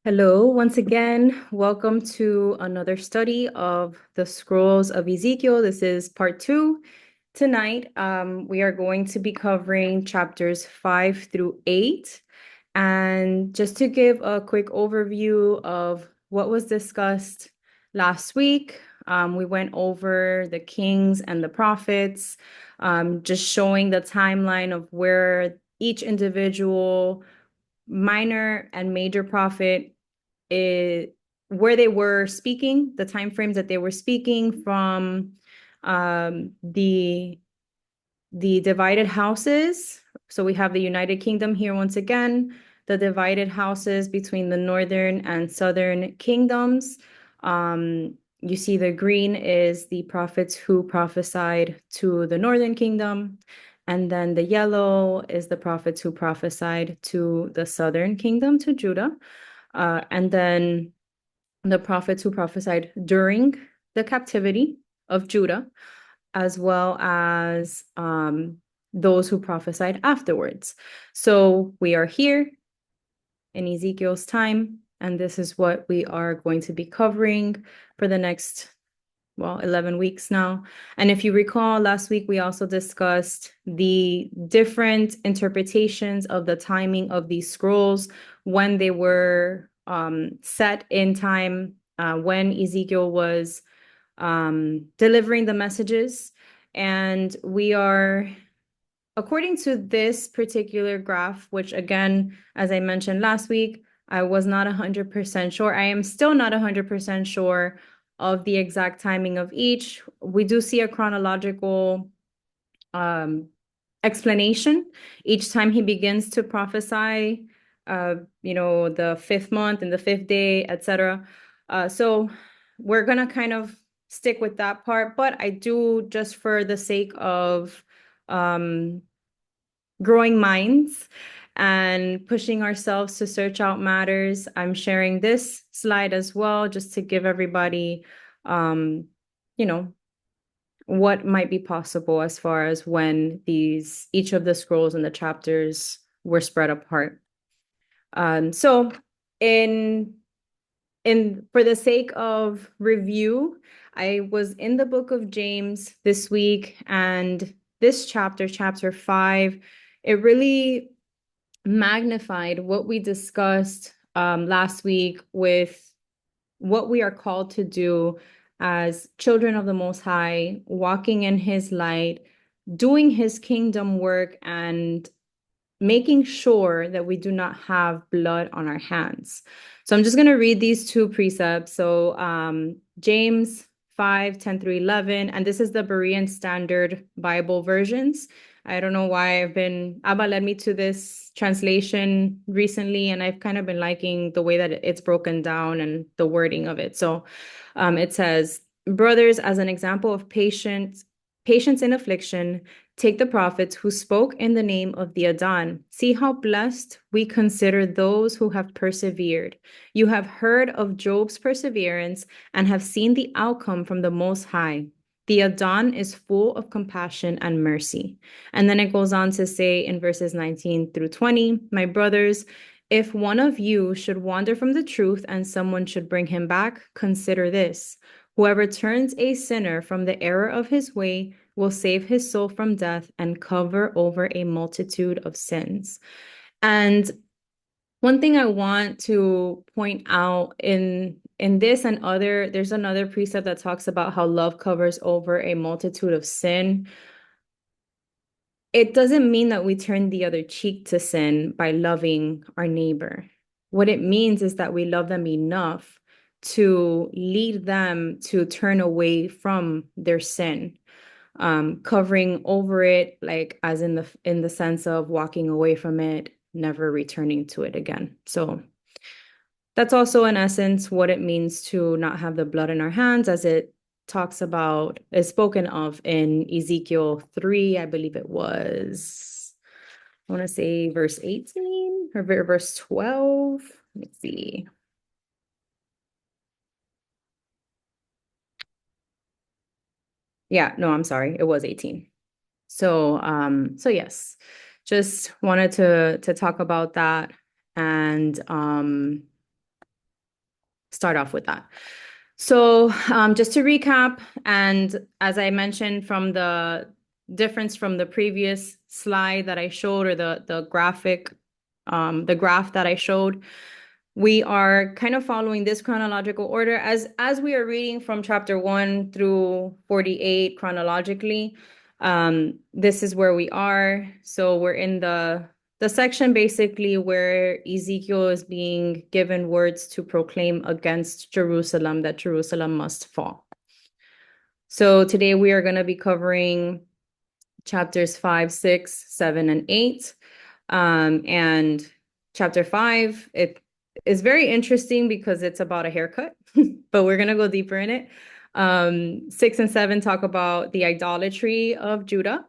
Hello, once again. Welcome to another study of the scrolls of Ezekiel. This is part two. Tonight, we are going to be covering chapters 5 through 8. And just to give a quick overview of what was discussed last week, we went over the kings and the prophets, just showing the timeline of where each individual minor and major prophet is where they were speaking, the time frames that they were speaking from, the divided houses. So we have the United Kingdom here once again, the divided houses between the northern and southern kingdoms. You see the green is the prophets who prophesied to the northern kingdom. And then the yellow is the prophets who prophesied to the southern kingdom, to Judah. And then the prophets who prophesied during the captivity of Judah, as well as those who prophesied afterwards. So we are here in Ezekiel's time, and this is what we are going to be covering for the next 11 weeks now. And if you recall, last week we also discussed the different interpretations of the timing of these scrolls when they were set in time, when Ezekiel was delivering the messages. And we are, according to this particular graph, which again, as I mentioned last week, I was not 100% sure. I am still not 100% sure of the exact timing of each. We do see a chronological explanation each time he begins to prophesy, the fifth month and the fifth day, etc. So we're gonna kind of stick with that part, but I do, just for the sake of growing minds and pushing ourselves to search out matters, I'm sharing this slide as well, just to give everybody, you know, what might be possible as far as when each of the scrolls and the chapters were spread apart. So in for the sake of review, I was in the book of James this week, and this chapter 5, it really magnified what we discussed last week with what we are called to do as children of the Most High, walking in His light, doing His kingdom work, and making sure that we do not have blood on our hands. So I'm just going to read these two precepts. So James 5:10 through 11, and this is the Berean Standard Bible versions. I don't know why Abba led me to this translation recently, and I've kind of been liking the way that it's broken down and the wording of it. So it says, brothers, as an example of patience in affliction, take the prophets who spoke in the name of the Adon. See how blessed we consider those who have persevered. You have heard of Job's perseverance and have seen the outcome from the Most High. The Adon is full of compassion and mercy. And then it goes on to say in verses 19 through 20, my brothers, if one of you should wander from the truth and someone should bring him back, consider this. Whoever turns a sinner from the error of his way will save his soul from death and cover over a multitude of sins. And one thing I want to point out in this and there's another precept that talks about how love covers over a multitude of sin. It doesn't mean that we turn the other cheek to sin by loving our neighbor. What it means is that we love them enough to lead them to turn away from their sin, covering over it, like as in the sense of walking away from it, never returning to it again. So that's also in essence what it means to not have the blood in our hands, as it is spoken of in Ezekiel 3, I believe it was, I want to say verse 18 or verse 12. Let me see. Yeah, no, I'm sorry. It was 18. So yes, just wanted to talk about that. And start off with that. So just to recap, and as I mentioned from the difference from the previous slide that I showed, or the graphic, the graph that I showed, we are kind of following this chronological order as we are reading from chapter 1 through 48 chronologically. This is where we are. So we're in the section basically where Ezekiel is being given words to proclaim against Jerusalem, that Jerusalem must fall. So today we are going to be covering chapters 5, 6, 7, and 8. And chapter 5, it is very interesting because it's about a haircut, but we're going to go deeper in it. 6 and 7 talk about the idolatry of Judah.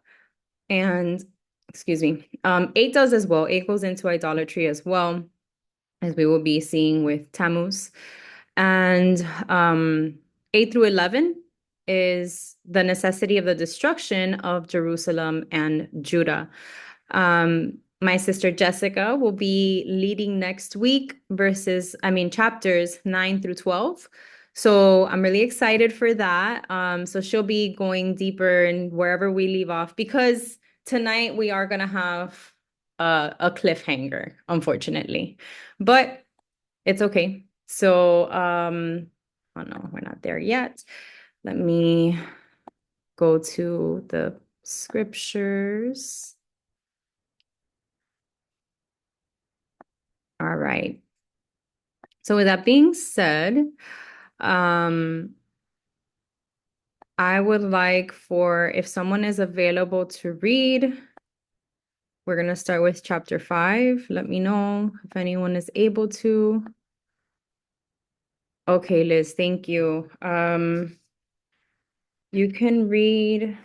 And excuse me, 8 does as well. 8 goes into idolatry as well, as we will be seeing with Tammuz. And 8 through 11 is the necessity of the destruction of Jerusalem and Judah. My sister Jessica will be leading next week chapters 9 through 12. So I'm really excited for that. So she'll be going deeper in wherever we leave off, because tonight we are going to have a cliffhanger, unfortunately, but it's okay. So, oh no, we're not there yet. Let me go to the scriptures. All right. So with that being said, I would like for, if someone is available to read, we're going to start with chapter 5. Let me know if anyone is able to. Okay, Liz, thank you. You can read.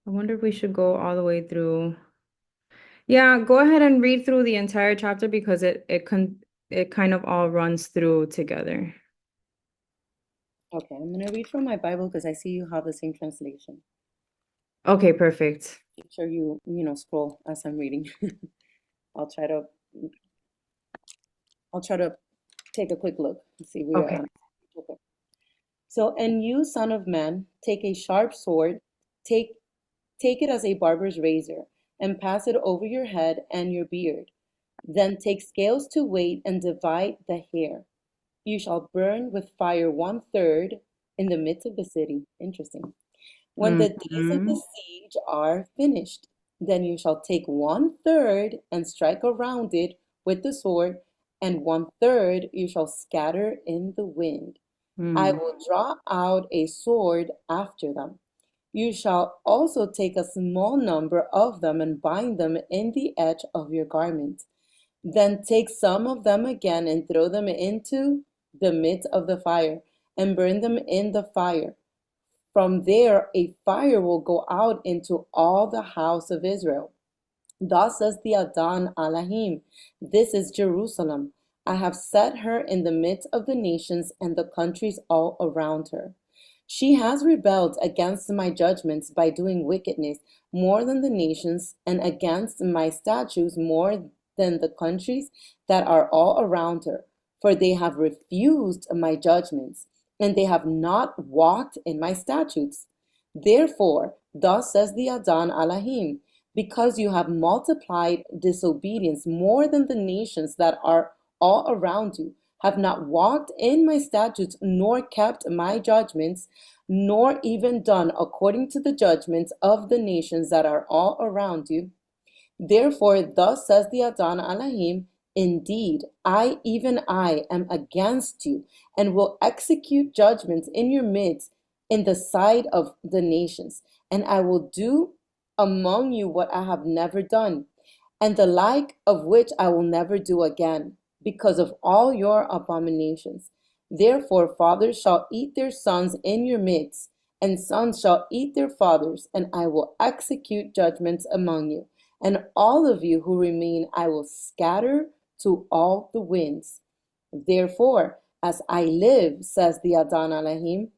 I wonder if we should go all the way through. Yeah, go ahead and read through the entire chapter because it kind of all runs through together. Okay, I'm going to read from my Bible because I see you have the same translation. Okay, perfect. Make sure you scroll as I'm reading. I'll try to take a quick look and see where Okay. okay. So, and you, son of man, take a sharp sword, take it as a barber's razor, and pass it over your head and your beard. Then take scales to weight and divide the hair. You shall burn with fire 1/3 in the midst of the city. Interesting. When the days of the Mhm. siege are finished, then you shall take 1/3 and strike around it with the sword, and 1/3 you shall scatter in the wind. I Mm. will draw out a sword after them. You shall also take a small number of them and bind them in the edge of your garment. Then take some of them again and throw them into the midst of the fire, and burn them in the fire. From there a fire will go out into all the house of Israel. Thus says the Adon Elohim, this is Jerusalem. I have set her in the midst of the nations and the countries all around her. She has rebelled against my judgments by doing wickedness more than the nations, and against my statutes more than the countries that are all around her. For they have refused my judgments, and they have not walked in my statutes. Therefore, thus says the Adon Elohim, because you have multiplied disobedience more than the nations that are all around you, have not walked in my statutes, nor kept my judgments, nor even done according to the judgments of the nations that are all around you. Therefore, thus says the Adon Elohim, indeed, even I, am against you, and will execute judgments in your midst in the sight of the nations, and I will do among you what I have never done, and the like of which I will never do again, because of all your abominations. Therefore, fathers shall eat their sons in your midst, and sons shall eat their fathers, and I will execute judgments among you. And all of you who remain I will scatter to all the winds. Therefore, as I live, says the Adon Elohim,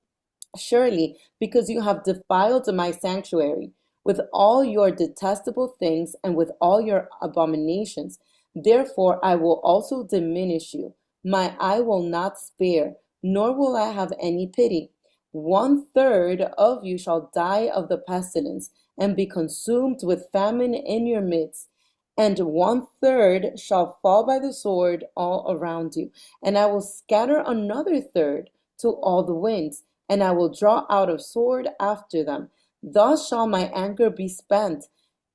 surely because you have defiled my sanctuary with all your detestable things and with all your abominations, therefore I will also diminish you My eye will not spare, nor will I have any pity. 1/3 of you shall die of the pestilence, and be consumed with famine in your midst. And 1/3 shall fall by the sword all around you. And I will scatter another third to all the winds, and I will draw out a sword after them. Thus shall my anger be spent,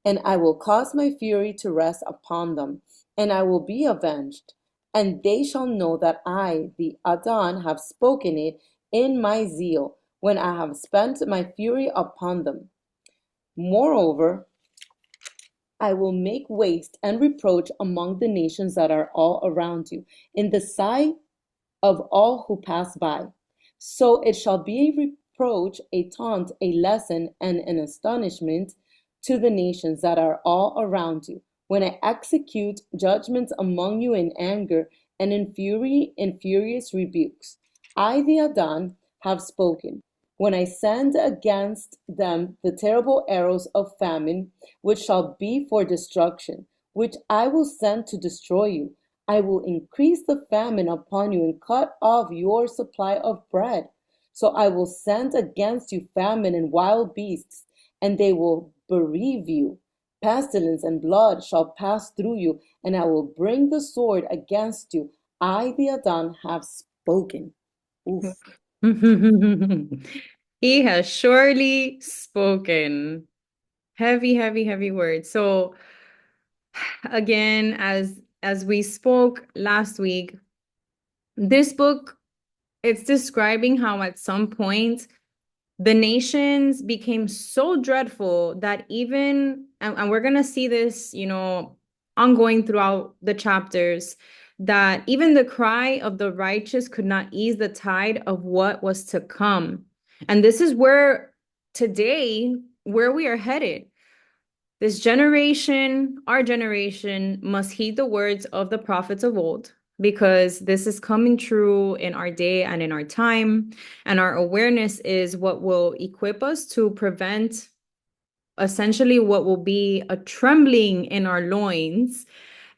and I will cause my fury to rest upon them, and I will be avenged. And they shall know that I, the Adon, have spoken it in my zeal, when I have spent my fury upon them. Moreover, I will make waste and reproach among the nations that are all around you, in the sight of all who pass by. So it shall be a reproach, a taunt, a lesson, and an astonishment to the nations that are all around you, when I execute judgments among you in anger and in fury, in furious rebukes. I, the Adon, have spoken. When I send against them the terrible arrows of famine, which shall be for destruction, which I will send to destroy you, I will increase the famine upon you and cut off your supply of bread. So I will send against you famine and wild beasts, and they will bereave you. Pestilence and blood shall pass through you, and I will bring the sword against you. I, the Adon, have spoken. Oof. He has surely spoken. Heavy, heavy, heavy words. So again, as we spoke last week, this book, it's describing how at some point the nations became so dreadful that even, and we're going to see this, ongoing throughout the chapters, that even the cry of the righteous could not ease the tide of what was to come. And this is where today, where we are headed. This generation, our generation, must heed the words of the prophets of old, because this is coming true in our day and in our time. And our awareness is what will equip us to prevent essentially what will be a trembling in our loins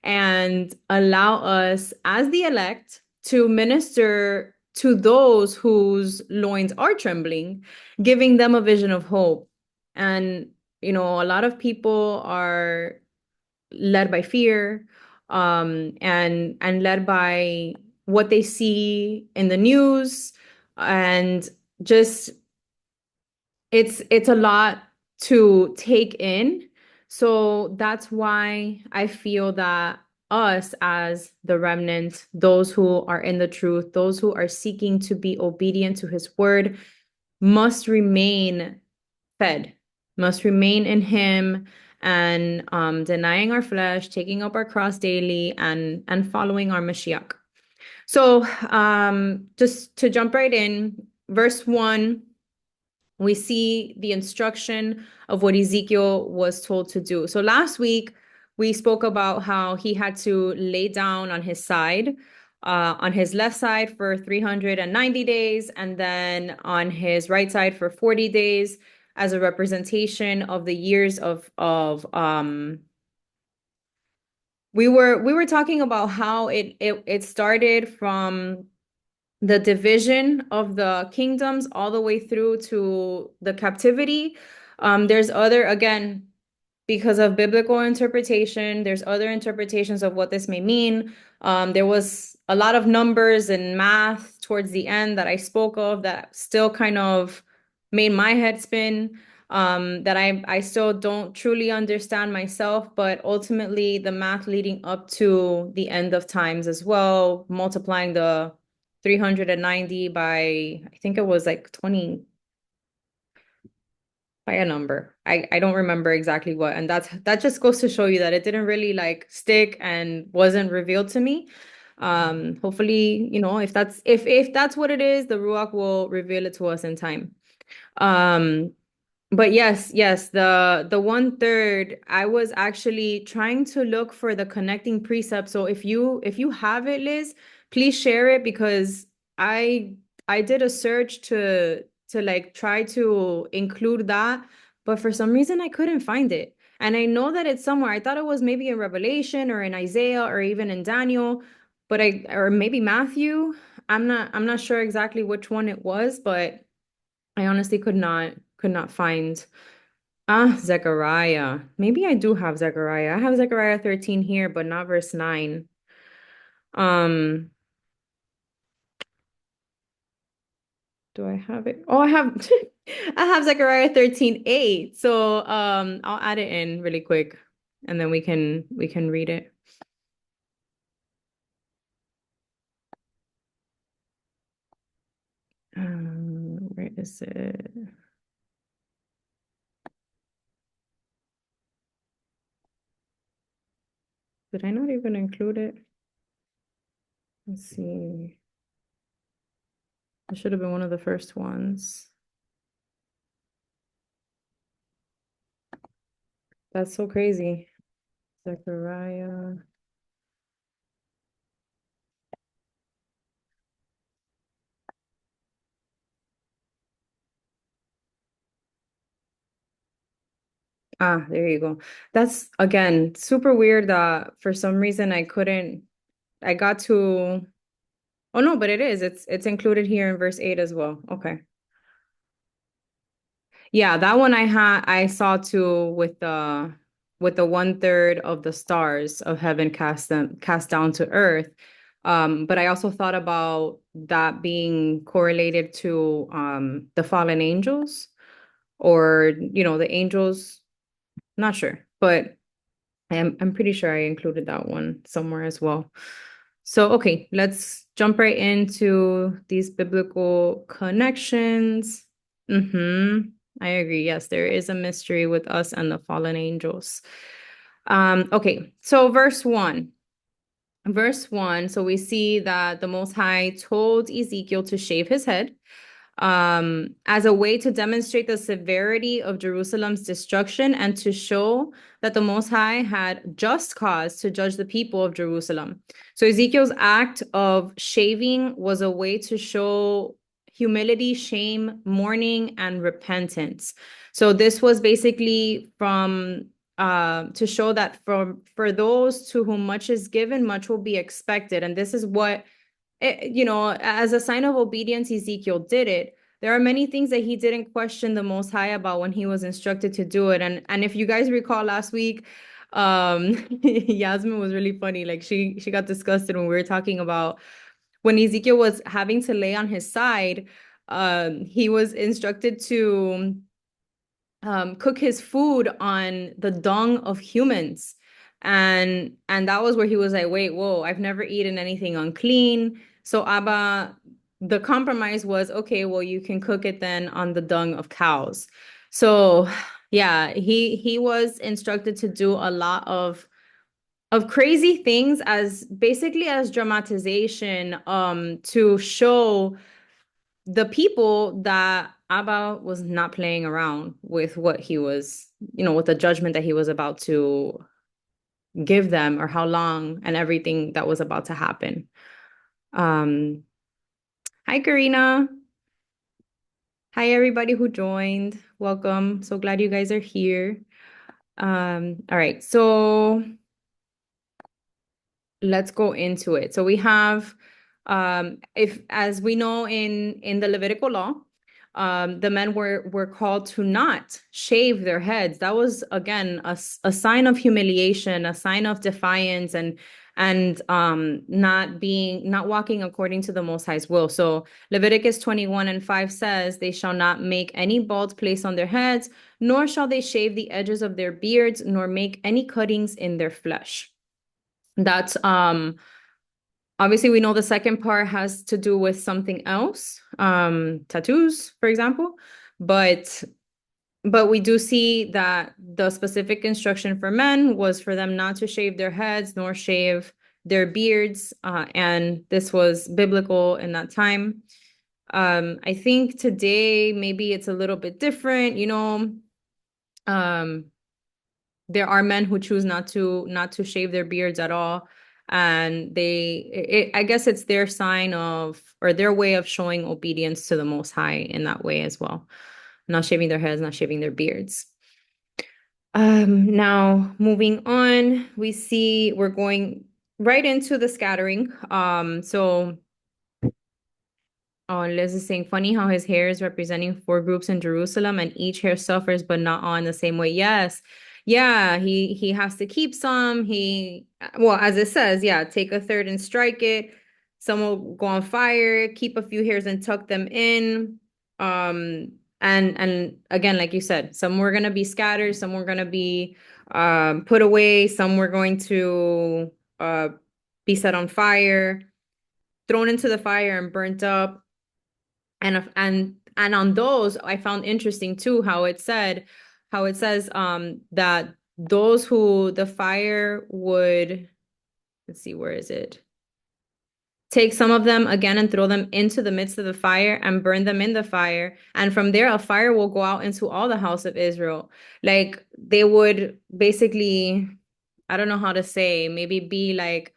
and allow us, as the elect, to minister to those whose loins are trembling, giving them a vision of hope. And, a lot of people are led by fear, and led by what they see in the news, and just it's a lot to take in. So that's why I feel that us, as the remnant, those who are in the truth, those who are seeking to be obedient to his word, must remain fed, must remain in him, and denying our flesh, taking up our cross daily, and following our Mashiach. So just to jump right in, verse 1, we see the instruction of what Ezekiel was told to do. So last week, we spoke about how he had to lay down on his side, on his left side for 390 days, and then on his right side for 40 days, as a representation of the years of we were talking about how it started from the division of the kingdoms all the way through to the captivity. There's other, again, because of biblical interpretation, there's other interpretations of what this may mean. There was a lot of numbers and math towards the end that I spoke of that still kind of made my head spin. That I still don't truly understand myself, but ultimately the math leading up to the end of times as well, multiplying the 390 by, I think it was like 20, by a number. I don't remember exactly what. And that just goes to show you that it didn't really like stick and wasn't revealed to me. Hopefully, if that's what it is, the Ruach will reveal it to us in time. Um, but yes, the 1/3, I was actually trying to look for the connecting precept. So if you have it, Liz, please share it, because I I did a search to like try to include that, but for some reason I couldn't find it. And I know that it's somewhere. I thought it was maybe in Revelation or in Isaiah or even in Daniel, but I or maybe Matthew. I'm not sure exactly which one it was, but I honestly could not find Zechariah. Maybe I do have Zechariah. I have Zechariah 13 here, but not verse 9. Um, do I have it? Oh, I have I have Zechariah 13:8. So I'll add it in really quick and then we can read it. Where is it? Did I not even include it? Let's see. It should have been one of the first ones. That's so crazy. Zechariah. There you go. That's again super weird that for some reason I got to, oh no, but it is. It's included here in verse 8 as well. Okay. Yeah, that one I saw too with the 1/3 of the stars of heaven cast down to earth. But I also thought about that being correlated to the fallen angels or the angels. Not sure, but I'm pretty sure I included that one somewhere as well. So, okay, let's jump right into these biblical connections. Mm-hmm. I agree. Yes, there is a mystery with us and the fallen angels. Okay, so verse 1. Verse 1, so we see that the Most High told Ezekiel to shave his head as a way to demonstrate the severity of Jerusalem's destruction and to show that the Most High had just cause to judge the people of Jerusalem. So Ezekiel's act of shaving was a way to show humility, shame, mourning, and repentance. So this was basically from to show that for those to whom much is given, much will be expected. And this is what as a sign of obedience, Ezekiel did it. There are many things that he didn't question the Most High about when he was instructed to do it. And if you guys recall last week, Yasmin was really funny. Like she got disgusted when we were talking about when Ezekiel was having to lay on his side. He was instructed to cook his food on the dung of humans. And that was where he was like, wait, whoa, I've never eaten anything unclean. So Abba, the compromise was, okay, well, you can cook it then on the dung of cows. So yeah, he was instructed to do a lot of crazy things as basically as dramatization to show the people that Abba was not playing around with what he was, with the judgment that he was about to give them or how long and everything that was about to happen. Um, Hi, Karina. Hi, everybody who joined. Welcome. So glad you guys are here. All right. So let's go into it. So we have, if as we know in the Levitical law, the men were called to not shave their heads. That was again a sign of humiliation, a sign of defiance, and not walking according to the Most High's will. So Leviticus 21:5 says, "They shall not make any bald place on their heads, nor shall they shave the edges of their beards, nor make any cuttings in their flesh." That's obviously we know the second part has to do with something else, tattoos, for example, but we do see that the specific instruction for men was for them not to shave their heads nor shave their beards, and this was biblical in that time. I think today maybe it's a little bit different, um, there are men who choose not to shave their beards at all, and I guess it's their sign of or their way of showing obedience to the Most High in that way as well, not shaving their heads, not shaving their beards. Now moving on, we see we're going right into the scattering. Oh, Liz is saying, funny how his hair is representing four groups in Jerusalem and each hair suffers, but not all in the same way. Yes. Yeah, he has to keep some. Well, as it says, yeah, take a third and strike it. Some will go on fire, keep a few hairs and tuck them in. And again, like you said, some were gonna be scattered, some were gonna be put away, some were going to be set on fire, thrown into the fire and burnt up. And on those I found interesting too how it says that those who the fire would, let's see, where is it, take some of them again and throw them into the midst of the fire and burn them in the fire, and from there a fire will go out into all the house of Israel. Like they would basically, I don't know how to say, maybe be like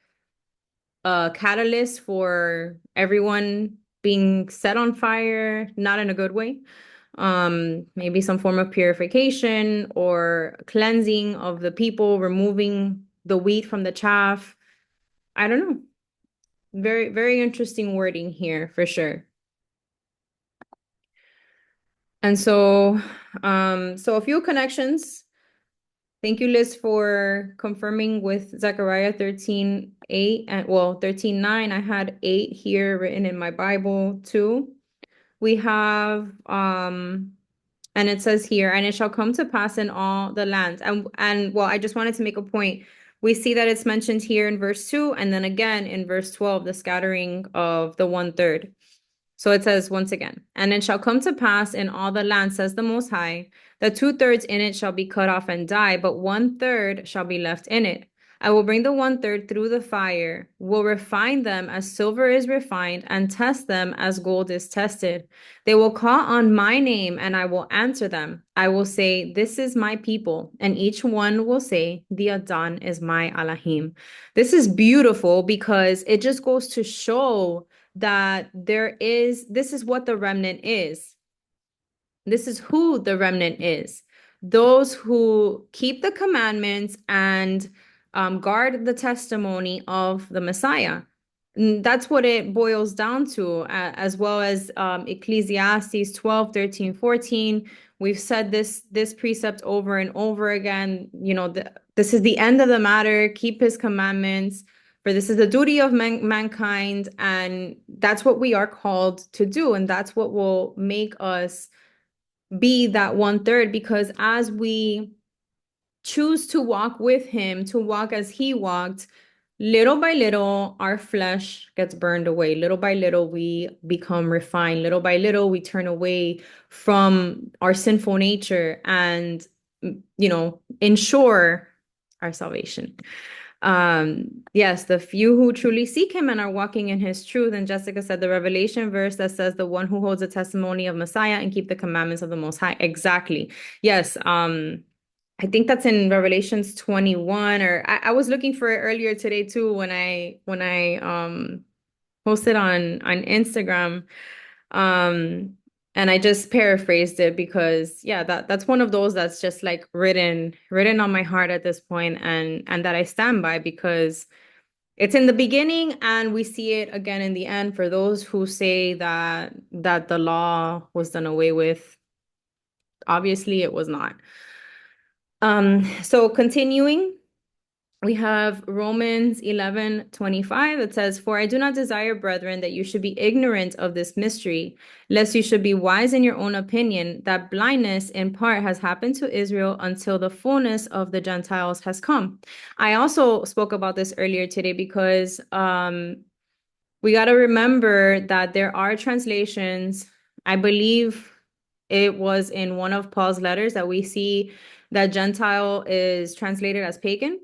a catalyst for everyone being set on fire, not in a good way. Maybe some form of purification or cleansing of the people, removing the wheat from the chaff. I don't know. Very, very interesting wording here for sure. And so a few connections. Thank you, Liz, for confirming with Zechariah 13:8 and well, 13:9. I had 8 here written in my Bible too. We have and it says here, and it shall come to pass in all the lands. And well, I just wanted to make a point. We see that it's mentioned here in verse 2 and then again in verse 12, the scattering of the one third. So it says once again, and it shall come to pass in all the land, says the Most High, that two thirds in it shall be cut off and die, but one third shall be left in it. I will bring the one third through the fire, will refine them as silver is refined, and test them as gold is tested. They will call on my name, and I will answer them. I will say, this is my people, and each one will say, the Adon is my Elohim. This is beautiful because it just goes to show that this is what the remnant is. This is who the remnant is. Those who keep the commandments and guard the testimony of the Messiah. And that's what it boils down to, as well as Ecclesiastes 12, 13, 14. We've said this precept over and over again. This is the end of the matter. Keep his commandments, for this is the duty of mankind. And that's what we are called to do. And that's what will make us be that one third, because as we choose to walk with him, to walk as he walked, little by little, our flesh gets burned away. Little by little, we become refined. Little by little, we turn away from our sinful nature and, ensure our salvation. Yes, the few who truly seek him and are walking in his truth. And Jessica said the Revelation verse that says the one who holds the testimony of Messiah and keep the commandments of the Most High. Exactly. Yes. I think that's in Revelations 21, or I was looking for it earlier today too when I posted on Instagram. Um and I just paraphrased it because yeah, that's one of those that's just like written on my heart at this point, and that I stand by because it's in the beginning and we see it again in the end for those who say that the law was done away with. Obviously it was not. So continuing, we have Romans 11:25 that says, for I do not desire, brethren, that you should be ignorant of this mystery, lest you should be wise in your own opinion, that blindness in part has happened to Israel until the fullness of the Gentiles has come. I also spoke about this earlier today because we got to remember that there are translations. I believe it was in one of Paul's letters that we see that Gentile is translated as pagan,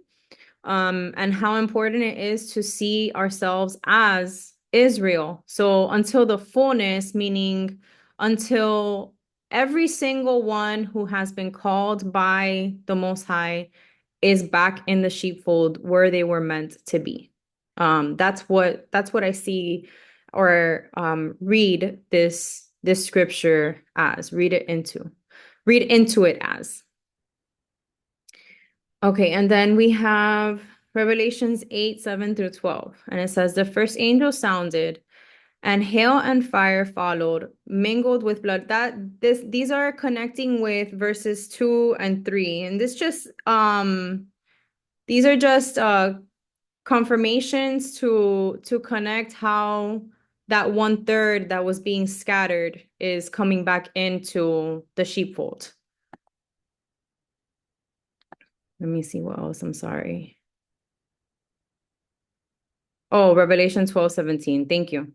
and how important it is to see ourselves as Israel. So until the fullness, meaning until every single one who has been called by the Most High is back in the sheepfold where they were meant to be. That's what I see or read this scripture as, read into it as. Okay, and then we have Revelations 8, 7 through 12. And it says, the first angel sounded, and hail and fire followed, mingled with blood. These are connecting with verses 2 and 3. And these are just confirmations to connect how that 1/3 that was being scattered is coming back into the sheepfold. Let me see what else. I'm sorry. Oh, Revelation 12:17. Thank you.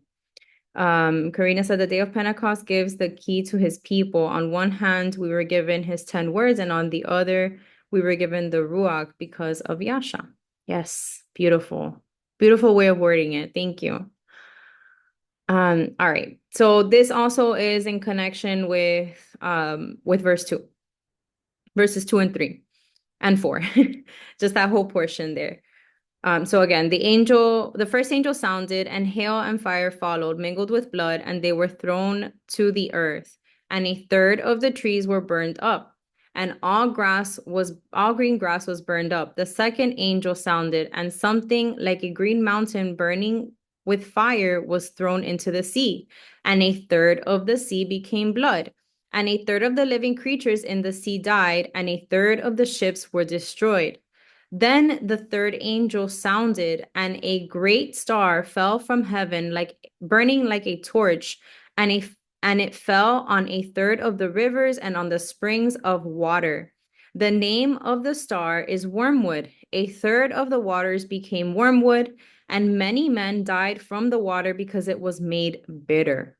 Karina said the day of Pentecost gives the key to his people. On one hand, we were given his 10 words, and on the other, we were given the Ruach because of Yasha. Yes, beautiful. Beautiful way of wording it. Thank you. All right. So this also is in connection with verse 2, verses 2 and 3 and 4. Just that whole portion there. So again, the first angel sounded, and hail and fire followed, mingled with blood, and they were thrown to the earth. And 1/3 of the trees were burned up, and all green grass was burned up. The second angel sounded, and something like a green mountain burning with fire was thrown into the sea, and 1/3 of the sea became blood. And 1/3 of the living creatures in the sea died, and 1/3 of the ships were destroyed. Then the third angel sounded, and a great star fell from heaven, like burning like a torch, and it fell on 1/3 of the rivers and on the springs of water. The name of the star is Wormwood. 1/3 of the waters became wormwood, and many men died from the water because it was made bitter.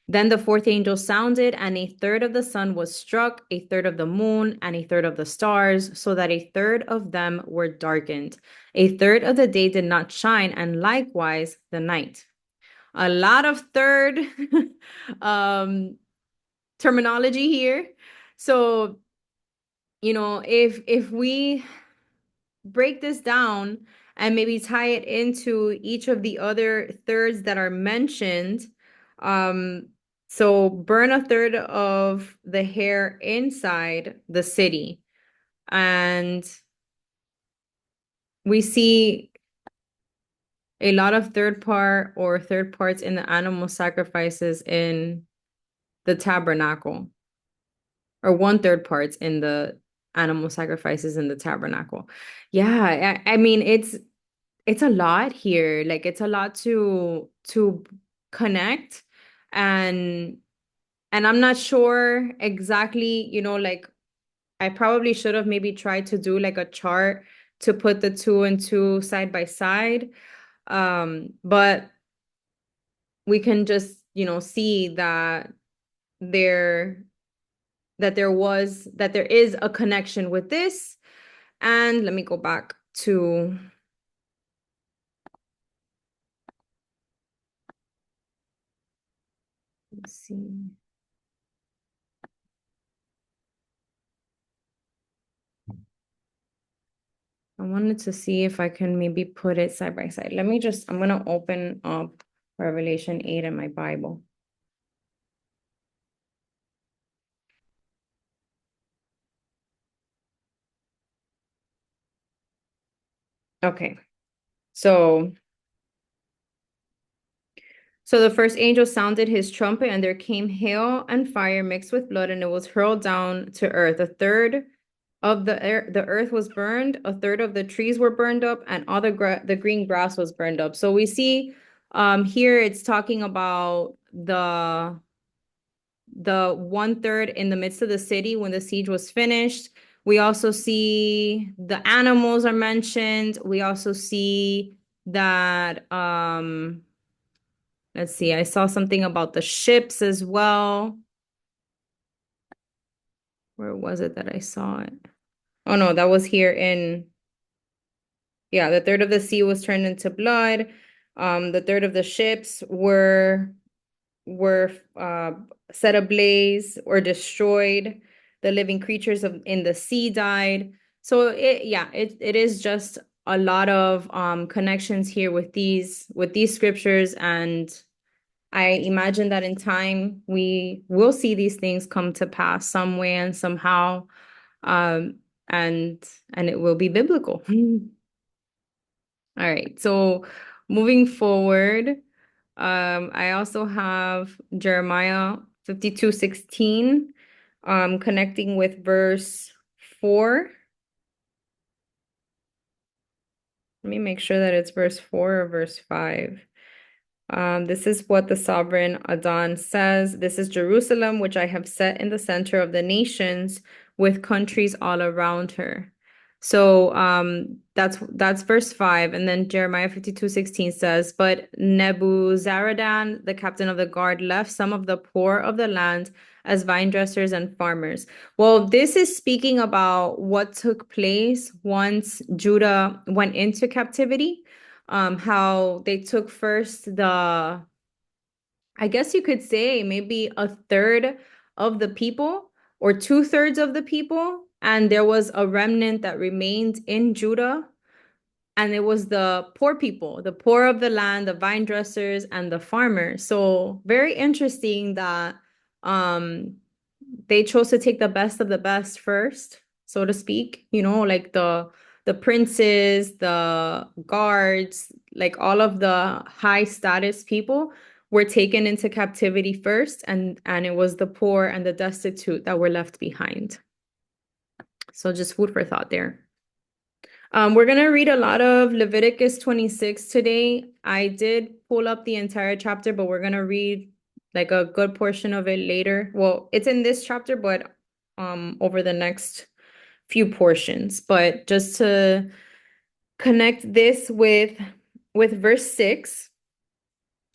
Then the fourth angel sounded, and 1/3 of the sun was struck, 1/3 of the moon, and 1/3 of the stars, so that 1/3 of them were darkened. 1/3 of the day did not shine, and likewise the night. A lot of third um, terminology here. So, if we break this down and maybe tie it into each of the other thirds that are mentioned. So burn 1/3 of the hair inside the city. And we see a lot of third parts in the animal sacrifices in the tabernacle, or 1/3 parts in the animal sacrifices in the tabernacle. Yeah, I mean it's a lot here. Like it's a lot to connect, and I'm not sure exactly, like I probably should have maybe tried to do like a chart to put the 2 and 2 side by side. But we can just, see there that there is a connection with this. And let me go back to, let's see. I wanted to see if I can maybe put it side by side. I'm going to open up Revelation 8 in my Bible. Okay. So the first angel sounded his trumpet, and there came hail and fire mixed with blood, and it was hurled down to earth. 1/3 of the earth was burned, 1/3 of the trees were burned up, and all the green grass was burned up. So we see here it's talking about the 1/3 in the midst of the city when the siege was finished. We also see the animals are mentioned. We also see that let's see, I saw something about the ships as well. Where was it that I saw it? Oh no, that was here in, yeah, the third of the sea was turned into blood. The third of the ships were set ablaze or destroyed. The living creatures in the sea died. So it is just a lot of connections here with these scriptures, and I imagine that in time we will see these things come to pass some way and somehow, um, and it will be biblical. All right. So moving forward, I also have Jeremiah 52:16, connecting with verse 4. Let me make sure that it's verse 4 or verse 5. This is what the sovereign Adon says. This is Jerusalem, which I have set in the center of the nations, with countries all around her. So that's verse 5. And then Jeremiah 52:16 says, But Nebuzaradan, the captain of the guard, left some of the poor of the land as vine dressers and farmers. Well, this is speaking about what took place once Judah went into captivity, how they took first I guess you could say maybe a third of the people or two-thirds of the people, and there was a remnant that remained in Judah, and it was the poor people, the poor of the land, the vine dressers and the farmers. So very interesting that um they chose to take the best of the best first, so to speak, like the princes, the guards, like all of the high status people were taken into captivity first, and it was the poor and the destitute that were left behind. So just food for thought there. We're going to read a lot of Leviticus 26 today. I did pull up the entire chapter, but we're going to read like a good portion of it later. Well, it's in this chapter, but over the next few portions. But just to connect this with verse 6,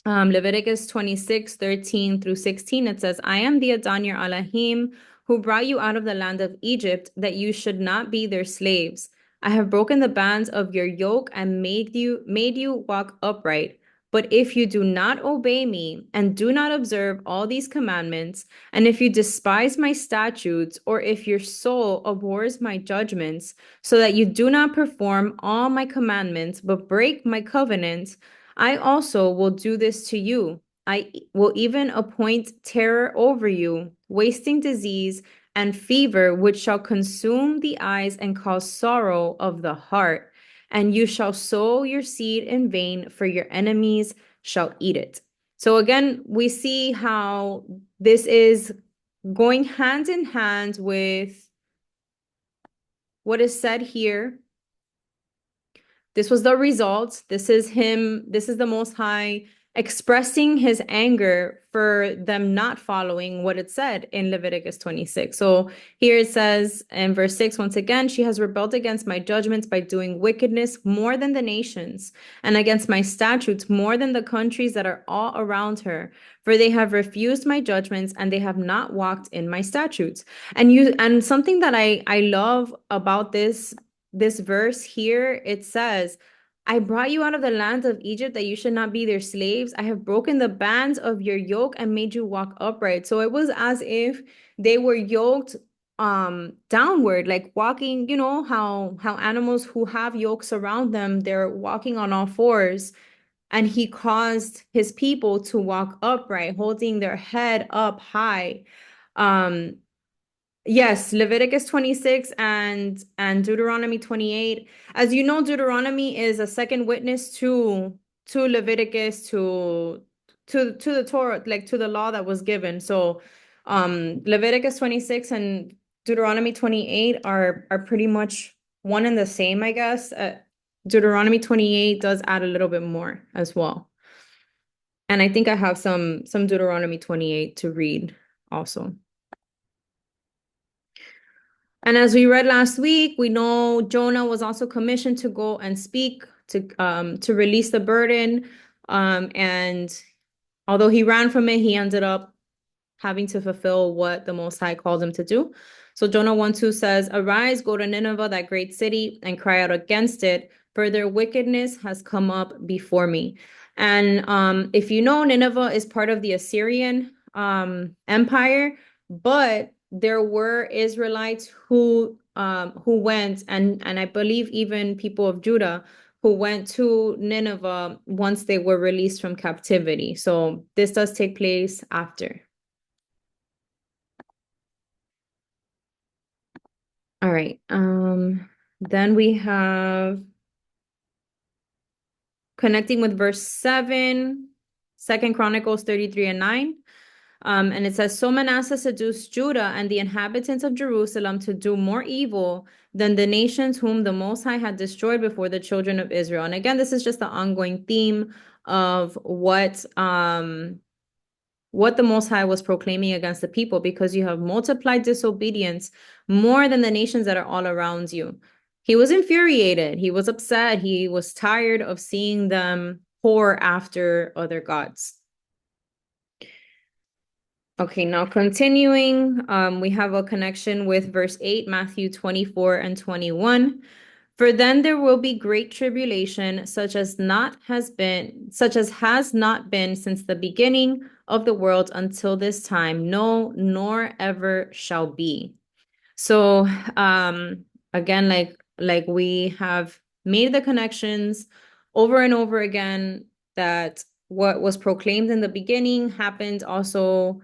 Leviticus 26:13 through 16, it says, I am the Adon your Elohim, who brought you out of the land of Egypt, that you should not be their slaves. I have broken the bands of your yoke and made you walk upright. But if you do not obey me and do not observe all these commandments, and if you despise my statutes, or if your soul abhors my judgments, so that you do not perform all my commandments, but break my covenant, I also will do this to you. I will even appoint terror over you, wasting disease and fever, which shall consume the eyes and cause sorrow of the heart. And you shall sow your seed in vain, for your enemies shall eat it. So again, we see how this is going hand in hand with what is said here. This was the result. This is him. This is the Most High expressing his anger for them not following what it said in Leviticus 26. So here it says in verse 6, once again, she has rebelled against my judgments by doing wickedness more than the nations, and against my statutes more than the countries that are all around her. For they have refused my judgments, and they have not walked in my statutes. And something that I love about this verse here, it says, I brought you out of the land of Egypt that you should not be their slaves. I have broken the bands of your yoke and made you walk upright. So it was as if they were yoked downward, like walking, how animals who have yokes around them, they're walking on all fours. And he caused his people to walk upright, holding their head up high. Um, Yes, Leviticus 26 and Deuteronomy 28. As you know, Deuteronomy is a second witness to Leviticus, to the Torah, like to the law that was given. So Leviticus 26 and Deuteronomy 28 are pretty much one and the same, I guess. Deuteronomy 28 does add a little bit more as well. And I think I have some Deuteronomy 28 to read also. And as we read last week, we know Jonah was also commissioned to go and speak to release the burden. And although he ran from it, he ended up having to fulfill what the Most High called him to do. So Jonah 1:2 says, Arise, go to Nineveh, that great city, and cry out against it, for their wickedness has come up before me. And if you know, Nineveh is part of the Assyrian Empire, but there were Israelites who went, and I believe even people of Judah who went to Nineveh once they were released from captivity. So this does take place after. All right. Then we have connecting with verse 7, 2 Chronicles 33 and 9. And it says, So Manasseh seduced Judah and the inhabitants of Jerusalem to do more evil than the nations whom the Most High had destroyed before the children of Israel. And again, this is just the ongoing theme of what the Most High was proclaiming against the people, because you have multiplied disobedience more than the nations that are all around you. He was infuriated. He was upset. He was tired of seeing them whore after other gods. Okay, now continuing, we have a connection with verse 8, Matthew 24 and 21. For then there will be great tribulation, such as has not been since the beginning of the world until this time, no, nor ever shall be. So, again, like we have made the connections over and over again, that what was proclaimed in the beginning happened also,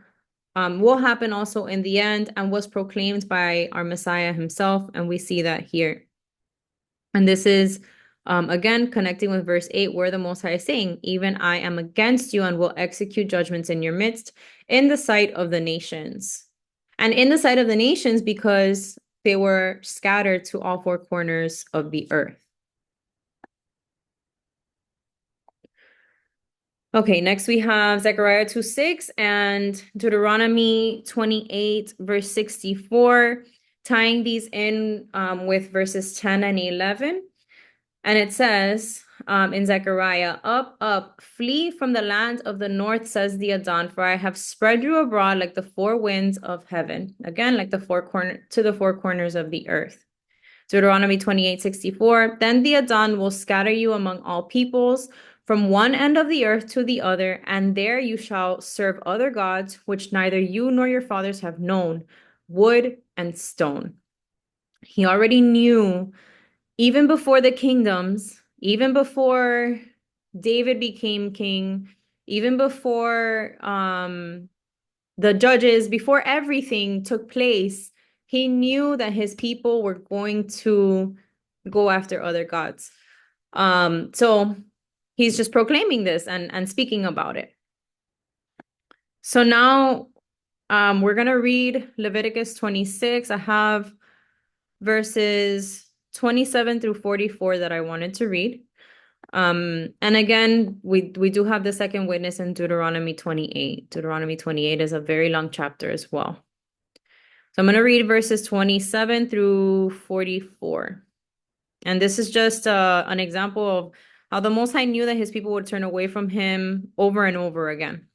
will happen also in the end, and was proclaimed by our Messiah himself, and we see that here. And this is, again, connecting with verse 8, where the Most High is saying, Even I am against you and will execute judgments in your midst in the sight of the nations. And in the sight of the nations, because they were scattered to all four corners of the earth. Okay, next we have Zechariah 2:6 and Deuteronomy 28, verse 64, tying these in with verses 10 and 11. And it says in Zechariah, Up, up, flee from the land of the north, says the Adon, for I have spread you abroad like the four winds of heaven. Again, like the four corners of the earth. Deuteronomy 28:64. Then the Adon will scatter you among all peoples, from one end of the earth to the other, and there you shall serve other gods, which neither you nor your fathers have known, wood and stone. He already knew, even before the kingdoms, even before David became king, even before the judges, before everything took place, he knew that his people were going to go after other gods. So he's just proclaiming this and speaking about it. So now we're going to read Leviticus 26. I have verses 27 through 44 that I wanted to read. And again, we do have the second witness in Deuteronomy 28. Deuteronomy 28 is a very long chapter as well. So I'm going to read verses 27 through 44. And this is just an example of how the Most High knew that his people would turn away from him over and over again.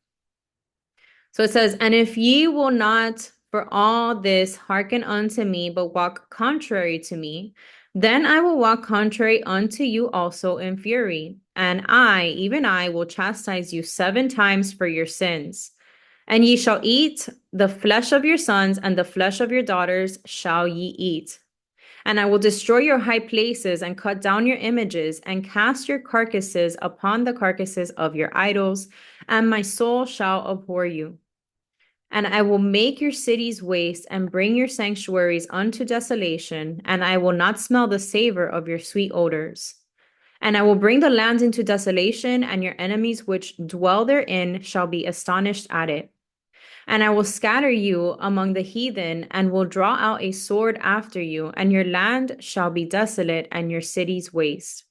So it says, And if ye will not for all this hearken unto me, but walk contrary to me, then I will walk contrary unto you also in fury. And I, even I, will chastise you 7 times for your sins. And ye shall eat the flesh of your sons, and the flesh of your daughters shall ye eat. And I will destroy your high places, and cut down your images, and cast your carcasses upon the carcasses of your idols, and my soul shall abhor you. And I will make your cities waste, and bring your sanctuaries unto desolation, and I will not smell the savor of your sweet odors. And I will bring the land into desolation, and your enemies which dwell therein shall be astonished at it. And I will scatter you among the heathen, and will draw out a sword after you, and your land shall be desolate, and your cities waste.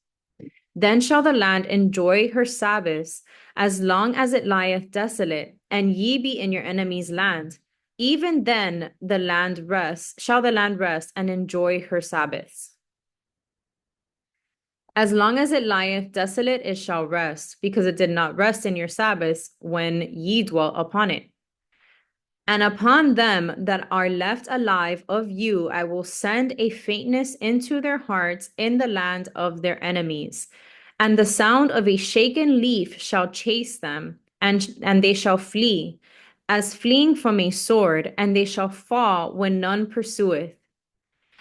Then shall the land enjoy her Sabbaths, as long as it lieth desolate, and ye be in your enemy's land. Even then shall the land rest, and enjoy her Sabbaths. As long as it lieth desolate, it shall rest, because it did not rest in your Sabbaths when ye dwelt upon it. And upon them that are left alive of you, I will send a faintness into their hearts in the land of their enemies. And the sound of a shaken leaf shall chase them, and they shall flee, as fleeing from a sword, and they shall fall when none pursueth.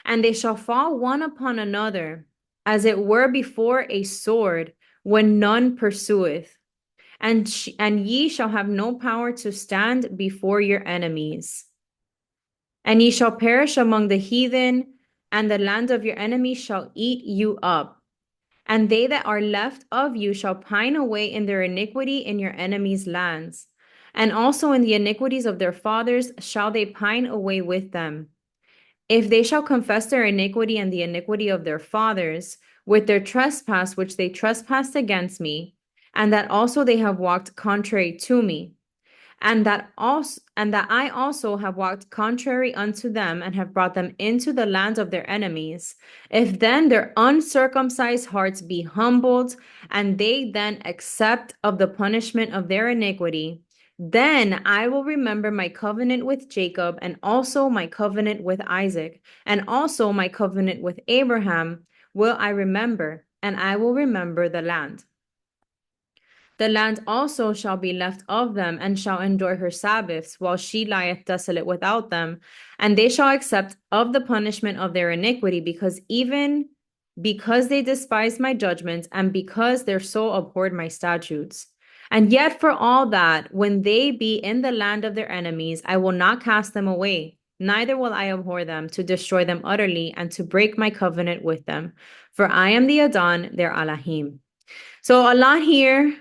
And they shall fall one upon another, as it were before a sword, when none pursueth. And ye shall have no power to stand before your enemies. And ye shall perish among the heathen, and the land of your enemies shall eat you up. And they that are left of you shall pine away in their iniquity in your enemies' lands. And also in the iniquities of their fathers shall they pine away with them. If they shall confess their iniquity and the iniquity of their fathers, with their trespass which they trespassed against me, and that also they have walked contrary to me, and that I also have walked contrary unto them and have brought them into the land of their enemies. If then their uncircumcised hearts be humbled, and they then accept of the punishment of their iniquity, then I will remember my covenant with Jacob, and also my covenant with Isaac, and also my covenant with Abraham will I remember, and I will remember the land. The land also shall be left of them, and shall endure her Sabbaths, while she lieth desolate without them. And they shall accept of the punishment of their iniquity, because they despised my judgments, and because their soul abhorred my statutes. And yet for all that, when they be in the land of their enemies, I will not cast them away, neither will I abhor them, to destroy them utterly, and to break my covenant with them. For I am the Adon, their Elohim. So a lot here.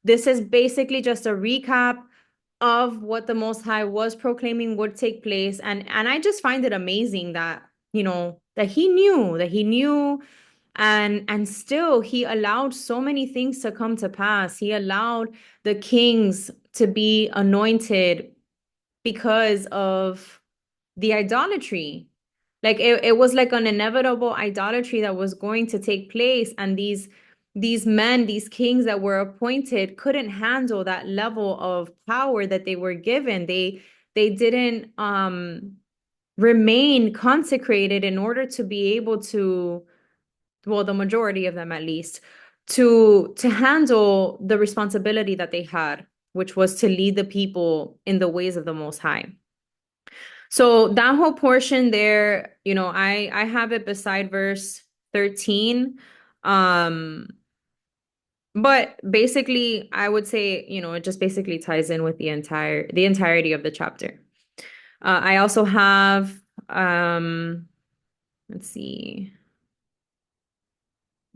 This is basically just a recap of what the Most High was proclaiming would take place, and I just find it amazing that that he knew, and still he allowed so many things to come to pass. He allowed the kings to be anointed because of the idolatry. Like it was like an inevitable idolatry that was going to take place, and these men, these kings that were appointed couldn't handle that level of power that they were given. They didn't remain consecrated in order to be able to, well, the majority of them at least, to handle the responsibility that they had, which was to lead the people in the ways of the Most High. So that whole portion there, I have it beside verse 13. Um, but basically, I would say, it just basically ties in with the entirety of the chapter. I also have, let's see,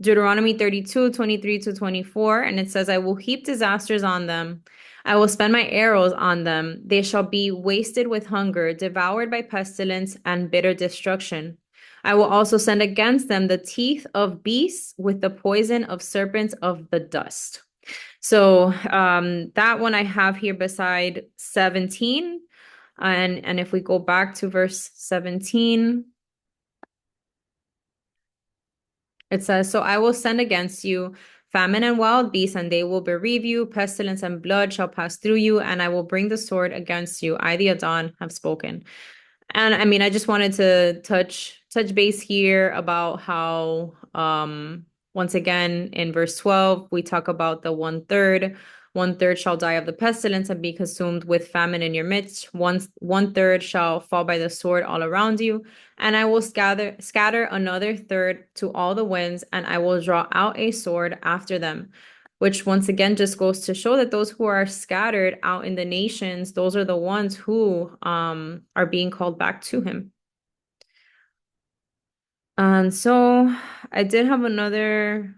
Deuteronomy 32, 23 to 24, and it says, I will heap disasters on them. I will spend my arrows on them. They shall be wasted with hunger, devoured by pestilence and bitter destruction. I will also send against them the teeth of beasts with the poison of serpents of the dust. So that one I have here beside 17. And if we go back to verse 17, it says, So I will send against you famine and wild beasts, and they will bereave you. Pestilence and blood shall pass through you, and I will bring the sword against you. I, the Adon, have spoken. And I mean, I just wanted to touch base here about how once again in verse 12 we talk about the one third shall die of the pestilence and be consumed with famine in your midst. One third shall fall by the sword all around you, and I will scatter another third to all the winds, and I will draw out a sword after them. Which once again just goes to show that those who are scattered out in the nations, those are the ones who are being called back to him. And so I did have another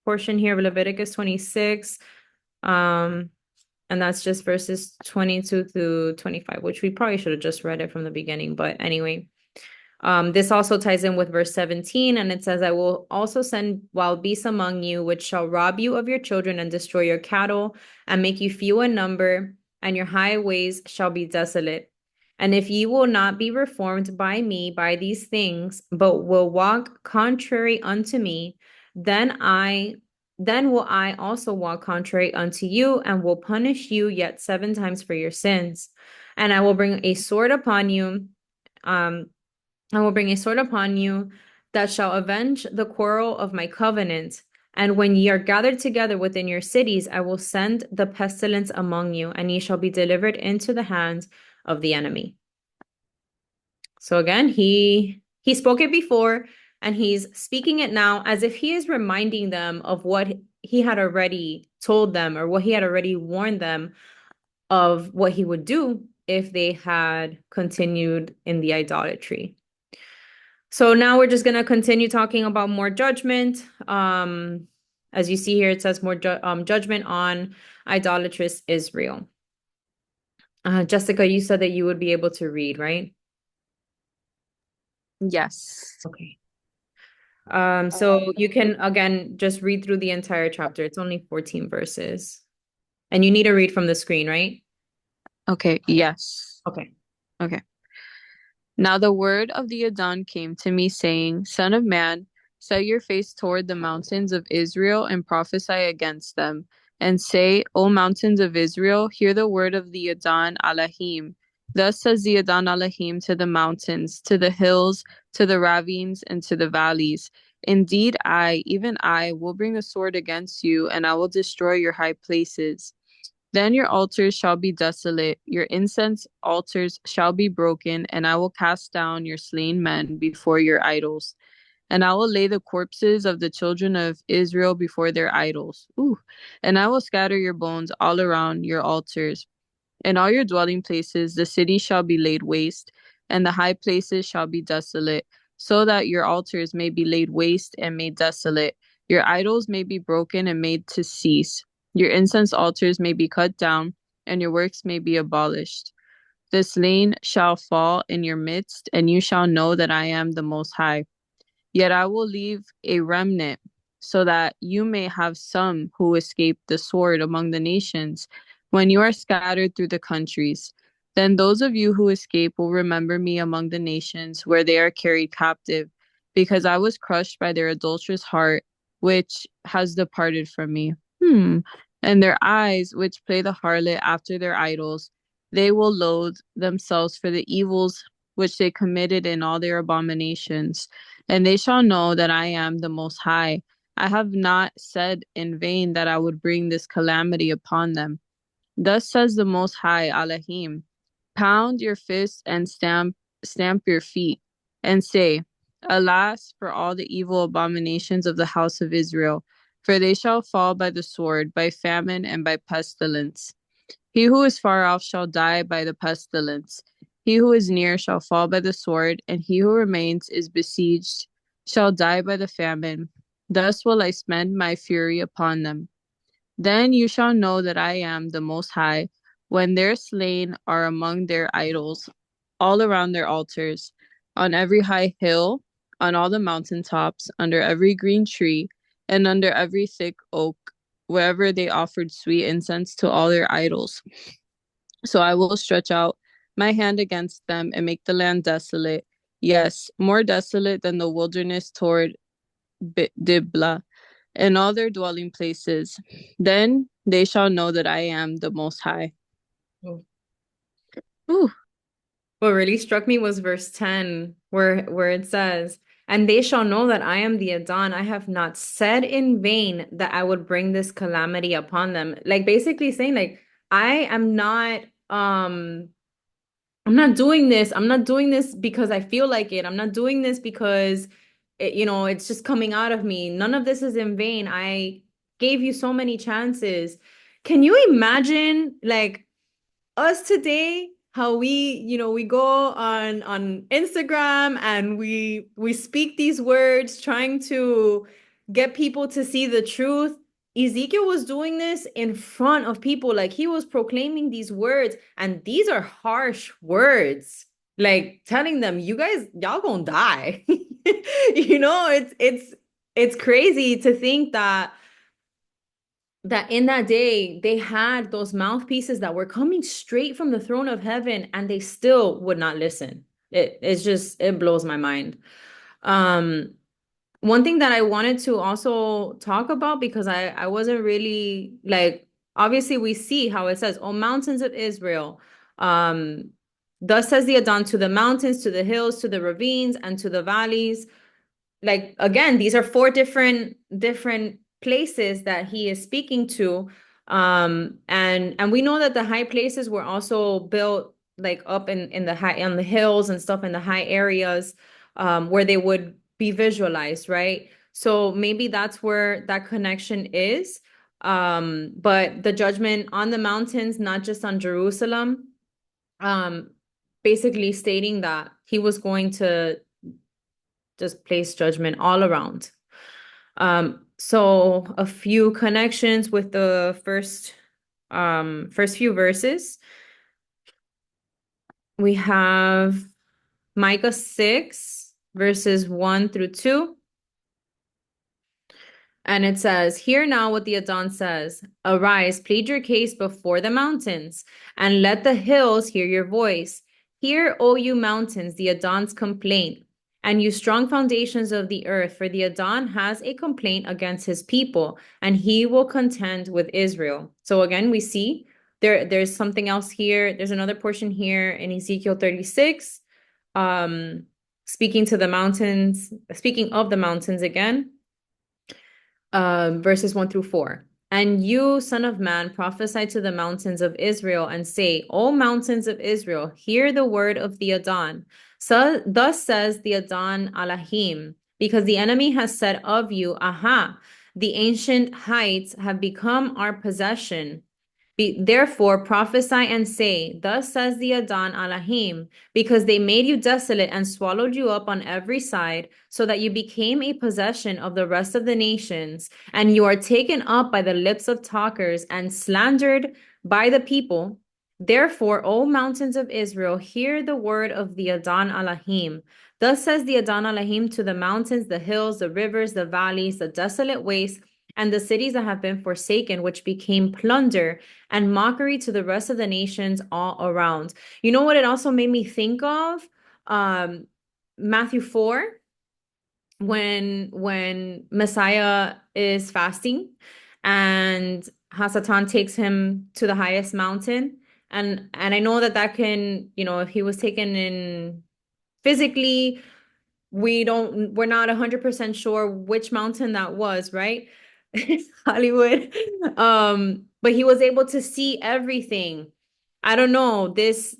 portion here of Leviticus 26. And that's just verses 22 to 25, which we probably should have just read it from the beginning. But anyway, this also ties in with verse 17, and it says, I will also send wild beasts among you, which shall rob you of your children and destroy your cattle and make you few in number, and your highways shall be desolate. And if ye will not be reformed by me by these things, but will walk contrary unto me, then will I also walk contrary unto you, and will punish you yet 7 times for your sins. And I will bring a sword upon you, I will bring a sword upon you that shall avenge the quarrel of my covenant. And when ye are gathered together within your cities, I will send the pestilence among you, and ye shall be delivered into the hands of the enemy. So again, he spoke it before, and he's speaking it now as if he is reminding them of what he had already told them, or what he had already warned them of what he would do if they had continued in the idolatry. So now we're just going to continue talking about more judgment. As you see here, it says more judgment on idolatrous Israel. Jessica, you said that you would be able to read, right? Yes. Okay. So you can again just read through the entire chapter. It's only 14 verses. And you need to read from the screen, right? Okay, yes. Okay. Okay. Now the word of the Adon came to me, saying, Son of man, set your face toward the mountains of Israel and prophesy against them, and say, O mountains of Israel, hear the word of the Adon Alahim. Thus says the Adon Alahim to the mountains, to the hills, to the ravines, and to the valleys. Indeed, I, even I, will bring a sword against you, and I will destroy your high places. Then your altars shall be desolate, your incense altars shall be broken, and I will cast down your slain men before your idols. And I will lay the corpses of the children of Israel before their idols. Ooh. And I will scatter your bones all around your altars. In all your dwelling places, the city shall be laid waste, and the high places shall be desolate, so that your altars may be laid waste and made desolate. Your idols may be broken and made to cease. Your incense altars may be cut down, and your works may be abolished. The slain shall fall in your midst, and you shall know that I am the Most High. Yet I will leave a remnant, so that you may have some who escape the sword among the nations when you are scattered through the countries. Then those of you who escape will remember me among the nations where they are carried captive, because I was crushed by their adulterous heart, which has departed from me. And their eyes, which play the harlot after their idols, they will loathe themselves for the evils which they committed in all their abominations. And they shall know that I am the Most High. I have not said in vain that I would bring this calamity upon them. Thus says the Most High, Elohim, pound your fists and stamp your feet, and say, Alas for all the evil abominations of the house of Israel, for they shall fall by the sword, by famine, and by pestilence. He who is far off shall die by the pestilence. He who is near shall fall by the sword, and he who remains is besieged shall die by the famine. Thus will I spend my fury upon them. Then you shall know that I am the Most High, when their slain are among their idols, all around their altars, on every high hill, on all the mountain tops, under every green tree, and under every thick oak, wherever they offered sweet incense to all their idols. So I will stretch out my hand against them and make the land desolate. Yes, more desolate than the wilderness toward Diblah and all their dwelling places. Then they shall know that I am the Most High. Oh. Ooh. What really struck me was verse 10, where it says, "And they shall know that I am the Adon. I have not said in vain that I would bring this calamity upon them." Like basically saying, like, I am not I'm not doing this. I'm not doing this because I feel like it. I'm not doing this because it's just coming out of me. None of this is in vain. I gave you so many chances. Can you imagine like us today, how we go on Instagram and we speak these words trying to get people to see the truth. Ezekiel was doing this in front of people, like he was proclaiming these words, and these are harsh words, like telling them, you guys, y'all gonna die. It's crazy to think that in that day they had those mouthpieces that were coming straight from the throne of heaven, and they still would not listen. It blows my mind. um One thing that I wanted to also talk about, because I wasn't really like, obviously we see how it says, "Oh mountains of Israel, um thus says the Adon, to the mountains, to the hills, to the ravines, and to the valleys." Like again, these are four different places that he is speaking to. And we know that the high places were also built like up in the high, on the hills and stuff, in the high areas, where they would be visualized, right? So maybe that's where that connection is. But the judgment on the mountains, not just on Jerusalem, um basically stating that he was going to just place judgment all around. So a few connections with the first few verses. We have Micah 6, verses 1 through 2. And it says, Hear now what the Adon says. Arise, plead your case before the mountains, and let the hills hear your voice. Hear, O you mountains, the Adon's complaint, and you strong foundations of the earth, for the Adon has a complaint against his people, and he will contend with Israel. So again, we see there's something else here. There's another portion here in Ezekiel 36, speaking of the mountains again. Verses 1 through 4. And you, son of man, prophesy to the mountains of Israel and say, O mountains of Israel, hear the word of the Adon. So thus says the Adon Alahim, because the enemy has said of you, Aha, the ancient heights have become our possession. Therefore prophesy and say, Thus says the Adon Alahim, because they made you desolate and swallowed you up on every side, so that you became a possession of the rest of the nations, and you are taken up by the lips of talkers and slandered by the people. Therefore, O mountains of Israel, hear the word of the Adon Alahim. Thus says the Adon Alahim to the mountains, the hills, the rivers, the valleys, the desolate wastes, and the cities that have been forsaken, which became plunder and mockery to the rest of the nations all around. You know what it also made me think of? Matthew 4, when Messiah is fasting and Hasatan takes him to the highest mountain. And I know that can, if he was taken in physically, we're not 100% sure which mountain that was, right? Hollywood. But he was able to see everything. I don't know, this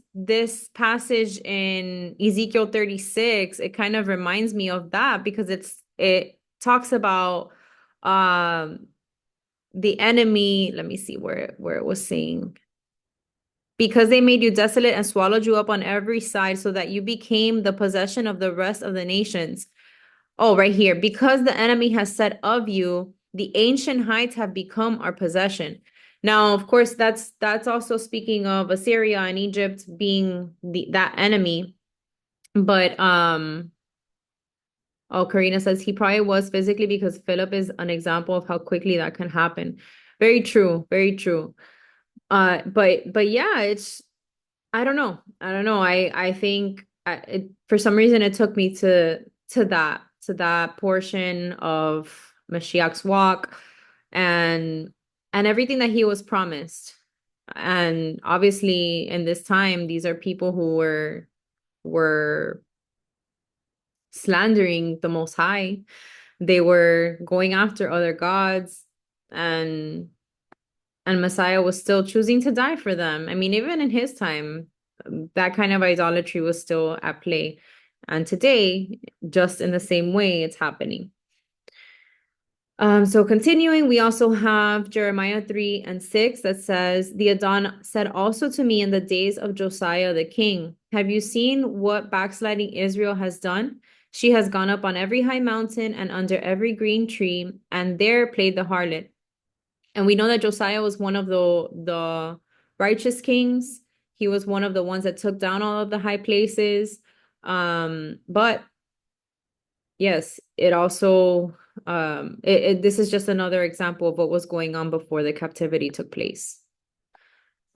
passage in Ezekiel 36, it kind of reminds me of that, because it talks about the enemy. Let me see where it was saying. Because they made you desolate and swallowed you up on every side, so that you became the possession of the rest of the nations. Oh, right here. Because the enemy has said of you, the ancient heights have become our possession. Now, of course, that's also speaking of Assyria and Egypt being that enemy. But oh, Karina says he probably was physically, because Philip is an example of how quickly that can happen. Very true, very true. But yeah, it's I don't know. I don't know. I think for some reason it took me to that portion of Mashiach's walk, and everything that he was promised. And obviously in this time, these are people who were slandering the Most High. They were going after other gods, and Messiah was still choosing to die for them. I mean, even in his time, that kind of idolatry was still at play. And today, just in the same way, it's happening. So continuing, we also have Jeremiah 3 and 6 that says, The Adon said also to me in the days of Josiah the king, Have you seen what backsliding Israel has done? She has gone up on every high mountain and under every green tree, and there played the harlot. And we know that Josiah was one of the righteous kings. He was one of the ones that took down all of the high places. But yes, it also this is just another example of what was going on before the captivity took place.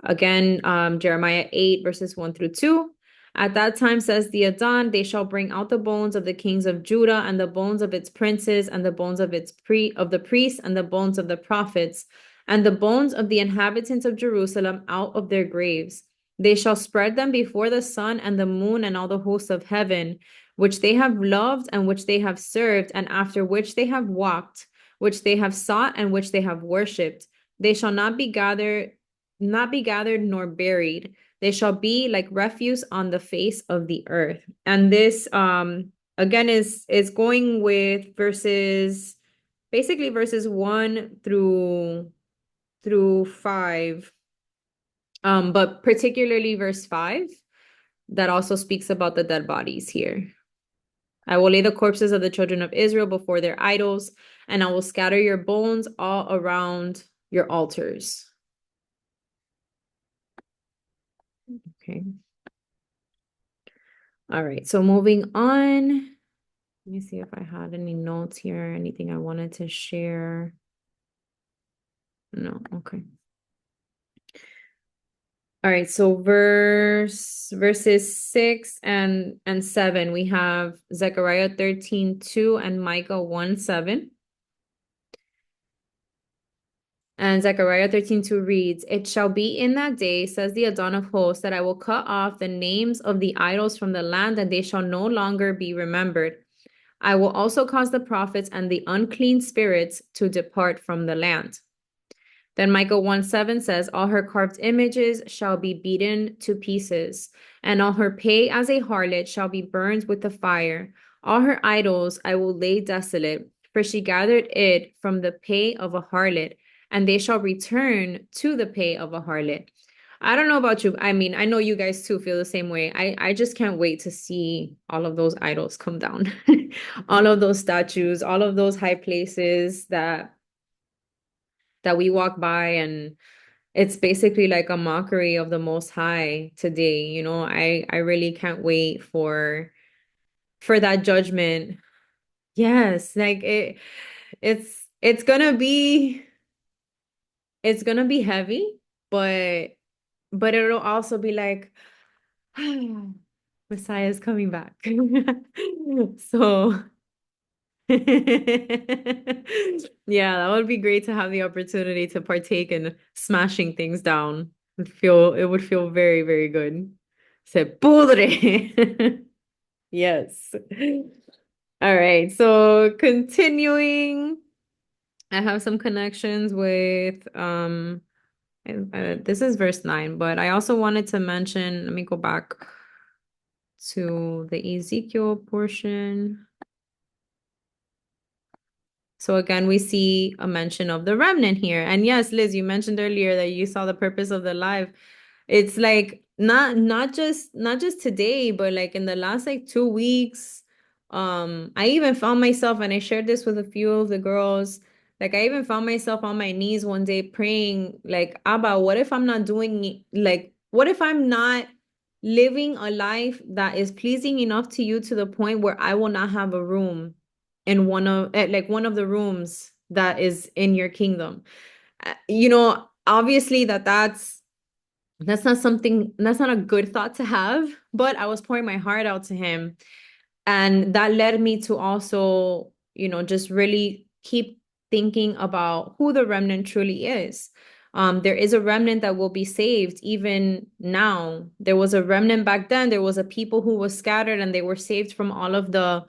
Again, Jeremiah 8, verses 1 through 2. At that time, says the Adon, they shall bring out the bones of the kings of Judah, and the bones of its princes, and the bones of the priests, and the bones of the prophets, and the bones of the inhabitants of Jerusalem out of their graves. They shall spread them before the sun and the moon and all the hosts of heaven, which they have loved and which they have served, and after which they have walked, which they have sought and which they have worshipped. They shall not be gathered nor buried. They shall be like refuse on the face of the earth. And this again is going with basically verses 1 through 5. But particularly verse 5 that also speaks about the dead bodies here. I will lay the corpses of the children of Israel before their idols, and I will scatter your bones all around your altars. Okay. All right. So moving on. Let me see if I had any notes here, anything I wanted to share. No, okay. All right, so verses 6 and 7, we have Zechariah 13:2 and Micah 1:7. And Zechariah 13:2 reads, It shall be in that day, says the Adon of hosts, that I will cut off the names of the idols from the land, and they shall no longer be remembered. I will also cause the prophets and the unclean spirits to depart from the land. Then Micah 1:7 says, All her carved images shall be beaten to pieces, and all her pay as a harlot shall be burned with the fire. All her idols I will lay desolate, for she gathered it from the pay of a harlot, and they shall return to the pay of a harlot. I don't know about you. I mean, I know you guys too feel the same way. I just can't wait to see all of those idols come down. All of those statues, all of those high places that we walk by, and it's basically like a mockery of the Most High today. I really can't wait for that judgment. Yes, like it's gonna be it's gonna be heavy, but it'll also be like Messiah's coming back. So yeah, that would be great to have the opportunity to partake in smashing things down. It would feel very, very good. Se pudre. Yes. All right. So continuing, I have some connections with this is verse 9, but I also wanted to mention, let me go back to the Ezekiel portion. So again, we see a mention of the remnant here. And yes, Liz, you mentioned earlier that you saw the purpose of the life. It's like not just today, but like in the last like 2 weeks, I even found myself, and I shared this with a few of the girls, like I even found myself on my knees one day praying, like, Abba, what if I'm not doing, like, what if I'm not living a life that is pleasing enough to you to the point where I will not have a room in one of the rooms that is in your kingdom. Obviously that's not something, that's not a good thought to have, but I was pouring my heart out to him, and that led me to also, just really keep thinking about who the remnant truly is. There is a remnant that will be saved even now. There was a remnant back then. There was a people who was scattered, and they were saved from all of the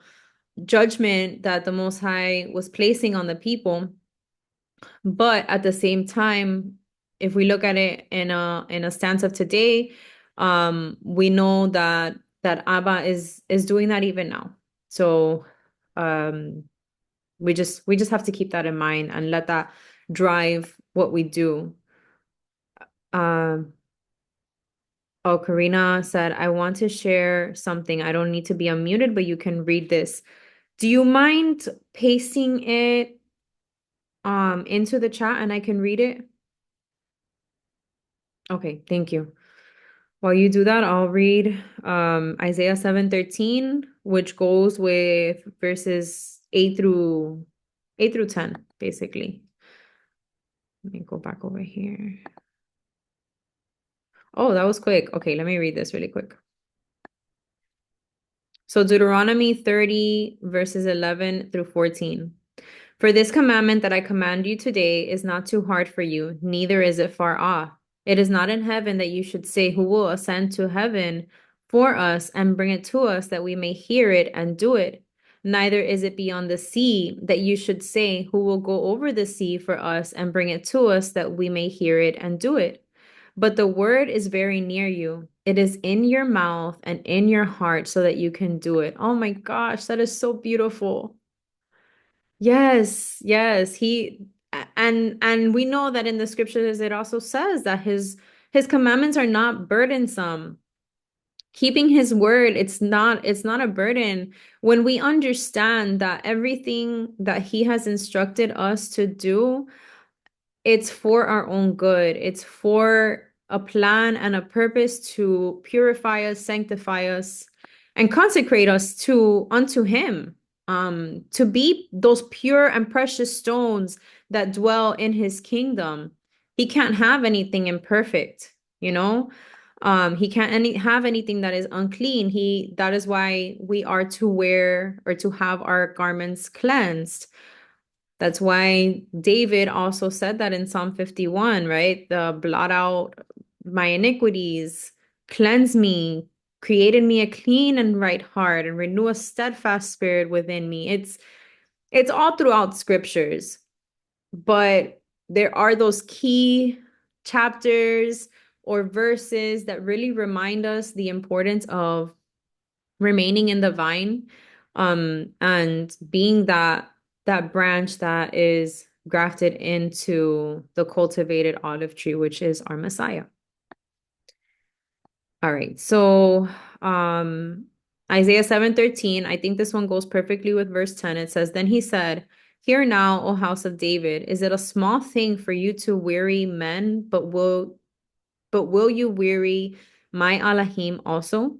judgment that the Most High was placing on the people. But at the same time, if we look at it in a stance of today, we know that Abba is doing that even now. So um, we just have to keep that in mind and let that drive what we do. Um, oh, Karina said, I want to share something. I don't need to be unmuted, but you can read this. Do you mind pasting it into the chat and I can read it? Okay, thank you. While you do that, I'll read Isaiah 7:13, which goes with verses 8 through 10, basically. Let me go back over here. Oh, that was quick. Okay, let me read this really quick. So Deuteronomy 30, verses 11 through 14. For this commandment that I command you today is not too hard for you, neither is it far off. It is not in heaven that you should say, Who will ascend to heaven for us and bring it to us that we may hear it and do it? Neither is it beyond the sea that you should say, Who will go over the sea for us and bring it to us that we may hear it and do it? But the word is very near you. It is in your mouth and in your heart so that you can do it. Oh my gosh, that is so beautiful. Yes, yes. And we know that in the scriptures it also says that his commandments are not burdensome. Keeping his word, it's not a burden when we understand that everything that he has instructed us to do, it's for our own good. It's for a plan and a purpose to purify us, sanctify us, and consecrate us to unto him. To be those pure and precious stones that dwell in his kingdom. He can't have anything imperfect, you know? He can't have anything that is unclean. That is why we are to wear or to have our garments cleansed. That's why David also said that in Psalm 51, right? The blot out my iniquities, cleanse me, created me a clean and right heart, and renew a steadfast spirit within me. It's all throughout scriptures, but there are those key chapters or verses that really remind us the importance of remaining in the vine, and being that branch that is grafted into the cultivated olive tree, which is our Messiah. All right, so um Isaiah 7:13, I think this one goes perfectly with verse 10. It says, then he said, hear now, O house of David, is it a small thing for you to weary men, but will you weary my Elohim also?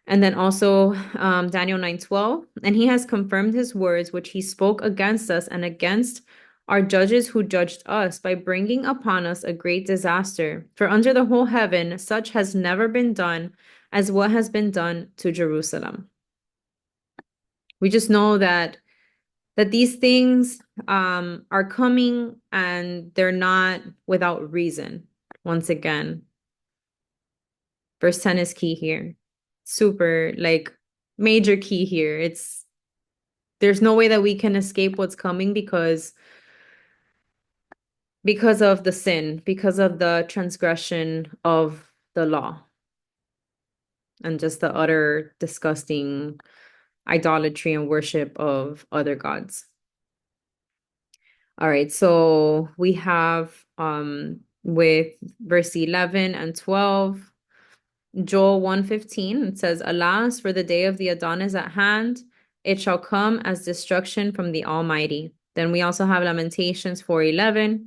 And then also Daniel 9:12, and he has confirmed his words which he spoke against us and against our judges who judged us, by bringing upon us a great disaster. For under the whole heaven such has never been done as what has been done to Jerusalem. We just know that these things are coming, and they're not without reason. Once again, verse 10 is key here. Super, like, major key here. There's no way that we can escape what's coming, because of the sin, because of the transgression of the law, and just the utter disgusting idolatry and worship of other gods. All right, so we have with verse 11 and 12, Joel 1:15, it says, alas, for the day of the Adon is at hand. It shall come as destruction from the Almighty. Then we also have Lamentations 4:11.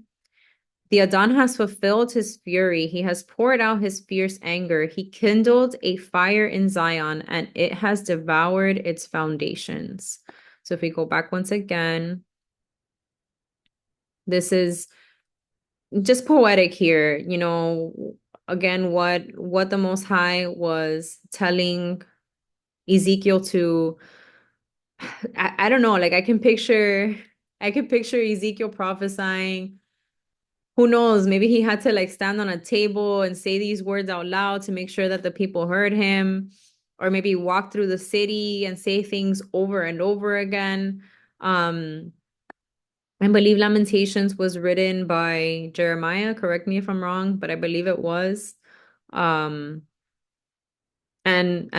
The Adon has fulfilled his fury. He has poured out his fierce anger. He kindled a fire in Zion, and it has devoured its foundations. So if we go back once again, this is just poetic here, again, what the Most High was telling Ezekiel to, I don't know, like I could picture Ezekiel prophesying. Who knows, maybe he had to like stand on a table and say these words out loud to make sure that the people heard him, or maybe walk through the city and say things over and over again. I believe Lamentations was written by Jeremiah. Correct me if I'm wrong, but I believe it was. Um, and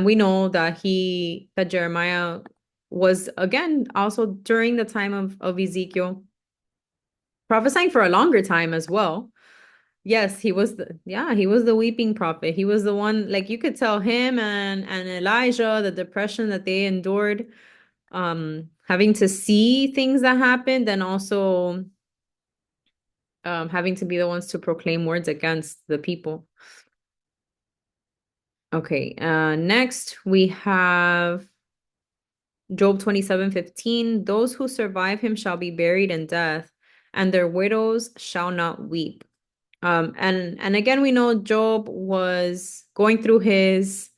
we know that Jeremiah was, again, also during the time of Ezekiel, prophesying for a longer time as well. Yes, he was the weeping prophet. He was the one, like, you could tell him and Elijah, the depression that they endured, having to see things that happened, and also having to be the ones to proclaim words against the people. Okay, next we have Job 27:15. Those who survive him shall be buried in death, and their widows shall not weep. And again, we know Job was going through his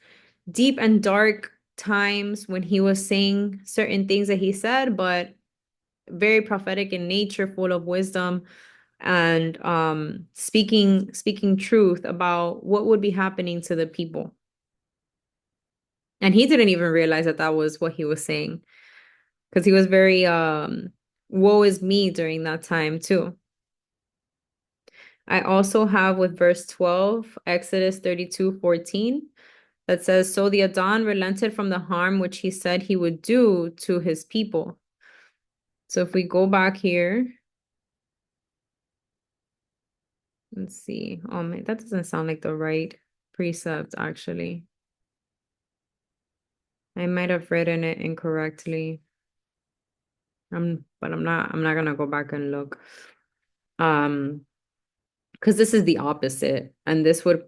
deep and dark times when he was saying certain things that he said, but very prophetic in nature, full of wisdom, and speaking truth about what would be happening to the people. And he didn't even realize that that was what he was saying, because he was very woe is me during that time too. I also have with verse 12, Exodus 32:14, that says, so the Adon relented from the harm which he said he would do to his people. So if we go back here, let's see. Oh man, that doesn't sound like the right precept actually. I might have written it incorrectly. But I'm not gonna go back and look. Um, because this is the opposite, and this would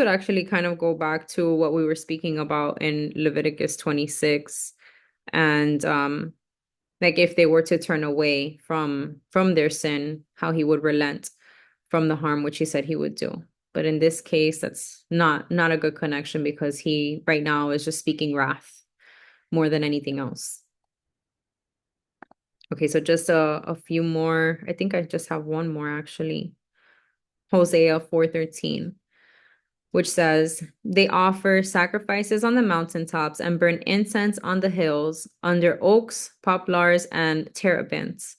actually kind of go back to what we were speaking about in Leviticus 26, and like if they were to turn away from their sin, how he would relent from the harm which he said he would do. But in this case, that's not a good connection because he right now is just speaking wrath more than anything else. Okay, so just a few more. I think I just have one more actually. Hosea 4:13, which says, "They offer sacrifices on the mountaintops and burn incense on the hills under oaks, poplars, and terebinths,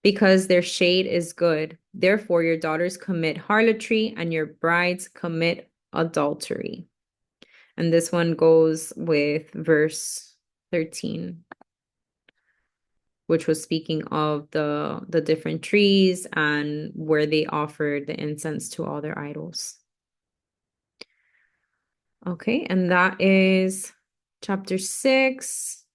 because their shade is good. Therefore, your daughters commit harlotry and your brides commit adultery." And this one goes with verse 13, which was speaking of the different trees and where they offered the incense to all their idols. Okay, and that is chapter 6.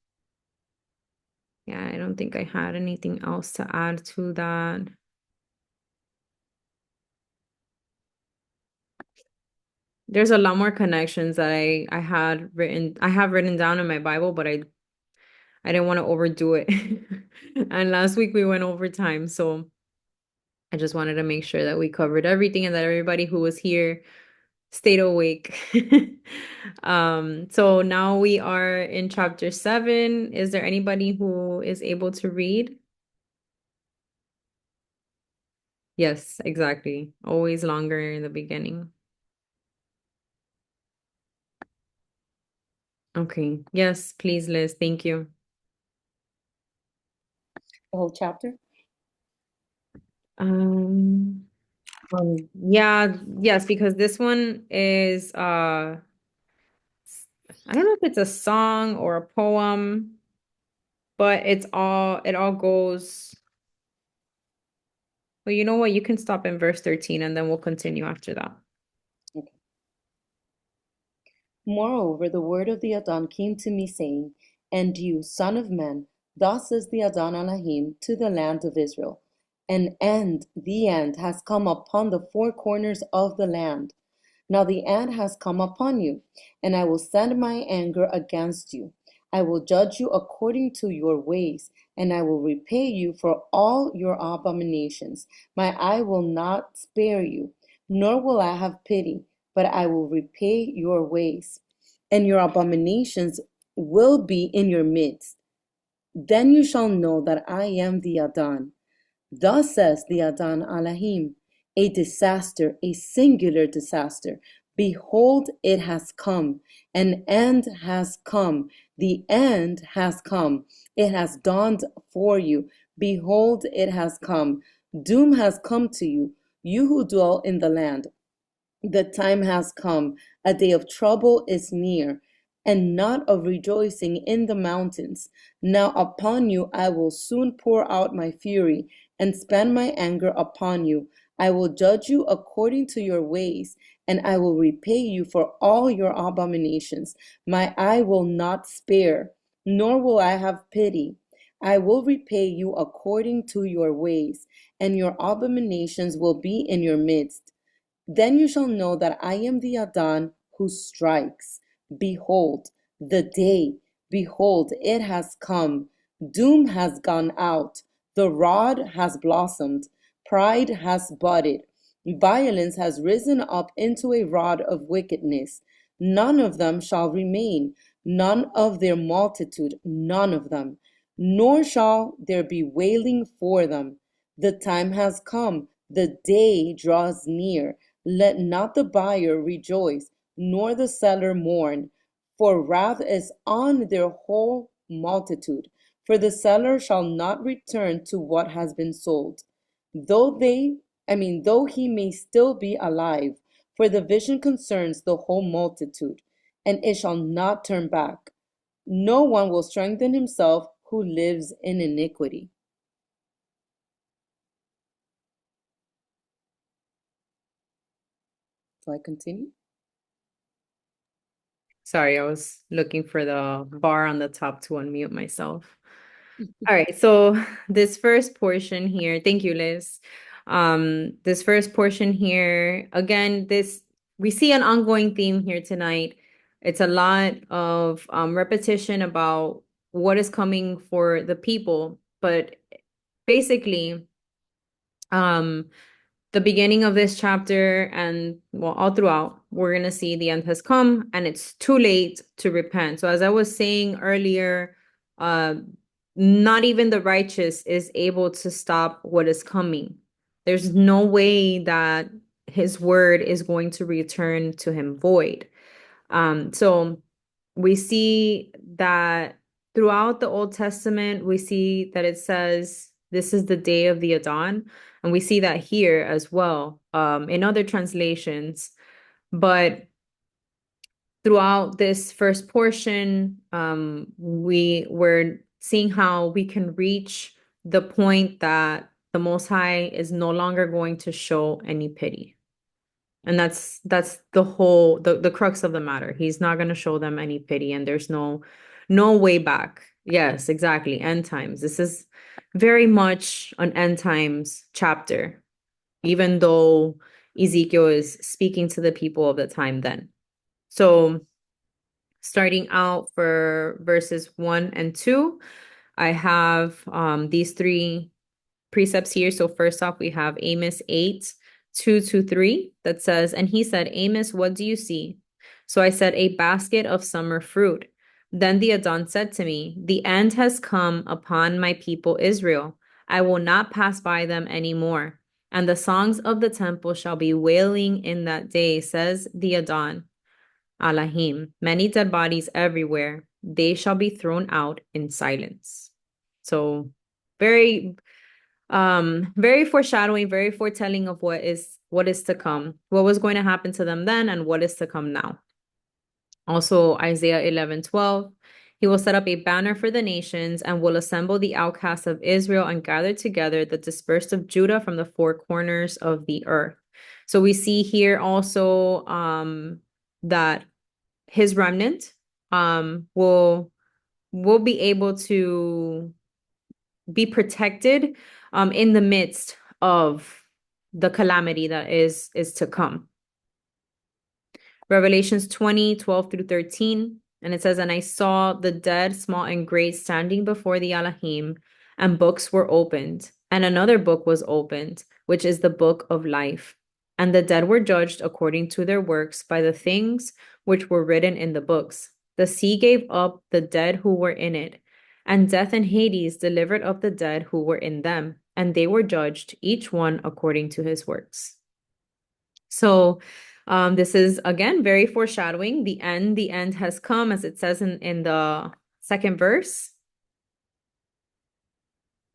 Yeah, I don't think I had anything else to add to that. There's a lot more connections that I have written down in my Bible, but I didn't want to overdo it. And last week we went over time, so I just wanted to make sure that we covered everything and that everybody who was here stayed awake. So now we are in chapter 7. Is there anybody who is able to read? Yes, exactly. Always longer in the beginning. Okay. Yes, please, Liz. Thank you. The whole chapter? Um, yeah, yes, because this one is I don't know if it's a song or a poem, but it all goes. Well, you know what? You can stop in verse 13 and then we'll continue after that. Okay. Moreover, the word of the Adon came to me, saying, And you, son of man, thus says the Adon Elohim to the land of Israel, An end, the end, has come upon the four corners of the land. Now the end has come upon you, and I will send my anger against you. I will judge you according to your ways, and I will repay you for all your abominations. My eye will not spare you, nor will I have pity, but I will repay your ways, and your abominations will be in your midst. Then you shall know that I am the Adon. Thus says the Adon Elohim, a disaster, a singular disaster. Behold, it has come. An end has come. The end has come. It has dawned for you. Behold, it has come. Doom has come to you, you who dwell in the land. The time has come, a day of trouble is near, and not of rejoicing in the mountains. Now upon you I will soon pour out my fury, and spend my anger upon you. I will judge you according to your ways, and I will repay you for all your abominations. My eye will not spare, nor will I have pity. I will repay you according to your ways, and your abominations will be in your midst. Then you shall know that I am the Adon who strikes. Behold, the day, behold, it has come. Doom has gone out. The rod has blossomed. Pride has budded. Violence has risen up into a rod of wickedness. None of them shall remain, none of their multitude, none of them, nor shall there be wailing for them. The time has come, the day draws near. Let not the buyer rejoice, nor the seller mourn, for wrath is on their whole multitude. For the seller shall not return to what has been sold, though he may still be alive, for the vision concerns the whole multitude, and it shall not turn back. No one will strengthen himself who lives in iniquity. So I continue. Sorry, I was looking for the bar on the top to unmute myself. All right, so this first portion here, thank you, Liz. This first portion here, again, this we see an ongoing theme here tonight. It's a lot of repetition about what is coming for the people, but basically, um, the beginning of this chapter and well, all throughout, we're gonna see the end has come and it's too late to repent. So as I was saying earlier, uh, not even the righteous is able to stop what is coming. There's no way that his word is going to return to him void. So we see that throughout the Old Testament, we see that it says this is the day of the Adon, and we see that here as well, in other translations. But throughout this first portion, we were seeing how we can reach the point that the Most High is no longer going to show any pity. And that's the whole the crux of the matter. He's not going to show them any pity and there's no way back. Yes, exactly. End times. This is very much an end times chapter, even though Ezekiel is speaking to the people of the time then. So starting out for verses 1 and 2, I have these three precepts here. So first off, we have Amos 8, 2-3 that says, and he said, Amos, what do you see? So I said, a basket of summer fruit. Then the Adon said to me, the end has come upon my people Israel. I will not pass by them any more. And the songs of the temple shall be wailing in that day, says the Adon. Alahim, many dead bodies everywhere. They shall be thrown out in silence. So very very foreshadowing, very foretelling of what is to come, what was going to happen to them then and what is to come now. Also Isaiah 11:12, he will set up a banner for the nations and will assemble the outcasts of Israel and gather together the dispersed of Judah from the four corners of the earth. So we see here also that his remnant will be able to be protected in the midst of the calamity that is to come. Revelations 20:12-13. And it says, and I saw the dead, small and great, standing before the Elohim, and books were opened. And another book was opened, which is the book of life. And the dead were judged according to their works by the things which were written in the books. The sea gave up the dead who were in it, and death and Hades delivered up the dead who were in them, and they were judged, each one according to his works. So this is again very foreshadowing. The end has come, as it says in the second verse.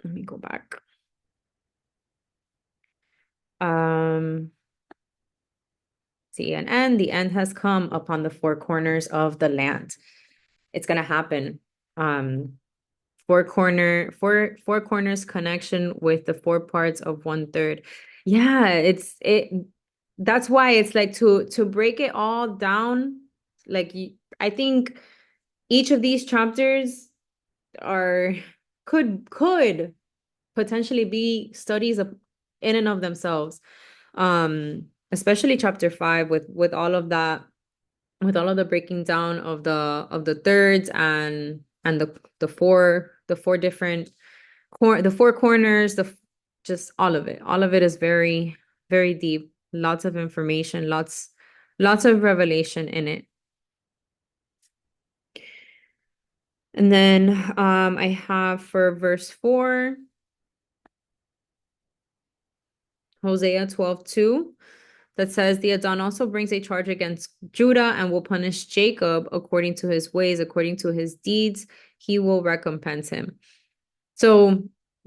Let me go back. See, an end, the end has come upon the four corners of the land. It's gonna happen. Four corners connection with the four parts of 1/3. Yeah, that's why it's like to break it all down, like I think each of these chapters are could potentially be studies of in and of themselves. Especially chapter 5 with all of that, with all of the breaking down of the thirds and the four different the four corners, just all of it. All of it is very, very deep. Lots of information, lots of revelation in it. And then I have for verse 4, Hosea 12:2, that says, the Adon also brings a charge against Judah and will punish Jacob according to his ways, according to his deeds, he will recompense him. So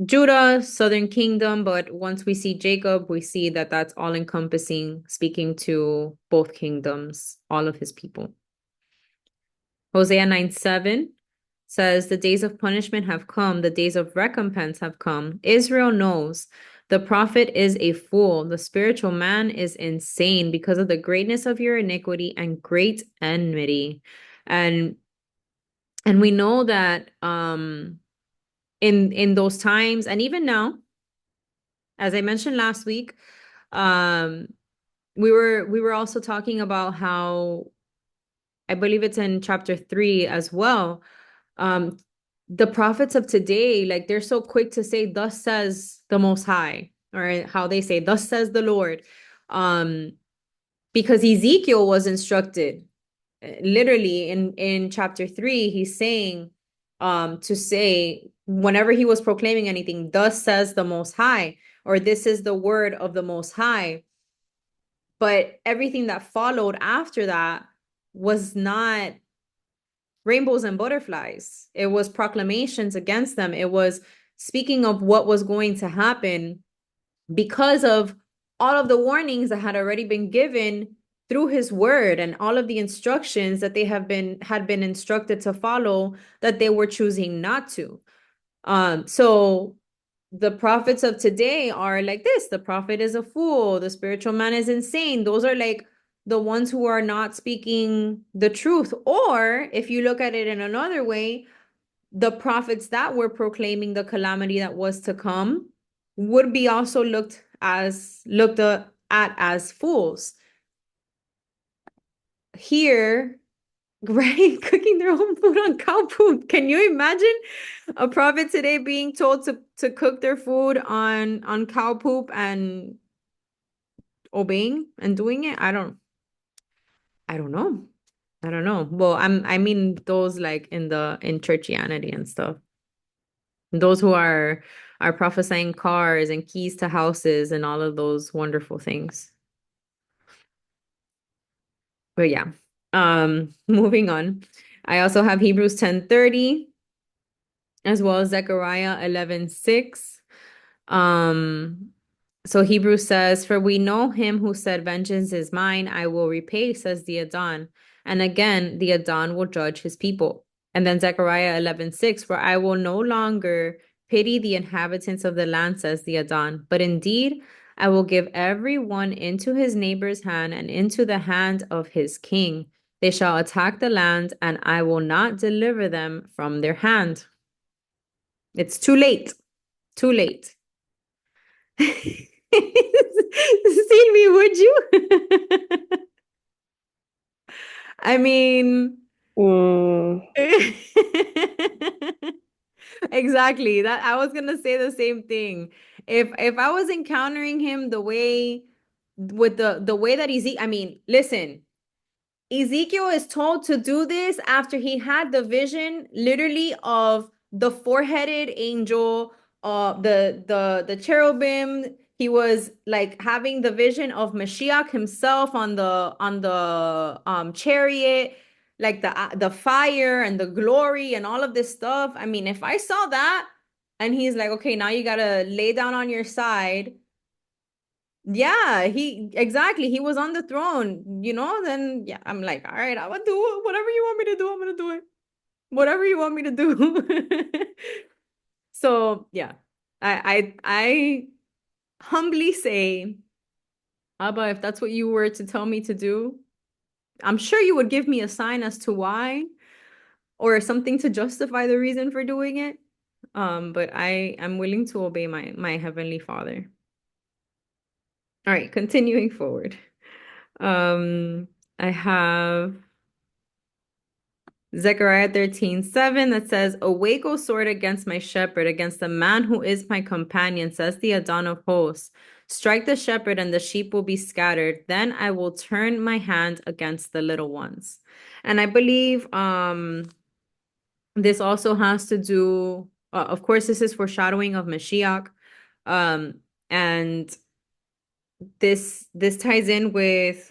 Judah, southern kingdom, but once we see Jacob, we see that that's all encompassing, speaking to both kingdoms, all of his people. Hosea 9:7 says, the days of punishment have come, the days of recompense have come. Israel knows. The prophet is a fool. The spiritual man is insane because of the greatness of your iniquity and great enmity. And and we know that in those times and even now, as I mentioned last week, um we were also talking about how I believe it's in chapter 3 as well. Um, the prophets of today, like they're so quick to say, "Thus says the Most High," or how they say, "Thus says the Lord," um, because Ezekiel was instructed, literally in chapter 3, he's saying, to say whenever he was proclaiming anything, "Thus says the Most High," or "This is the word of the Most High." But everything that followed after that was not rainbows and butterflies. It was proclamations against them. It was speaking of what was going to happen because of all of the warnings that had already been given through his word and all of the instructions that they had been instructed to follow that they were choosing not to. So the prophets of today are like this: the prophet is a fool, the spiritual man is insane. Those are like the ones who are not speaking the truth. Or if you look at it in another way, the prophets that were proclaiming the calamity that was to come would be also looked at as fools. Here, right, cooking their own food on cow poop. Can you imagine a prophet today being told to cook their food on cow poop and obeying and doing it? I don't know. I don't know. Well, I mean those like in churchianity and stuff. Those who are prophesying cars and keys to houses and all of those wonderful things. But yeah. Moving on. I also have Hebrews 10:30 as well as Zechariah 11:6. Um, so Hebrews says, "For we know him who said, 'Vengeance is mine, I will repay,' says the Adon. And again, the Adon will judge his people." And then Zechariah 11:6, "For I will no longer pity the inhabitants of the land," says the Adon, "but indeed I will give every one into his neighbor's hand and into the hand of his king. They shall attack the land, and I will not deliver them from their hand." It's too late. Too late. See me, would you? I mean, Mm. exactly. That I was gonna say the same thing. If I was encountering him the way with the way that I mean, listen, Ezekiel is told to do this after he had the vision literally of the four-headed angel, the cherubim. He was like having the vision of Mashiach himself on the chariot, like the fire and the glory and all of this stuff. I mean, if I saw that and he's like, okay, now you gotta lay down on your side. Yeah, he exactly. He was on the throne, then yeah, I'm like, all right, I'm gonna do it. Whatever you want me to do, I'm gonna do it. Whatever you want me to do. So yeah, I humbly say, Abba, if that's what you were to tell me to do, I'm sure you would give me a sign as to why or something to justify the reason for doing it. But I'm willing to obey my heavenly Father. All right, continuing forward. Um, I have Zechariah 13:7 that says, "Awake, O sword, against my shepherd, against the man who is my companion, says the Adon of hosts. Strike the shepherd, and the sheep will be scattered. Then I will turn my hand against the little ones." And I believe this also has to do, of course, this is foreshadowing of Mashiach. And this ties in with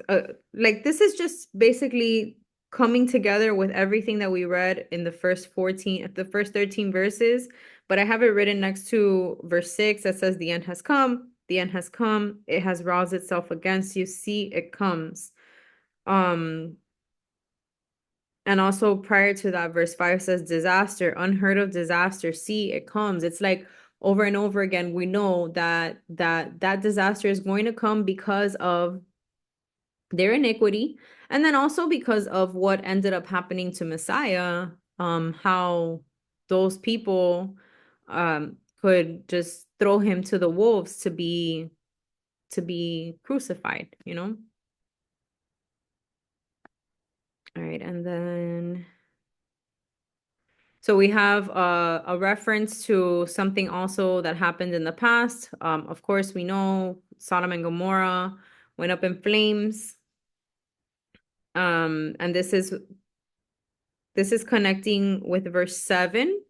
like this is just basically coming together with everything that we read in the first 13 verses, but I have it written next to verse 6 that says, "The end has come, the end has come, it has roused itself against you, see it comes." um and also prior to that, verse 5 says, "Disaster, unheard of disaster, see it comes." It's like over and over again we know that disaster is going to come because of their iniquity, and then also because of what ended up happening to Messiah, how those people could just throw him to the wolves to be crucified, you know? All right, and then so we have a reference to something also that happened in the past. Of course, we know Sodom and Gomorrah went up in flames. And this is connecting with verse 7.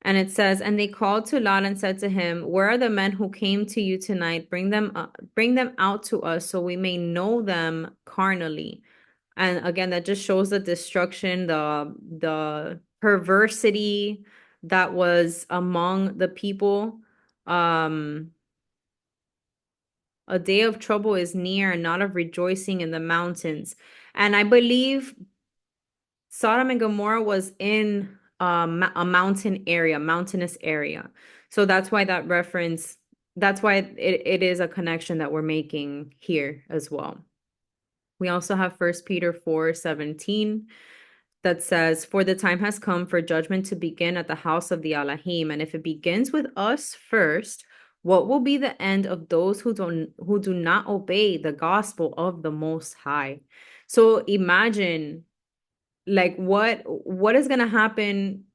And it says, and they called to Lot and said to him, where are the men who came to you tonight? Bring them out to us so we may know them carnally. And again, that just shows the destruction, the perversity that was among the people. Um, a day of trouble is near and not of rejoicing in the mountains. And I believe Sodom and Gomorrah was in a mountain area, mountainous area. So that's why that reference, that's why it is a connection that we're making here as well. We also have First Peter 4:17 that says, for the time has come for judgment to begin at the house of the Elohim. And if it begins with us first, what will be the end of those who do not obey the gospel of the Most High? So imagine like what is going to happen.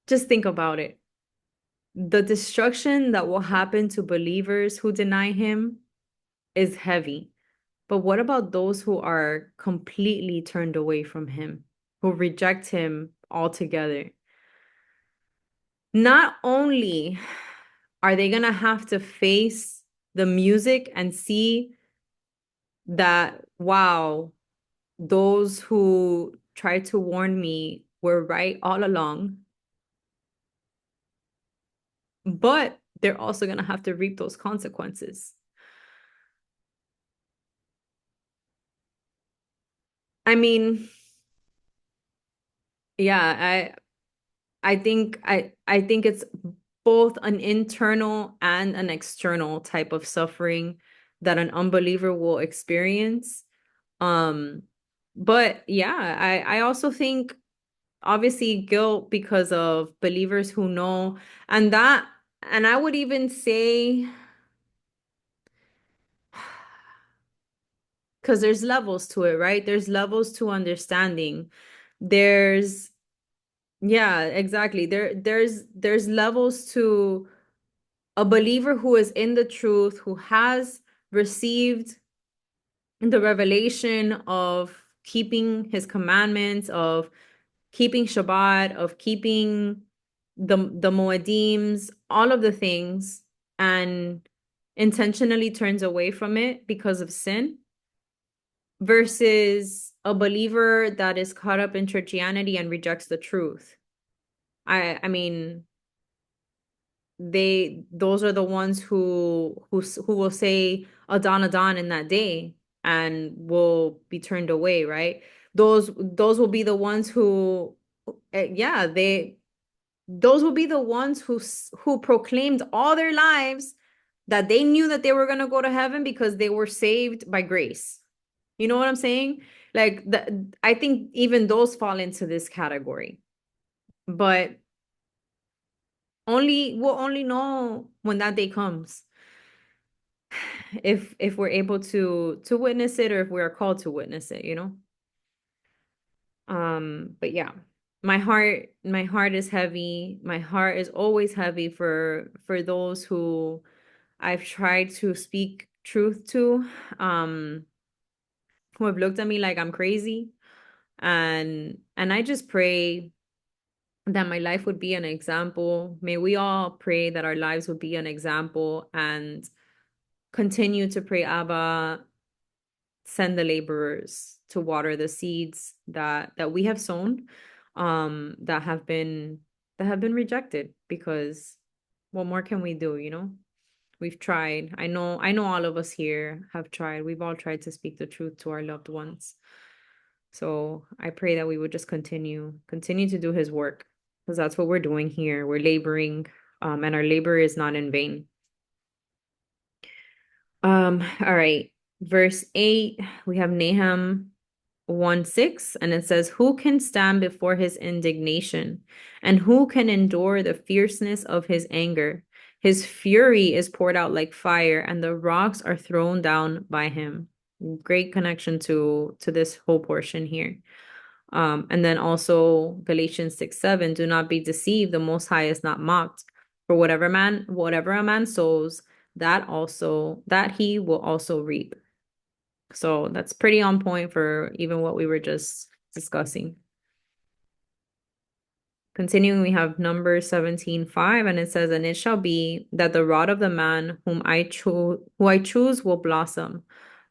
Just think about it. The destruction that will happen to believers who deny him is heavy. But what about those who are completely turned away from him, who reject him altogether? Not only are they going to have to face the music and see that, wow, those who tried to warn me were right all along, but they're also going to have to reap those consequences. I mean, yeah, I think it's both an internal and an external type of suffering that an unbeliever will experience. Um, but yeah, I also think obviously guilt because of believers who know, and that, and I would even say, because there's levels to it, right? There's levels to understanding. There's Yeah, exactly. There's levels to a believer who is in the truth, who has received the revelation of keeping his commandments, of keeping Shabbat, of keeping the Moedims, all of the things, and intentionally turns away from it because of sin, versus a believer that is caught up in churchianity and rejects the truth. I mean, those are the ones who will say Adon Adon in that day and will be turned away, right? Those will be the ones who yeah, those will be the ones who proclaimed all their lives that they knew that they were going to go to heaven because they were saved by grace. You know what I'm saying? Like I think even those fall into this category. But we'll only know when that day comes, if we're able to witness it, or if we are called to witness it, you know. But yeah, my heart is heavy. My heart is always heavy for those who I've tried to speak truth to, um who have looked at me like I'm crazy. And I just pray that my life would be an example. May we all pray that our lives would be an example, and continue to pray, Abba, send the laborers to water the seeds that we have sown, that have been rejected, because what more can we do, you know? We've tried. I know all of us here have tried. We've all tried to speak the truth to our loved ones. So I pray that we would just continue to do his work, because that's what we're doing here. We're laboring, and our labor is not in vain. All right. Verse 8, we have Nahum 1:6, and it says, "Who can stand before his indignation? And who can endure the fierceness of his anger? His fury is poured out like fire, and the rocks are thrown down by him." Great connection to this whole portion here. And then also Galatians 6:7, "Do not be deceived, the Most High is not mocked. For whatever a man sows, that he will also reap." So that's pretty on point for even what we were just discussing. Continuing, we have Numbers 17:5, and it says, "And it shall be that the rod of the man who I choose will blossom.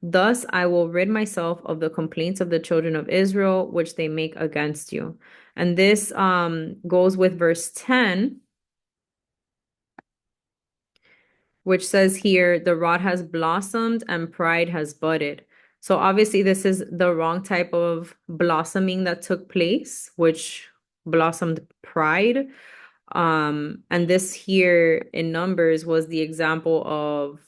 Thus I will rid myself of the complaints of the children of Israel, which they make against you." And this goes with verse 10, which says here, "The rod has blossomed and pride has budded." So obviously, this is the wrong type of blossoming that took place, which blossomed pride. And this here in Numbers was the example of,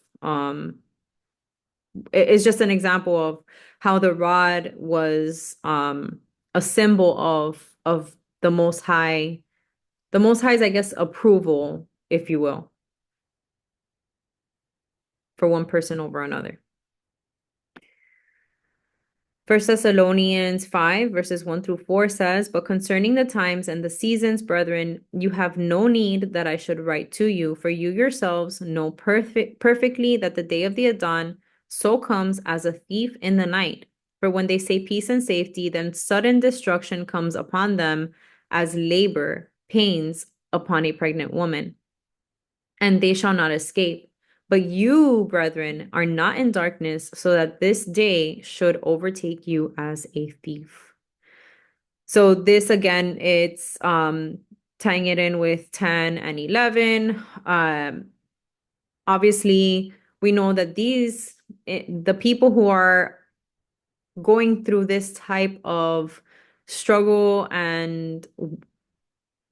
it's just an example of how the rod was a symbol of the Most High's, I guess, approval, if you will, for one person over another. First Thessalonians 5, verses 1 through 4 says, "But concerning the times and the seasons, brethren, you have no need that I should write to you, for you yourselves know perfectly that the day of the Adon so comes as a thief in the night. For when they say peace and safety, then sudden destruction comes upon them as labor, pains upon a pregnant woman, and they shall not escape. But you, brethren, are not in darkness, so that this day should overtake you as a thief." So this again, it's tying it in with 10 and 11. Obviously, we know that the people who are going through this type of struggle and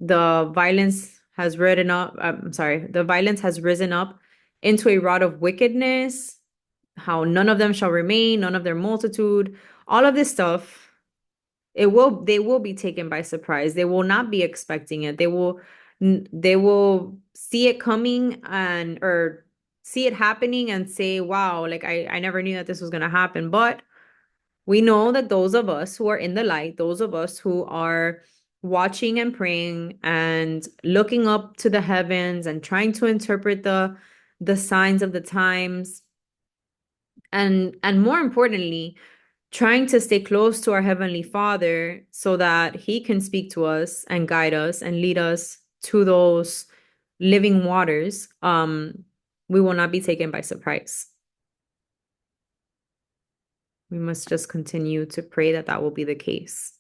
the violence has risen up, the violence has risen up into a rod of wickedness, how none of them shall remain, none of their multitude, all of this stuff, they will be taken by surprise. They will not be expecting it. They will see it coming and or see it happening and say, "Wow, like I never knew that this was gonna happen." But we know that those of us who are in the light, those of us who are watching and praying and looking up to the heavens and trying to interpret the signs of the times, and more importantly, trying to stay close to our Heavenly Father so that He can speak to us and guide us and lead us to those living waters, we will not be taken by surprise. We must just continue to pray that that will be the case.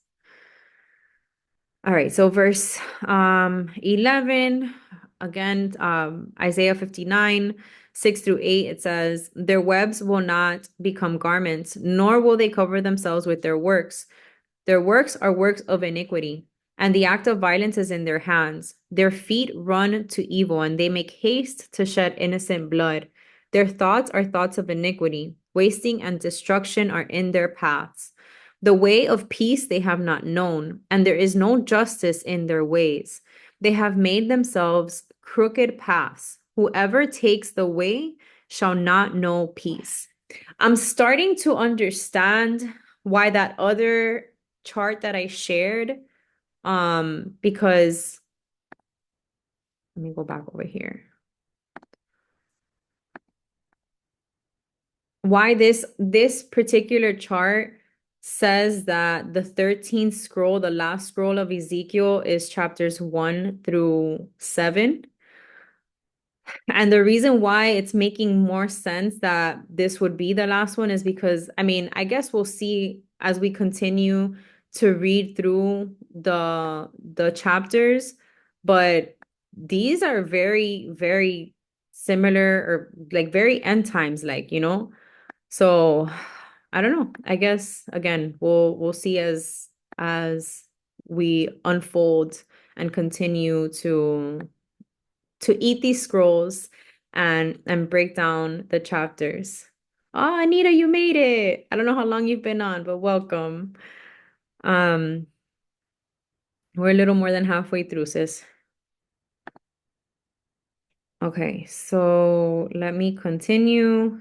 All right, so verse 11, again, Isaiah 59, 6 through 8, it says, "Their webs will not become garments, nor will they cover themselves with their works. Their works are works of iniquity, and the act of violence is in their hands. Their feet run to evil, and they make haste to shed innocent blood. Their thoughts are thoughts of iniquity. Wasting and destruction are in their paths. The way of peace they have not known, and there is no justice in their ways. They have made themselves crooked paths. Whoever takes the way shall not know peace." I'm starting to understand why that other chart that I shared, because let me go back over here. Why this particular chart says that the 13th scroll, the last scroll of Ezekiel, is chapters 1 through 7. And the reason why it's making more sense that this would be the last one is because, I mean, I guess we'll see as we continue to read through the chapters, but these are very, very similar or like very end times like, you know? So I don't know. I guess again, we'll see as we unfold and continue to eat these scrolls and break down the chapters. Oh, Anita, you made it. I don't know how long you've been on, but welcome. Um, we're a little more than halfway through, sis. Okay, so let me continue.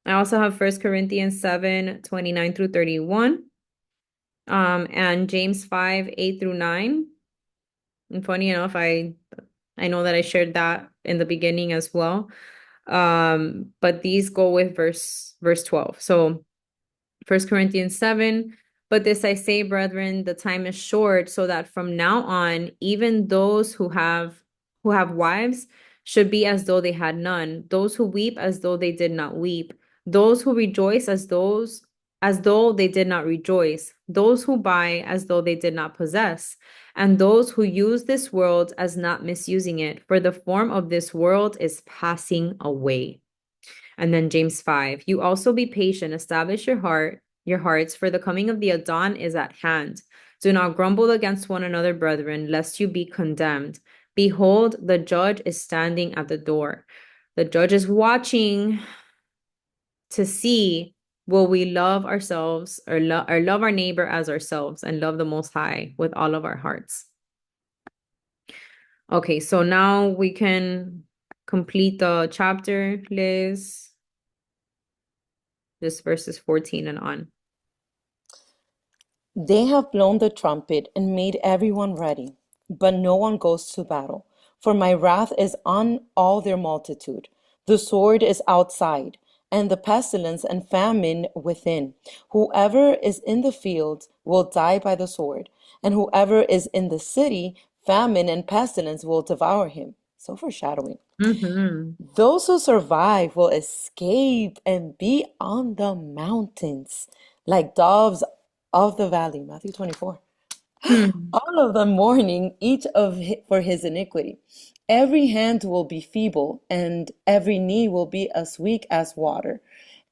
I also have First Corinthians 7:29 through 31, and James 5:8 through 9. And funny enough, I know that I shared that in the beginning as well. But these go with verse 12. So First Corinthians 7, but this I say, brethren, the time is short, so that from now on, even those who have wives should be as though they had none, those who weep as though they did not weep, those who rejoice as though they did not rejoice, those who buy as though they did not possess, and those who use this world as not misusing it, for the form of this world is passing away. And then James 5, you also be patient, establish your hearts, for the coming of the Adon is at hand. Do not grumble against one another, brethren, lest you be condemned. Behold, the judge is standing at the door. The judge is watching to see, will we love ourselves or love our neighbor as ourselves and love the Most High with all of our hearts. Okay, so now we can complete the chapter, Liz. Just verses 14 and on. They have blown the trumpet and made everyone ready, but no one goes to battle. For my wrath is on all their multitude. The sword is outside, and the pestilence and famine within. Whoever is in the field will die by the sword, and whoever is in the city, famine and pestilence will devour him. So foreshadowing. Mm-hmm. Those who survive will escape and be on the mountains like doves of the valley. Matthew 24. Hmm. All of them mourning, each for his iniquity. Every hand will be feeble, and every knee will be as weak as water.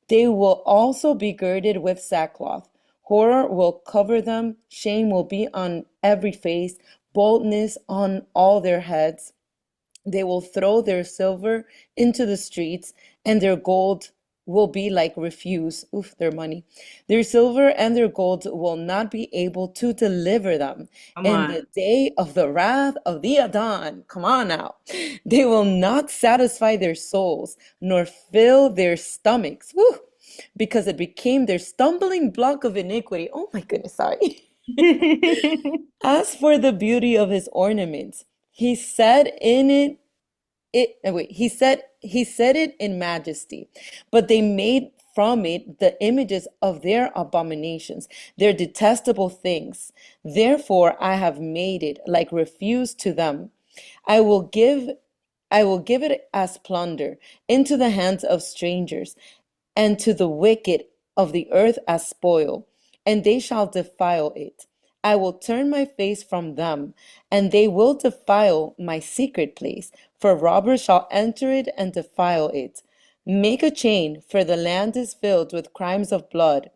They will also be girded with sackcloth. Horror will cover them, shame will be on every face, boldness on all their heads. They will throw their silver into the streets, and their gold will be like refuse. Oof, their money. Their silver and their gold will not be able to deliver them Come in on. the day of the wrath of the Adon. Come on now. They will not satisfy their souls, nor fill their stomachs. Woo, because it became their stumbling block of iniquity. Oh my goodness, sorry. As for the beauty of his ornaments, he said in he said it in majesty, but they made from it the images of their abominations, their detestable things. Therefore I have made it like refuse to them. I will give I will give it as plunder into the hands of strangers, and to the wicked of the earth as spoil, and they shall defile it. I will turn my face from them, and they will defile my secret place, for robbers shall enter it and defile it. Make a chain, for the land is filled with crimes of blood,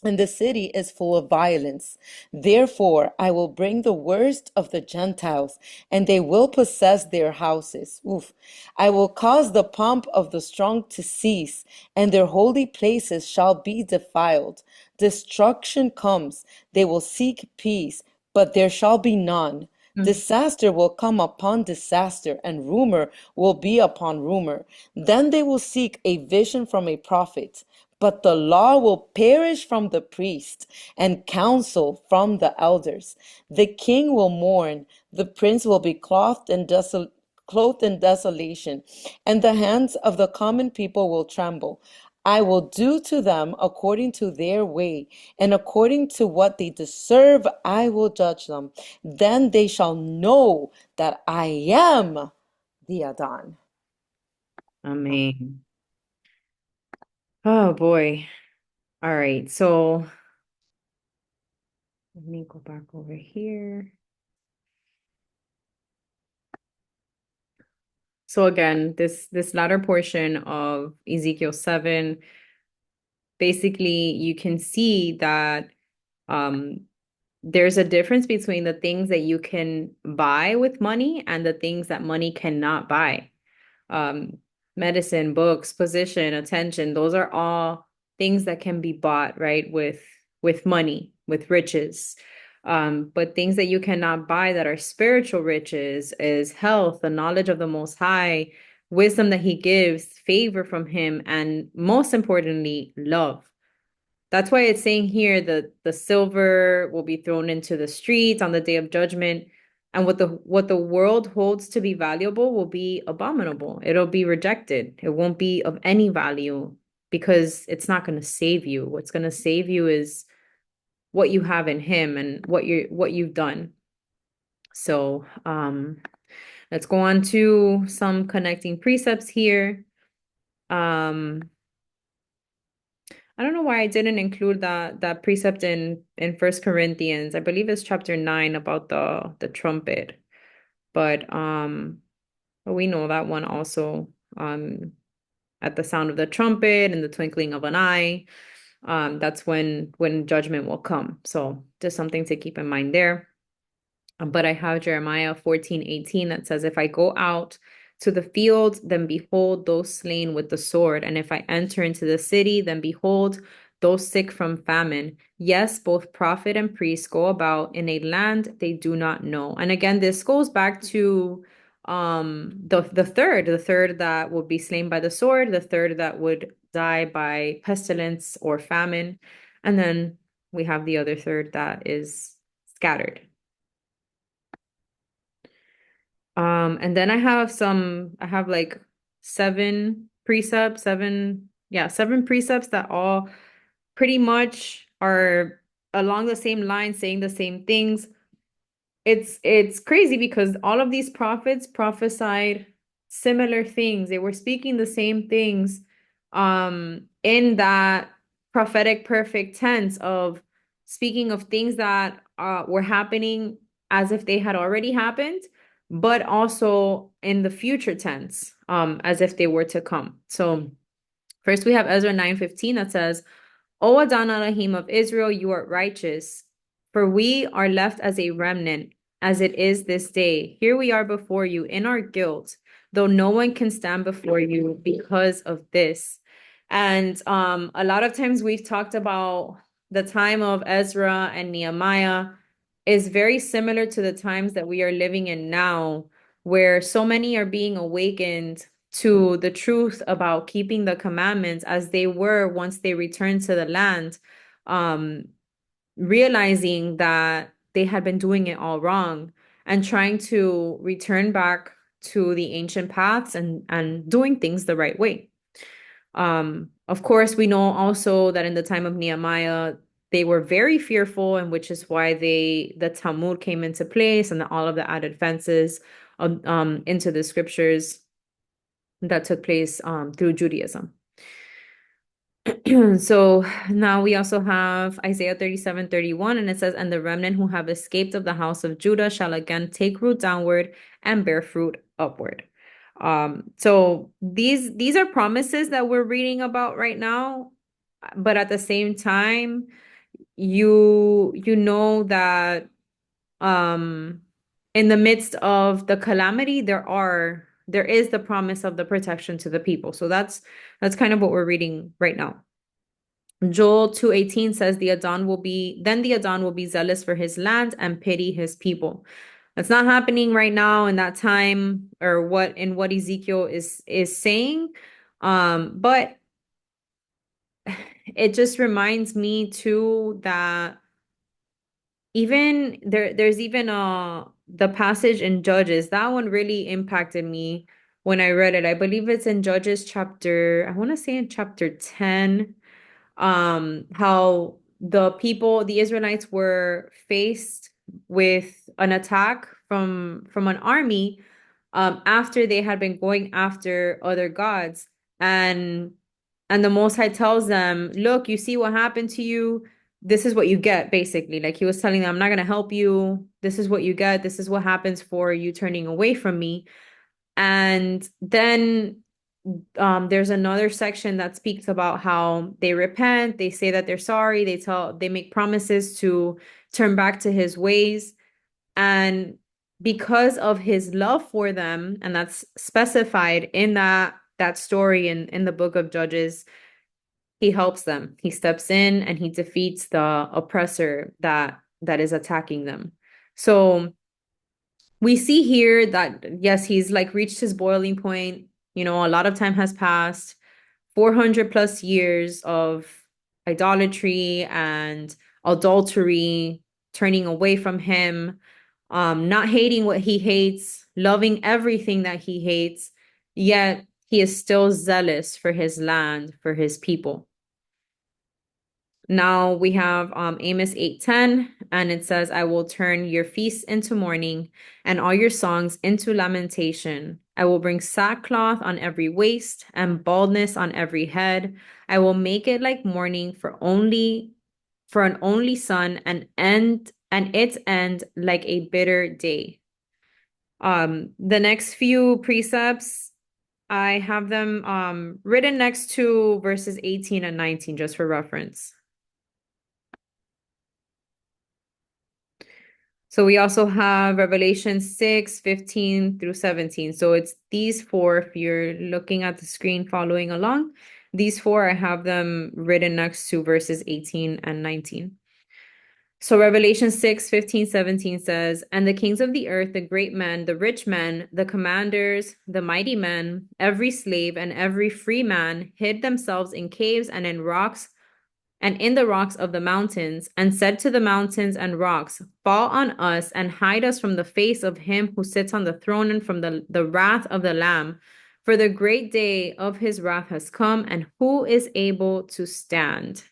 and the city is full of violence. Therefore, I will bring the worst of the Gentiles, and they will possess their houses. Oof. I will cause the pomp of the strong to cease, and their holy places shall be defiled. Destruction comes. They will seek peace, but there shall be none. Disaster will come upon disaster, and rumor will be upon rumor. Then they will seek a vision from a prophet, but the law will perish from the priest, and counsel from the elders. The king will mourn, the prince will be clothed in desolation, and the hands of the common people will tremble. I will do to them according to their way, and according to what they deserve, I will judge them. Then they shall know that I am the Adon. Amen. Oh boy. All right. So let me go back over here. So again, this latter portion of Ezekiel 7, basically you can see that um there's a difference between the things that you can buy with money and the things that money cannot buy. um, Medicine, books, position, attention, those are all things that can be bought, right? With money, with riches. But things that you cannot buy that are spiritual riches is health, the knowledge of the Most High, wisdom that He gives, favor from Him, and most importantly, love. That's why it's saying here that the silver will be thrown into the streets on the day of judgment, and what the world holds to be valuable will be abominable. It'll be rejected. It won't be of any value because it's not going to save you. What's going to save you is what you have in Him and what you've done. So, let's go on to some connecting precepts here. I don't know why I didn't include that precept in First Corinthians. I believe it's chapter 9 about the trumpet. But we know that one also, at the sound of the trumpet and the twinkling of an eye, that's when judgment will come. So just something to keep in mind there. But I have Jeremiah 14:18 that says, if I go out to the field, then behold those slain with the sword. And if I enter into the city, then behold those sick from famine. Yes, both prophet and priest go about in a land they do not know. And again, this goes back to the third that would be slain by the sword, the third that would die by pestilence or famine. And then we have the other third that is scattered. And then I have like seven precepts, seven precepts that all pretty much are along the same line, saying the same things. It's crazy because all of these prophets prophesied similar things. They were speaking the same things, in that prophetic perfect tense of speaking of things that were happening as if they had already happened, but also in the future tense, as if they were to come. So first we have Ezra 9:15 that says, O Adon Elohim of Israel, you are righteous, for we are left as a remnant, as it is this day. Here we are before you in our guilt, though no one can stand before you because of this. And a lot of times we've talked about the time of Ezra and Nehemiah is very similar to the times that we are living in now, where so many are being awakened to the truth about keeping the commandments as they were once they returned to the land, um, realizing that they had been doing it all wrong and trying to return back to the ancient paths and doing things the right way. Of course, we know also that in the time of Nehemiah, they were very fearful, and which is why the Talmud came into place and all of the added fences into the scriptures that took place through Judaism. So now we also have Isaiah 37:31, and it says, and the remnant who have escaped of the house of Judah shall again take root downward and bear fruit upward. So these are promises that we're reading about right now, but at the same time, you know that um in the midst of the calamity, there is the promise of the protection to the people. So that's kind of what we're reading right now. Joel 2:18 says the Adon will be zealous for his land and pity his people. That's not happening right now in that time or what Ezekiel is saying. But it just reminds me too that even there's even the passage in Judges. That one really impacted me when I read it. I believe it's in Judges chapter, I want to say in chapter 10, how the Israelites were faced with an attack from an army, after they had been going after other gods, and the Most High tells them, look, you see what happened to you, this is what you get, basically. Like he was telling them, I'm not going to help you, this is what you get, this is what happens for you turning away from me. And then there's another section that speaks about how they repent, they say that they're sorry, they make promises to turn back to his ways. And because of his love for them, and that's specified in that story in the book of Judges, he helps them. He steps in and he defeats the oppressor that is attacking them. So we see here that yes, he's like reached his boiling point. You know, a lot of time has passed, 400 plus years of idolatry and adultery, turning away from him, not hating what he hates, loving everything that he hates, yet he is still zealous for his land, for his people. Now we have Amos 8:10, and it says, I will turn your feasts into mourning and all your songs into lamentation. I will bring sackcloth on every waist and baldness on every head. I will make it like mourning for an only son, and its end like a bitter day. The next few precepts, I have them written next to verses 18 and 19, just for reference. So we also have Revelation 6:15 through 17. So it's these four, if you're looking at the screen following along, these four, I have them written next to verses 18 and 19. So Revelation 6:15, 17 says, And the kings of the earth, the great men, the rich men, the commanders, the mighty men, every slave and every free man hid themselves in caves and in rocks and in the rocks of the mountains, and said to the mountains and rocks, Fall on us and hide us from the face of him who sits on the throne and from the wrath of the Lamb. For the great day of his wrath has come, and who is able to stand?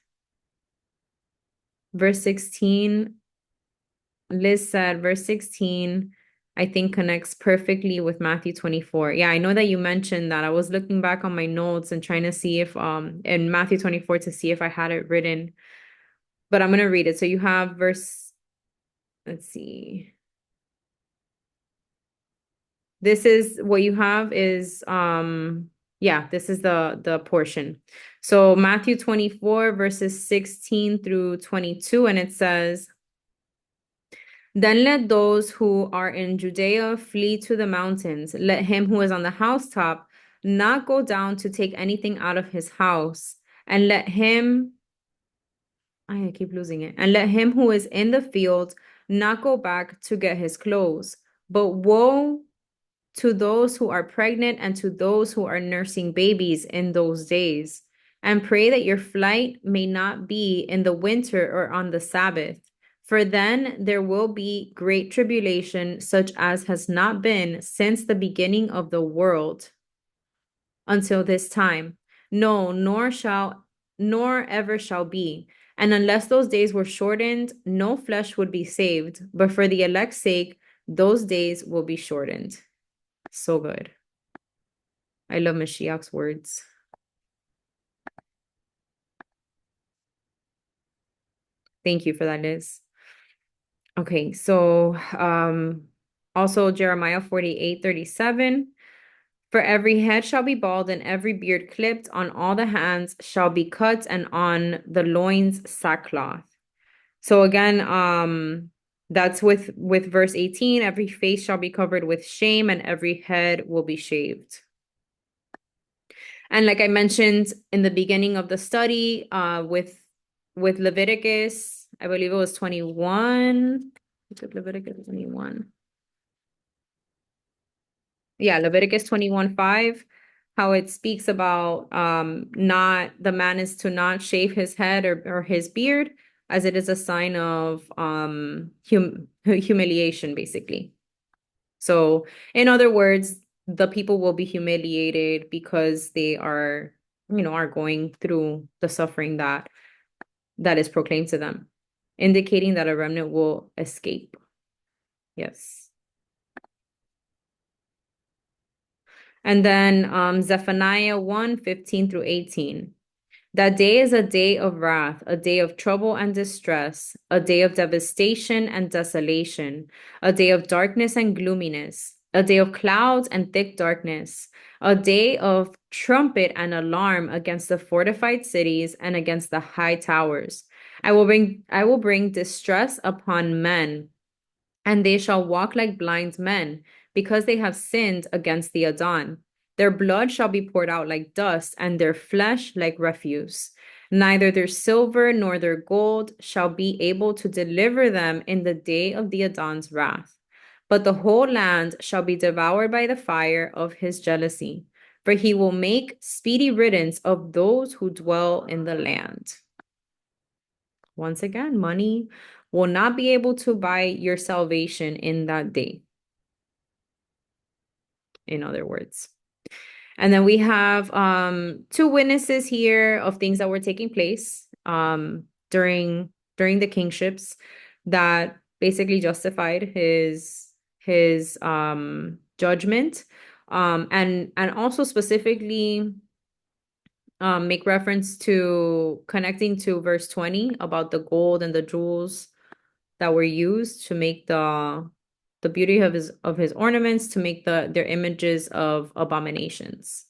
Verse 16, Liz said, verse 16, I think connects perfectly with Matthew 24. Yeah, I know that you mentioned that. I was looking back on my notes and trying to see if in Matthew 24 to see if I had it written, but I'm going to read it. So you have let's see. This is what you have is, yeah, this is the portion. So Matthew 24, verses 16 through 22, and it says, Then let those who are in Judea flee to the mountains. Let him who is on the housetop not go down to take anything out of his house, and let him I keep losing it. And let him who is in the field not go back to get his clothes. But woe to those who are pregnant and to those who are nursing babies in those days. And pray that your flight may not be in the winter or on the Sabbath. For then there will be great tribulation, such as has not been since the beginning of the world until this time. No, nor ever shall be. And unless those days were shortened, no flesh would be saved. But for the elect's sake, those days will be shortened. So good. I love Mashiach's words. Thank you for that, Liz. Okay, so also Jeremiah 48:37. For every head shall be bald, and every beard clipped, on all the hands shall be cut, and on the loins sackcloth. So again, that's with verse 18, every face shall be covered with shame, and every head will be shaved. And like I mentioned in the beginning of the study, with Leviticus, I believe it was 21. Leviticus 21. Yeah, Leviticus 21:5, how it speaks about not the man is to not shave his head or his beard, as it is a sign of humiliation, basically. So in other words, the people will be humiliated because they are, are going through the suffering that is proclaimed to them, indicating that a remnant will escape. Yes. And then Zephaniah 1:15 through 18. That day is a day of wrath, a day of trouble and distress, a day of devastation and desolation, a day of darkness and gloominess, a day of clouds and thick darkness, a day of trumpet and alarm against the fortified cities and against the high towers, I will bring distress upon men, and they shall walk like blind men, because they have sinned against the Adon. Their blood shall be poured out like dust, and their flesh like refuse. Neither their silver nor their gold shall be able to deliver them in the day of the Adon's wrath. But the whole land shall be devoured by the fire of his jealousy, for he will make speedy riddance of those who dwell in the land. Once again, money will not be able to buy your salvation in that day, in other words. And then we have two witnesses here of things that were taking place during the kingships that basically justified his judgment, and also specifically make reference to connecting to verse 20 about the gold and the jewels that were used to make the beauty of his ornaments, to make their images of abominations.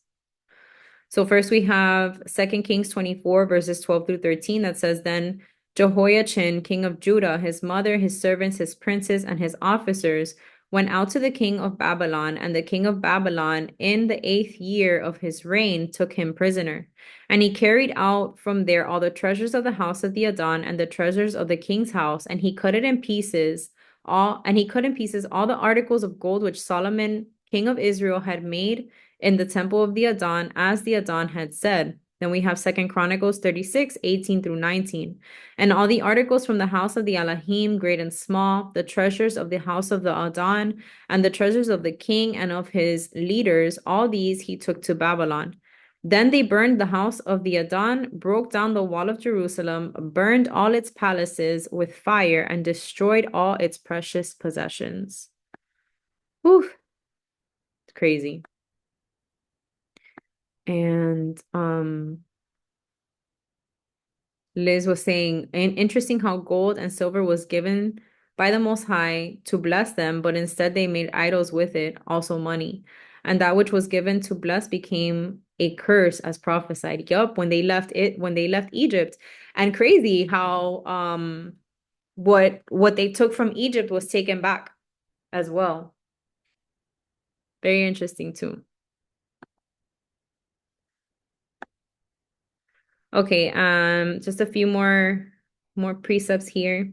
So first we have 2 Kings 24 verses 12 through 13 that says, Then Jehoiachin, king of Judah, his mother, his servants, his princes, and his officers went out to the king of Babylon, and the king of Babylon in the 8th year of his reign took him prisoner. And he carried out from there all the treasures of the house of the Adon and the treasures of the king's house, and he cut in pieces all the articles of gold which Solomon, king of Israel, had made in the temple of the Adon, as the Adon had said. Then we have 2 Chronicles 36, 18 through 19. And all the articles from the house of the Elohim, great and small, the treasures of the house of the Adon, and the treasures of the king and of his leaders, all these he took to Babylon. Then they burned the house of the Adon, broke down the wall of Jerusalem, burned all its palaces with fire, and destroyed all its precious possessions. Whew. It's crazy. And Liz was saying, and interesting how gold and silver was given by the Most High to bless them, but instead they made idols with it, also money. And that which was given to bless became a curse as prophesied. Yup, when they left Egypt. And crazy how what they took from Egypt was taken back as well. Very interesting too. Okay, just a few more precepts here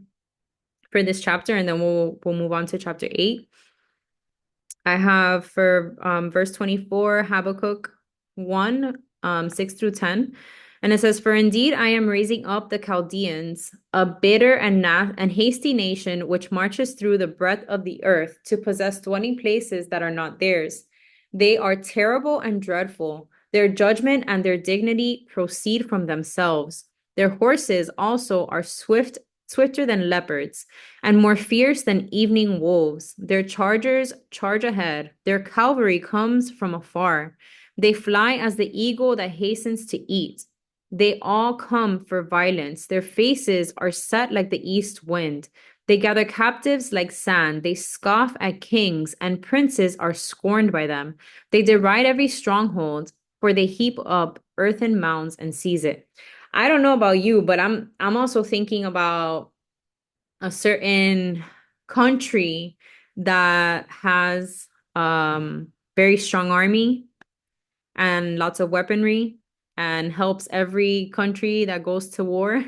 for this chapter, and then we'll move on to chapter 8. I have for verse 24, Habakkuk 1, 6 through 10. And it says, For indeed I am raising up the Chaldeans, a bitter and hasty nation, which marches through the breadth of the earth to possess dwelling places that are not theirs. They are terrible and dreadful. Their judgment and their dignity proceed from themselves. Their horses also are swifter than leopards, and more fierce than evening wolves. Their chargers charge ahead. Their cavalry comes from afar. They fly as the eagle that hastens to eat. They all come for violence. Their faces are set like the east wind. They gather captives like sand. They scoff at kings, and princes are scorned by them. They deride every stronghold, for they heap up earthen mounds and seize it. I don't know about you, but I'm also thinking about a certain country that has very strong army and lots of weaponry and helps every country that goes to war,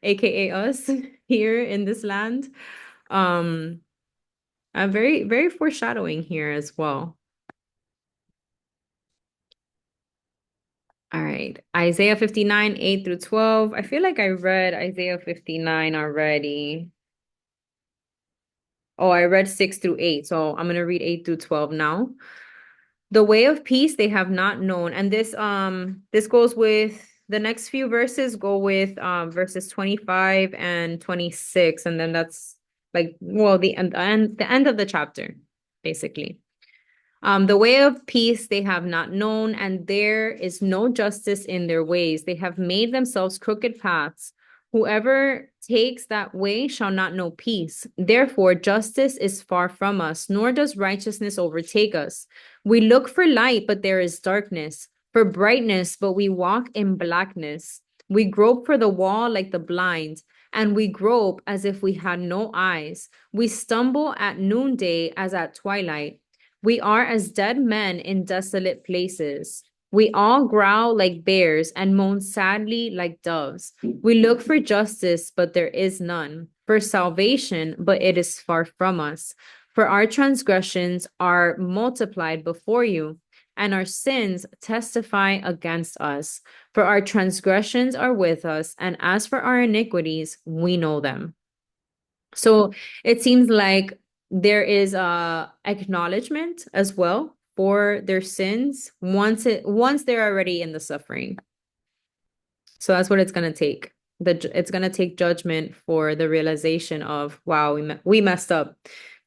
aka us here in this land. A very, very foreshadowing here as well. All right. Isaiah 59, 8 through 12. I feel like I read Isaiah 59 already. Oh, I read 6 through 8. So I'm going to read 8 through 12 now. The way of peace they have not known. And this goes with the next few verses go with verses 25 and 26. And then that's like, well, the end of the chapter, basically. The way of peace they have not known, and there is no justice in their ways. They have made themselves crooked paths. Whoever takes that way shall not know peace. Therefore, justice is far from us, nor does righteousness overtake us. We look for light, but there is darkness, for brightness, but we walk in blackness. We grope for the wall like the blind, and we grope as if we had no eyes. We stumble at noonday as at twilight. We are as dead men in desolate places. We all growl like bears and moan sadly like doves. We look for justice, but there is none, for salvation, but it is far from us. For our transgressions are multiplied before you, and our sins testify against us. For our transgressions are with us, and as for our iniquities, we know them. So it seems like there is a acknowledgement as well for their sins once they're already in the suffering. So that's what it's going to take. It's going to take judgment for the realization of, wow, we messed up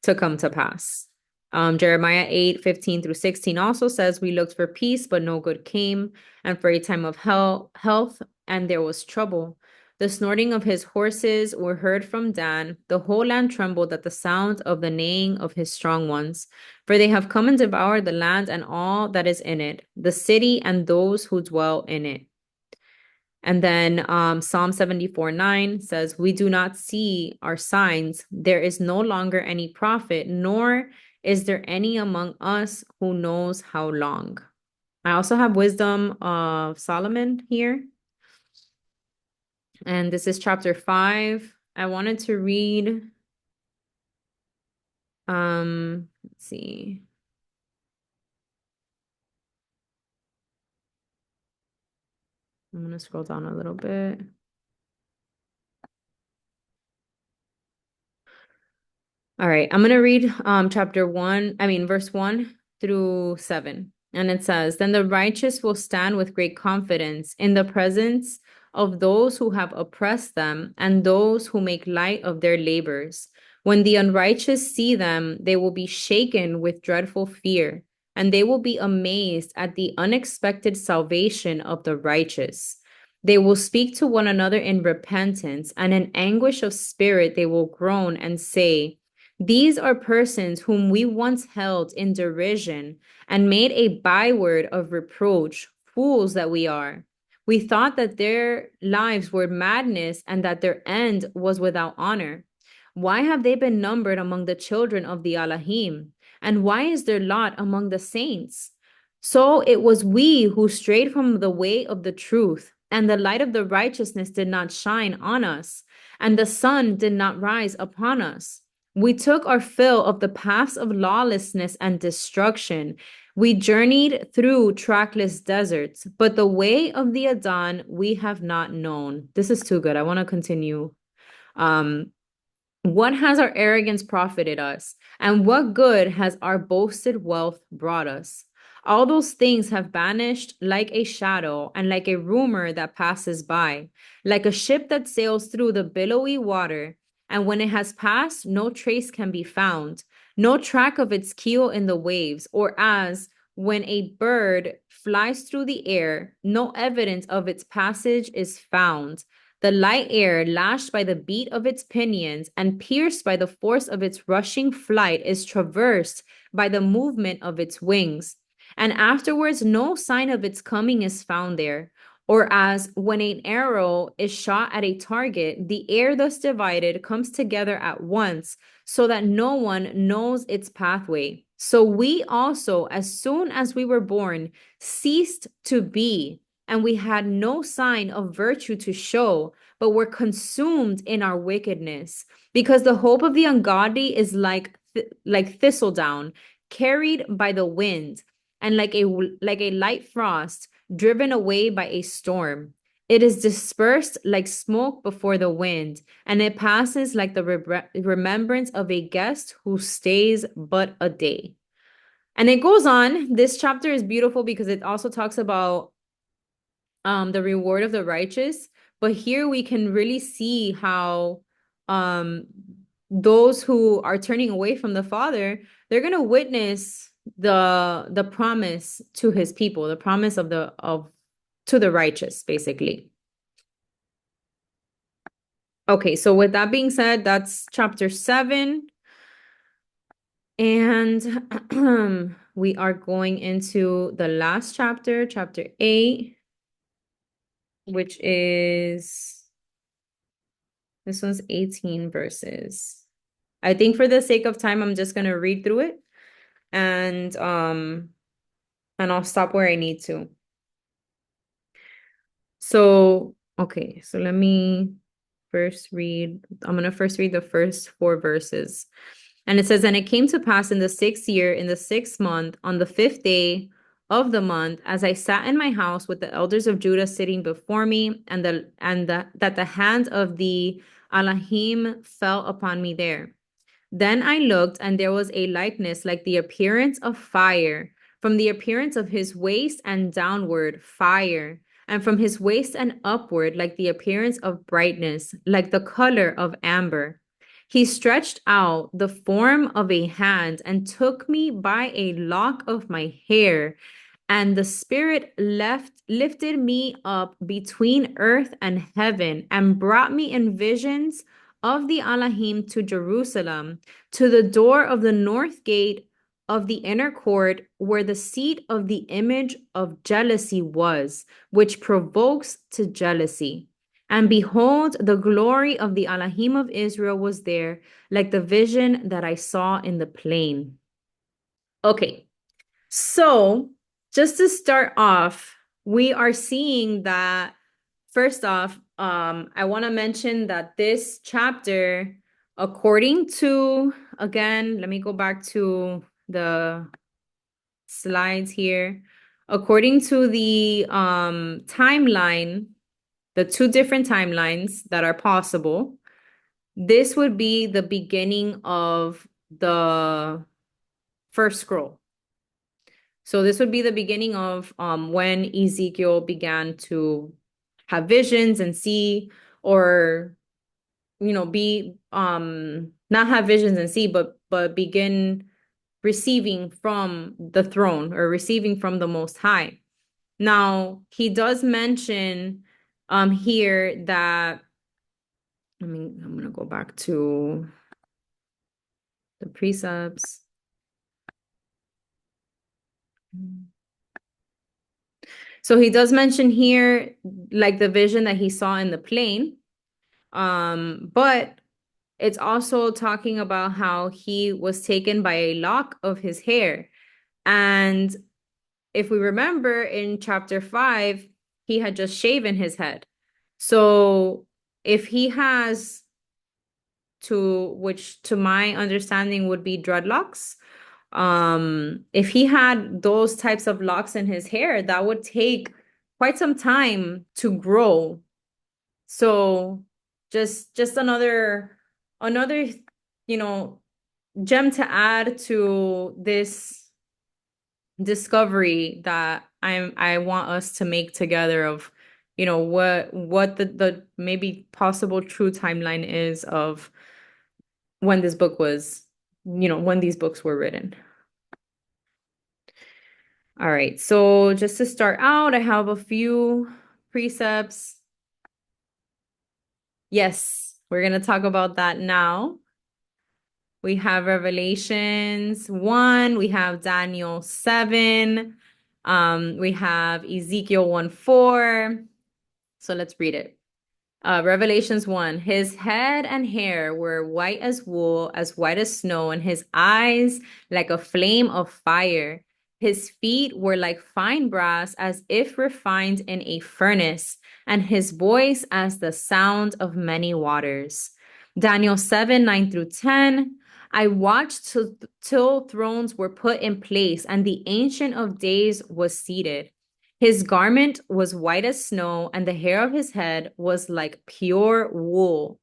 to come to pass. Jeremiah 8:15-16 also says, we looked for peace, but no good came, and for a time of health, and there was trouble. The snorting of his horses were heard from Dan. The whole land trembled at the sound of the neighing of his strong ones. For they have come and devoured the land and all that is in it, the city and those who dwell in it. And then Psalm 74:9 says, we do not see our signs. There is no longer any prophet, nor is there any among us who knows how long. I also have Wisdom of Solomon here. And this is chapter 5. I wanted to read, let's see. I'm going to scroll down a little bit. All right, I'm going to read verse 1-7. And it says, then the righteous will stand with great confidence in the presence of those who have oppressed them and those who make light of their labors. When the unrighteous see them, they will be shaken with dreadful fear, and they will be amazed at the unexpected salvation of the righteous. They will speak to one another in repentance, and in anguish of spirit they will groan and say, these are persons whom we once held in derision and made a byword of reproach, fools that we are. We thought that their lives were madness and that their end was without honor. Why have they been numbered among the children of the Alahim? And why is their lot among the saints? So it was we who strayed from the way of the truth, and the light of the righteousness did not shine on us, and the sun did not rise upon us. We took our fill of the paths of lawlessness and destruction. We journeyed through trackless deserts, but the way of the Adon we have not known. This is too good. I want to continue. What has our arrogance profited us? And what good has our boasted wealth brought us? All those things have vanished like a shadow and like a rumor that passes by, like a ship that sails through the billowy water. And when it has passed, no trace can be found, no track of its keel in the waves, or as when a bird flies through the air, no evidence of its passage is found. The light air, lashed by the beat of its pinions and pierced by the force of its rushing flight, is traversed by the movement of its wings. And afterwards, no sign of its coming is found there. Or as when an arrow is shot at a target, the air thus divided comes together at once, so that no one knows its pathway. So we also, as soon as we were born, ceased to be, and we had no sign of virtue to show, but were consumed in our wickedness. Because the hope of the ungodly is like thistledown, carried by the wind, and like a light frost, driven away by a storm. It is dispersed like smoke before the wind, and it passes like the remembrance of a guest who stays but a day. And it goes on. This chapter is beautiful because it also talks about the reward of the righteous, but here we can really see how um those who are turning away from the Father, they're going to witness the promise to his people, the promise of to the righteous, basically. Okay, so with that being said, that's chapter 7. And we are going into the last chapter, chapter 8. which is, this one's 18 verses. I think for the sake of time, I'm just gonna read through it and I'll stop where I need to. So, okay, so let me first read, I'm gonna first read the first 4 verses. And it says, and it came to pass in the 6th year, in the 6th month, on the 5th day of the month, as I sat in my house with the elders of Judah sitting before me, that the hand of the Elohim fell upon me there. Then I looked, and there was a likeness like the appearance of fire, from the appearance of his waist and downward, fire, and from his waist and upward, like the appearance of brightness, like the color of amber. He stretched out the form of a hand and took me by a lock of my hair, and the Spirit lifted me up between earth and heaven and brought me in visions of the Elohim to Jerusalem, to the door of the north gate of the inner court, where the seat of the image of jealousy was, which provokes to jealousy. And behold, the glory of the Elohim of Israel was there, like the vision that I saw in the plain. Okay, so just to start off, we are seeing that first off, I want to mention that this chapter, according to, again, let me go back to the slides here. According to the timeline, the 2 different timelines that are possible, this would be the beginning of the first scroll. So this would be the beginning of when Ezekiel began to have visions and see, or be not have visions and see, but begin receiving from the throne or receiving from the Most High. Now, he does mention here that, I'm gonna go back to the precepts. So he does mention here like the vision that he saw in the plain. But it's also talking about how he was taken by a lock of his hair. And if we remember in chapter 5, he had just shaven his head. So if he has which to my understanding would be dreadlocks, if he had those types of locks in his hair, that would take quite some time to grow. So just another gem to add to this discovery that I want us to make together of what the maybe possible true timeline is of when this book was, when these books were written. All right, so just to start out, I have a few precepts. Yes, we're going to talk about that now. We have Revelations 1, we have Daniel 7, we have Ezekiel 1:4. So let's read it. Revelations 1, his head and hair were white as wool, as white as snow, and his eyes like a flame of fire. His feet were like fine brass, as if refined in a furnace, and his voice as the sound of many waters. Daniel 7, 9 through 10. I watched till thrones were put in place, and the Ancient of Days was seated. His garment was white as snow, and the hair of his head was like pure wool.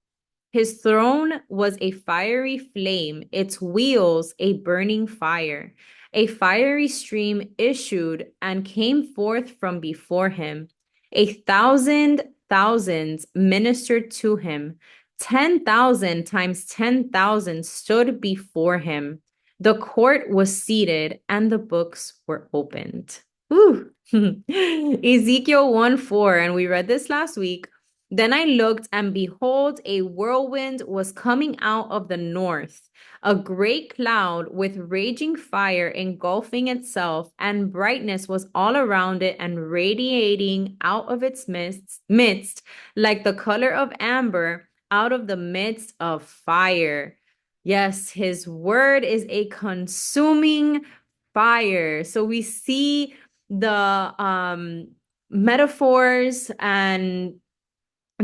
His throne was a fiery flame, its wheels a burning fire. A fiery stream issued and came forth from before him. 1,000 thousands ministered to him. 10,000 times 10,000 stood before him. The court was seated, and the books were opened. Ooh. Ezekiel 1:4, and we read this last week. Then I looked, and behold, a whirlwind was coming out of the north, a great cloud with raging fire engulfing itself, and brightness was all around it and radiating out of its midst like the color of amber out of the midst of fire. Yes, his word is a consuming fire. So we see the metaphors and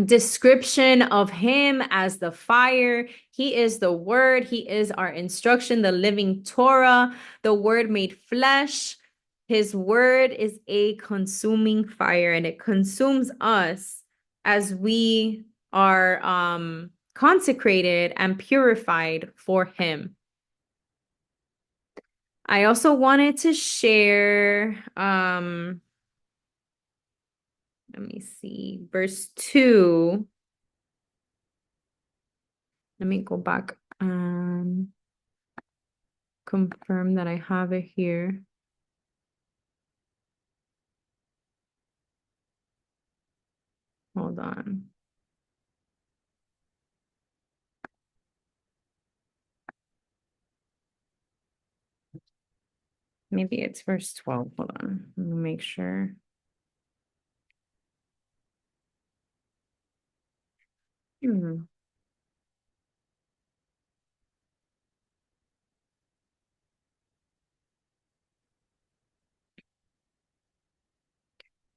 description of him as the fire. He is the word. He is our instruction, the living Torah, the word made flesh. His word is a consuming fire, and it consumes us as we are consecrated and purified for him. I also wanted to share let me see, verse 2. Let me go back and confirm that I have it here. Hold on. Maybe it's verse 12. Hold on. Let me make sure.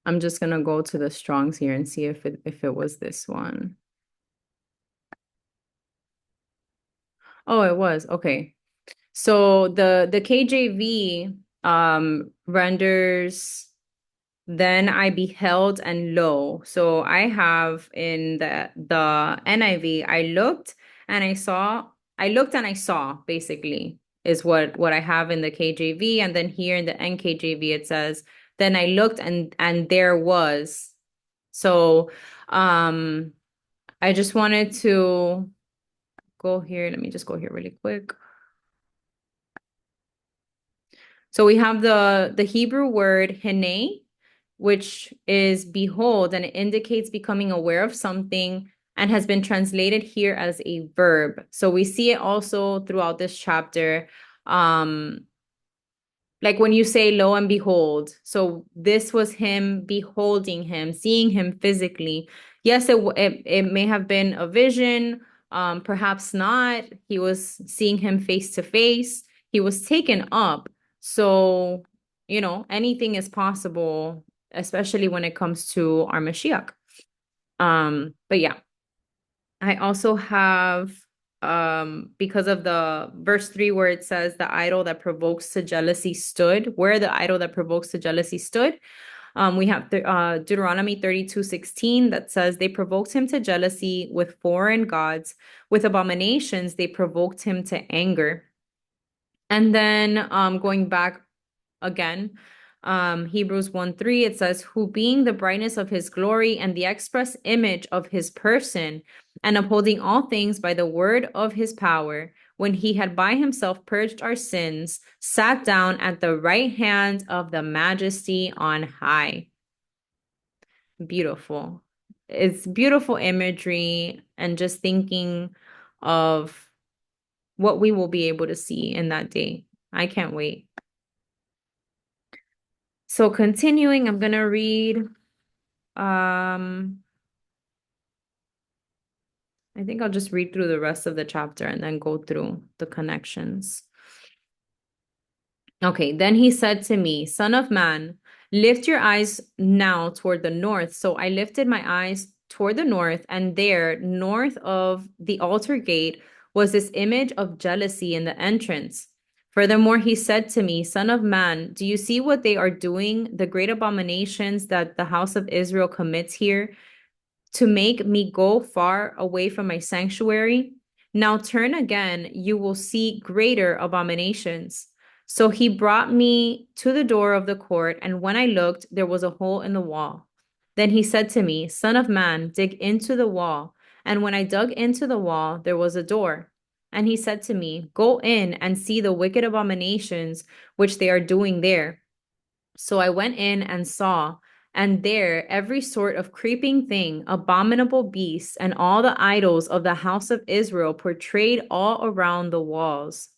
I'm just gonna go to the Strongs here and see if it was this one. Oh, it was. Okay. So the KJV renders, then I beheld, and lo. So I have in the NIV, I looked and I saw, basically, is what I have in the KJV. And then here in the NKJV it says, then I looked, and there was. So I just wanted to go here. Let me just go here really quick. So we have the Hebrew word hene, which is behold, and it indicates becoming aware of something, and has been translated here as a verb. So we see it also throughout this chapter. Like when you say lo and behold. So this was him beholding him, seeing him physically. Yes, it may have been a vision, perhaps not. He was seeing him face to face. He was taken up. So, anything is possible, especially when it comes to our Mashiach. But yeah, I also have because of the verse 3 where it says the idol that provokes to jealousy stood, where the idol that provokes to jealousy stood. We have Deuteronomy 32:16 that says they provoked him to jealousy with foreign gods, with abominations they provoked him to anger. And then going back again, Hebrews 1:3, it says, who being the brightness of his glory and the express image of his person, and upholding all things by the word of his power, when he had by himself purged our sins, sat down at the right hand of the majesty on high. Beautiful. It's beautiful imagery, and just thinking of what we will be able to see in that day. I can't wait. So continuing, I'm going to read, I think I'll just read through the rest of the chapter and then go through the connections. Okay, then he said to me, son of man, lift your eyes now toward the north. So I lifted my eyes toward the north, and there, north of the altar gate, was this image of jealousy in the entrance. Furthermore, he said to me, son of man, do you see what they are doing, the great abominations that the house of Israel commits here, to make me go far away from my sanctuary? Now turn again, you will see greater abominations. So he brought me to the door of the court, and when I looked, there was a hole in the wall. Then he said to me, son of man, dig into the wall. And when I dug into the wall, there was a door. And he said to me, go in and see the wicked abominations which they are doing there. So I went in and saw, And there every sort of creeping thing, abominable beasts, and all the idols of the house of Israel portrayed all around the walls.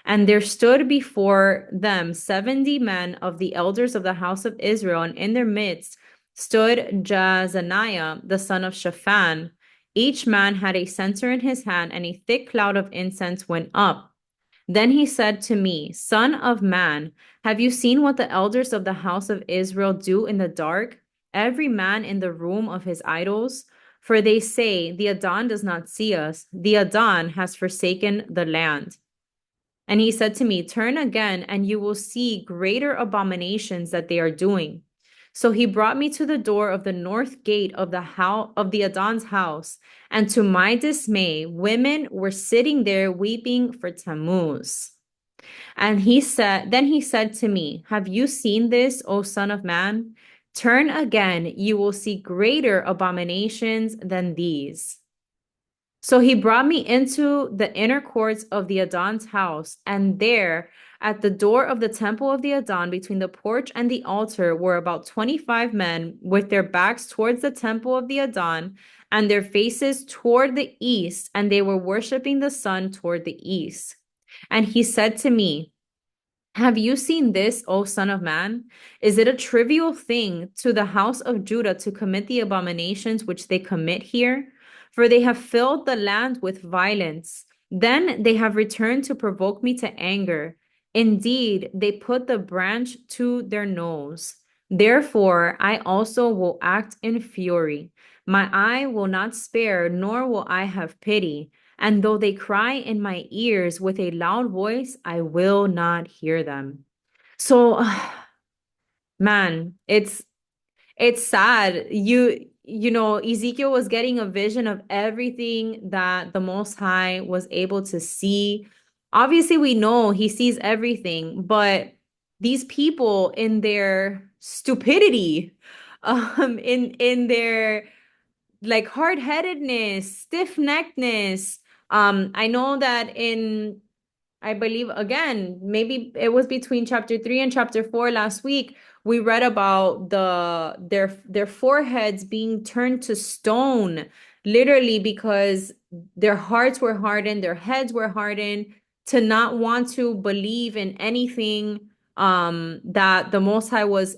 And there stood before them 70 men of the elders of the house of Israel, and in their midst stood Jazaniah, the son of Shaphan. Each man had a censer in his hand, and a thick cloud of incense went up. Then he said to me, Son of man, have you seen what the elders of the house of Israel do in the dark? Every man in the room of his idols? For they say, The Adon does not see us. The Adon has forsaken the land. And he said to me, Turn again, and you will see greater abominations that they are doing. So he brought me to the door of the north gate of the house of the Adon's house, and to my dismay, women were sitting there weeping for Tammuz. Then he said to me, Have you seen this, O son of man? Turn again, you will see greater abominations than these. So he brought me into the inner courts of the Adon's house, and there, at the door of the temple of the Adon, between the porch and the altar, were about 25 men with their backs towards the temple of the Adon and their faces toward the east, and they were worshiping the sun toward the east. And he said to me, Have you seen this, O son of man? Is it a trivial thing to the house of Judah to commit the abominations which they commit here? For they have filled the land with violence. Then they have returned to provoke me to anger. Indeed, they put the branch to their nose. Therefore, I also will act in fury. My eye will not spare, nor will I have pity. And though they cry in my ears with a loud voice, I will not hear them. So, man, it's sad. Ezekiel was getting a vision of everything that the Most High was able to see. Obviously, we know he sees everything, but these people in their stupidity, in their like hard-headedness, stiff-neckedness. I know that I believe again, maybe it was between chapter 3 and chapter 4 last week, we read about their foreheads being turned to stone, literally because their hearts were hardened, their heads were hardened to not want to believe in anything that the Most High was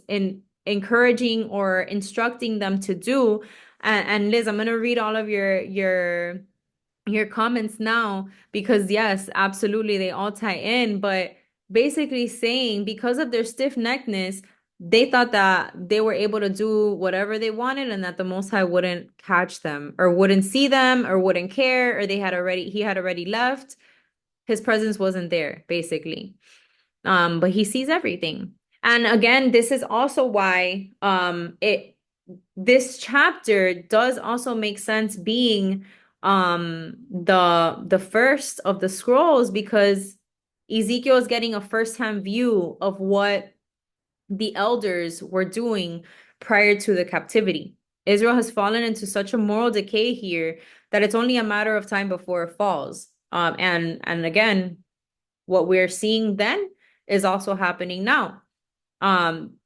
encouraging or instructing them to do. And Liz, I'm gonna read all of your comments now because yes, absolutely, they all tie in, but basically saying because of their stiff-neckedness, they thought that they were able to do whatever they wanted and that the Most High wouldn't catch them or wouldn't see them or wouldn't care or he had already left. His presence wasn't there, basically. But he sees everything. And again, this is also why this chapter does also make sense being the first of the scrolls because Ezekiel is getting a first-hand view of what the elders were doing prior to the captivity. Israel has fallen into such a moral decay here that it's only a matter of time before it falls. And again, what we're seeing then is also happening now.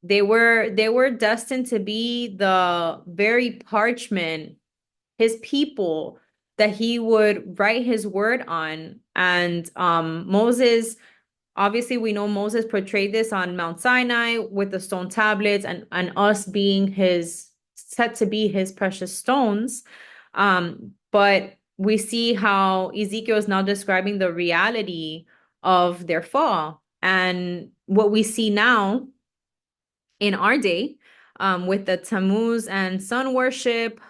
They were destined to be the very parchment, his people that he would write his word on. And Moses, obviously we know Moses portrayed this on Mount Sinai with the stone tablets and us being his set to be his precious stones. But we see how Ezekiel is now describing the reality of their fall. And what we see now in our day, with the Tammuz and sun worship,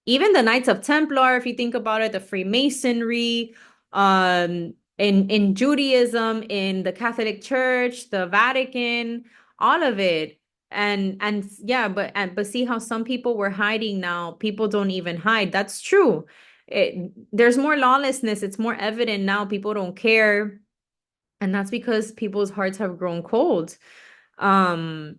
even the Knights of Templar, if you think about it, the Freemasonry, in Judaism, in the Catholic Church, the Vatican, all of it. And yeah, but see how some people were hiding now. People don't even hide. That's true. There's more lawlessness. It's more evident now. People don't care. And that's because people's hearts have grown cold. Um,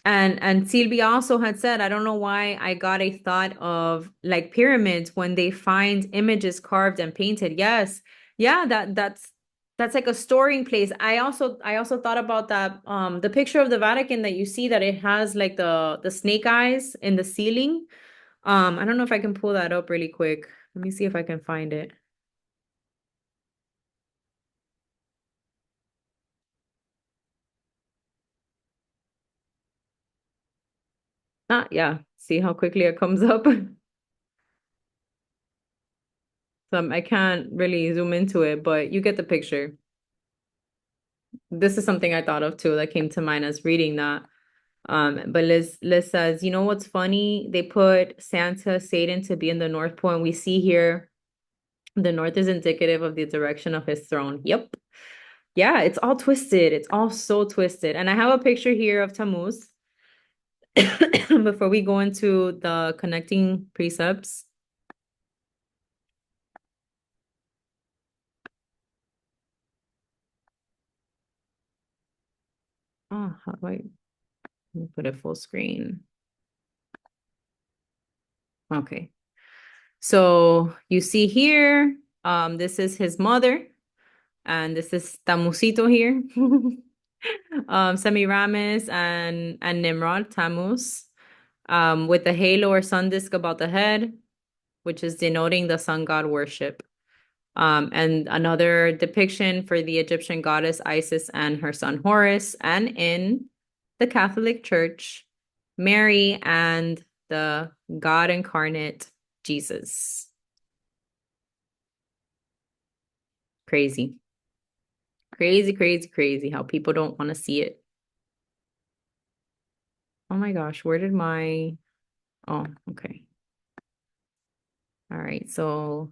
and Sylvia also had said, I don't know why I got a thought of like pyramids when they find images carved and painted. Yes. Yeah, that's That's like a storing place. I also thought about that. The picture of the Vatican that you see that it has like the snake eyes in the ceiling. I don't know if I can pull that up really quick. Let me see if I can find it. Ah, yeah. See how quickly it comes up? I can't really zoom into it, but you get the picture. This is something I thought of too that came to mind as reading that. But Liz says, you know what's funny? They put Santa Satan to be in the North Pole, and we see here the North is indicative of the direction of his throne. Yep. Yeah, it's all twisted. It's all so twisted. And I have a picture here of Tammuz before we go into the connecting precepts. Oh, how do I let me put it full screen? Okay. So you see here, this is his mother, and this is Tamusito here. Semiramis and Nimrod, Tammuz, with the halo or sun disk about the head, which is denoting the sun god worship. And another depiction for the Egyptian goddess Isis and her son Horus, and in the Catholic Church, Mary and the God incarnate Jesus. Crazy. Crazy, crazy, crazy how people don't want to see it. Oh my gosh, where did my... Oh, okay. All right, so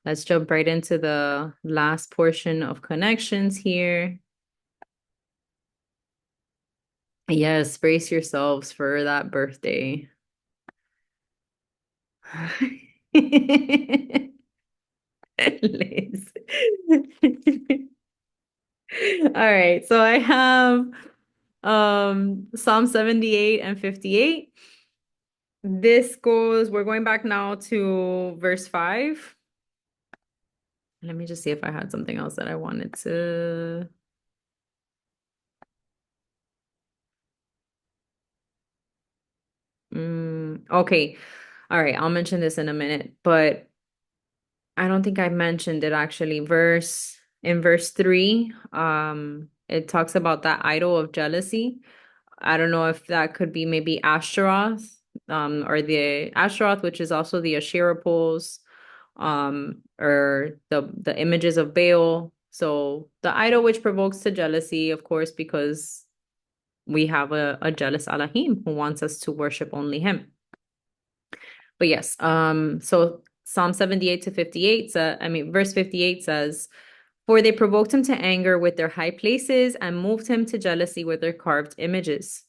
let's jump right into the last portion of connections here. Yes, brace yourselves for that birthday. Liz. All right, so I have Psalm 78 and 58. We're going back now to verse 5. Let me just see if I had something else that I wanted to. Okay. All right, I'll mention this in a minute, but I don't think I mentioned it actually. In verse 3, it talks about that idol of jealousy. I don't know if that could be maybe Ashtaroth, or the Ashtaroth, which is also the Asherah poles, or the images of Baal. So the idol which provokes to jealousy, of course, because we have a jealous Elohim who wants us to worship only him. But yes, so Psalm 78 to 58, verse 58 says, for they provoked him to anger with their high places and moved him to jealousy with their carved images.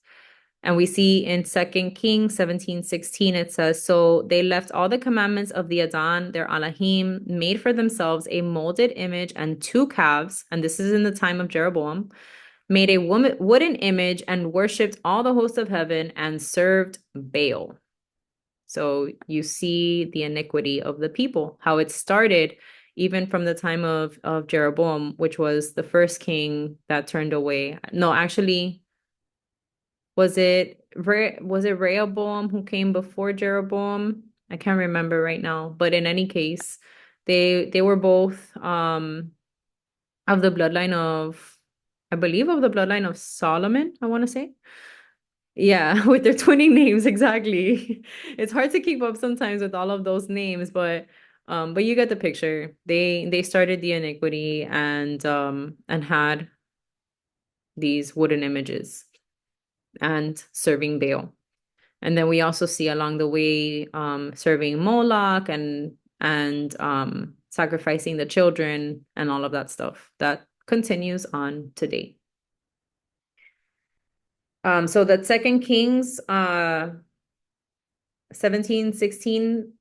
And we see in 2 Kings 17:16, it says, so they left all the commandments of the Adon, their Elohim, made for themselves a molded image and two calves, and this is in the time of Jeroboam, made a wooden image and worshipped all the hosts of heaven and served Baal. So you see the iniquity of the people, how it started even from the time of Jeroboam, which was the first king that turned away. No, actually, was it Rehoboam who came before Jeroboam? I can't remember right now, but in any case, they were both of the bloodline of, I believe, of the bloodline of Solomon, I want to say. Yeah, with their twinning names, exactly. It's hard to keep up sometimes with all of those names, but you get the picture. They started the iniquity and had these wooden images and serving Baal. And then we also see along the way serving Moloch and sacrificing the children and all of that stuff that continues on today. So that Second Kings 17:16,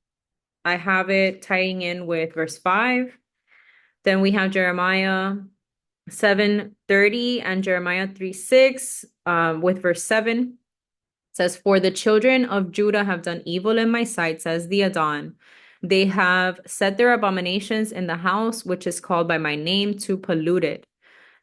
I have it tying in with verse 5. Then we have Jeremiah 7:30 and Jeremiah 3:6 with verse 7. It says, for the children of Judah have done evil in my sight, says the Adon. They have set their abominations in the house which is called by my name to pollute it.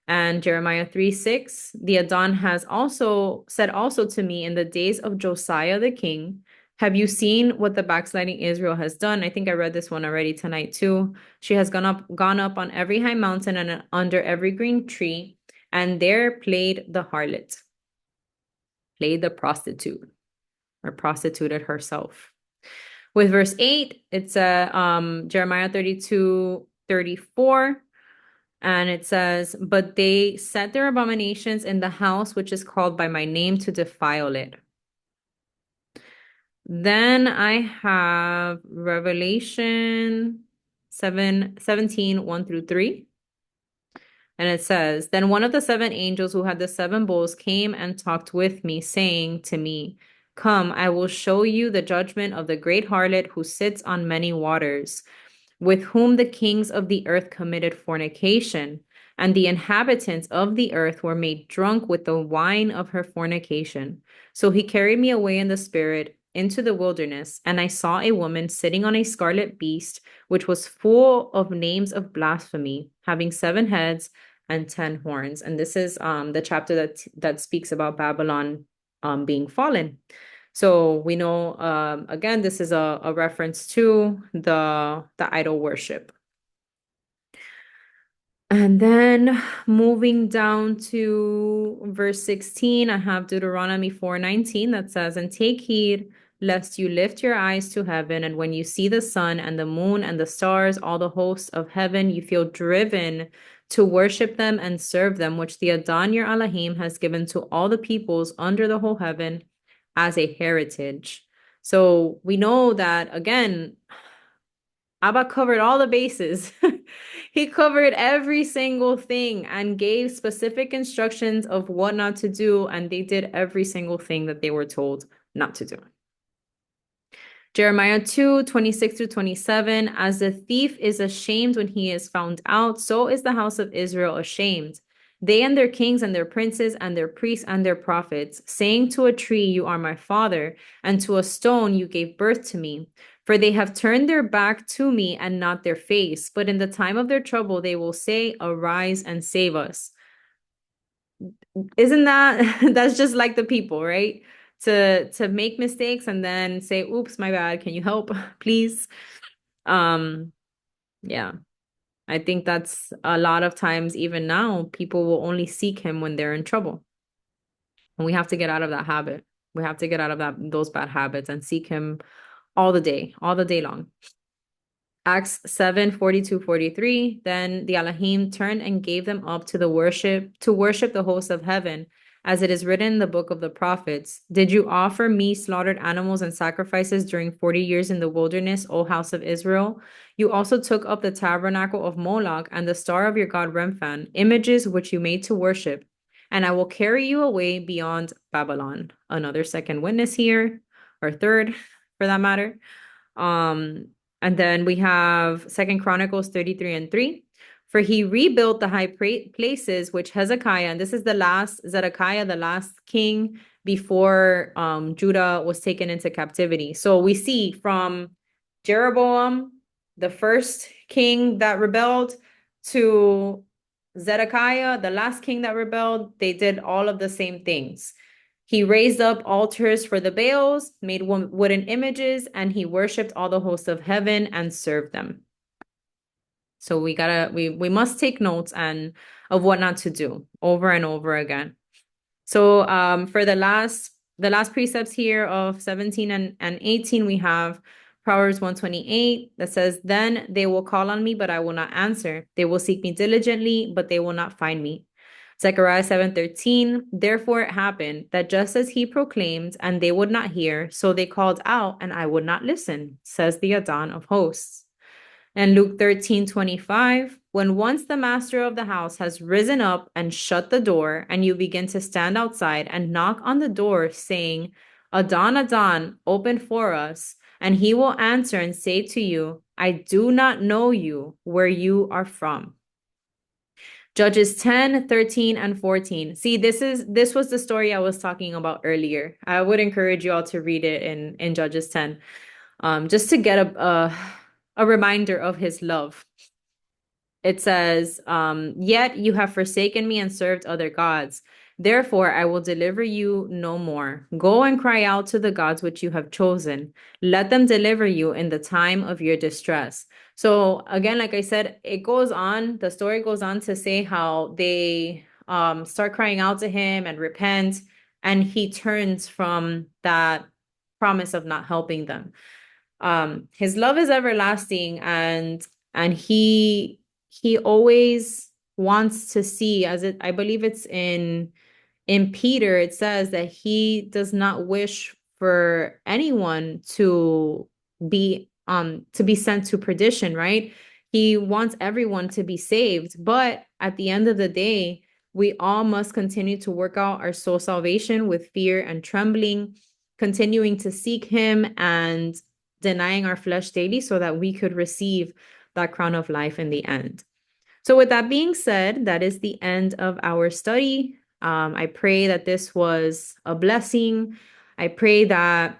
And Jeremiah 3:6, the Adon has also said also to me in the days of Josiah the king, have you seen what the backsliding Israel has done? I think I read this one already tonight too. She has gone up on every high mountain and under every green tree, and there played the harlot, played the prostitute, or prostituted herself. With verse 8, it's Jeremiah 32:34. And it says, but they set their abominations in the house which is called by my name to defile it. Then I have Revelation 17, 1 through 3. And it says, then one of the seven angels who had the seven bowls came and talked with me, saying to me, come, I will show you the judgment of the great harlot who sits on many waters, with whom the kings of the earth committed fornication, and the inhabitants of the earth were made drunk with the wine of her fornication. So he carried me away in the spirit into the wilderness, and I saw a woman sitting on a scarlet beast, which was full of names of blasphemy, having 7 heads and 10 horns. And this is the chapter that speaks about Babylon being fallen. So we know, again, this is a reference to the idol worship. And then moving down to verse 16, I have Deuteronomy 4:19 that says, and take heed lest you lift your eyes to heaven, and when you see the sun and the moon and the stars, all the hosts of heaven, you feel driven to worship them and serve them, which the Adon your Elohim has given to all the peoples under the whole heaven as a heritage. So we know that, again, Abba covered all the bases. He covered every single thing and gave specific instructions of what not to do, and they did every single thing that they were told not to do. Jeremiah 2:26 through 27, as the thief is ashamed when he is found out, so is the house of Israel ashamed. They and their kings and their princes and their priests and their prophets, saying to a tree, you are my father, and to a stone, you gave birth to me. For they have turned their back to me and not their face. But in the time of their trouble, they will say, arise and save us. Isn't that's just like the people, right? To make mistakes and then say, oops, my bad. Can you help, please? Yeah. I think that's a lot of times, even now, people will only seek him when they're in trouble. And we have to get out of that habit. We have to get out of those bad habits and seek him all the day long. Acts 7:42-43. Then the Elohim turned and gave them up to worship the host of heaven, as it is written in the book of the prophets. Did you offer me slaughtered animals and sacrifices during 40 years in the wilderness, O house of Israel? You also took up the tabernacle of Moloch and the star of your god Remphan, images which you made to worship, and I will carry you away beyond Babylon. Another second witness here, or third for that matter. And then we have 2 Chronicles 33:3. For he rebuilt the high places which Hezekiah, and this is the last Zedekiah, the last king before Judah was taken into captivity. So we see from Jeroboam, the first king that rebelled, to Zedekiah, the last king that rebelled, they did all of the same things. He raised up altars for the Baals, made wooden images, and he worshipped all the hosts of heaven and served them. So we must take notes of what not to do over and over again. So for the last precepts here of 17 and 18, we have Proverbs 1:28 that says, then they will call on me, but I will not answer. They will seek me diligently, but they will not find me. Zechariah 7:13, therefore it happened that just as he proclaimed and they would not hear, so they called out and I would not listen, says the Adon of hosts. And Luke 13:25, when once the master of the house has risen up and shut the door, and you begin to stand outside and knock on the door, saying, Adon, Adon, open for us, and he will answer and say to you, I do not know you, where you are from. Judges 10, 13, and 14. See, this was the story I was talking about earlier. I would encourage you all to read it in Judges 10. Just to get a reminder of his love. It says, yet you have forsaken me and served other gods. Therefore, I will deliver you no more. Go and cry out to the gods which you have chosen. Let them deliver you in the time of your distress. So again, like I said, it goes on, the story goes on to say how they start crying out to him and repent, and he turns from that promise of not helping them. His love is everlasting, and he always wants to see, as it I believe it's in Peter, it says that he does not wish for anyone to be sent to perdition, right? He wants everyone to be saved, but at the end of the day, we all must continue to work out our soul salvation with fear and trembling, continuing to seek him and denying our flesh daily so that we could receive that crown of life in the end. So, with that being said, that is the end of our study. I pray that this was a blessing. I pray that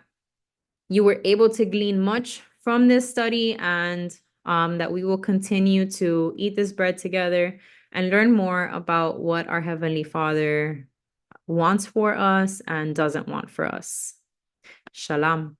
you were able to glean much from this study, and that we will continue to eat this bread together and learn more about what our Heavenly Father wants for us and doesn't want for us. Shalom.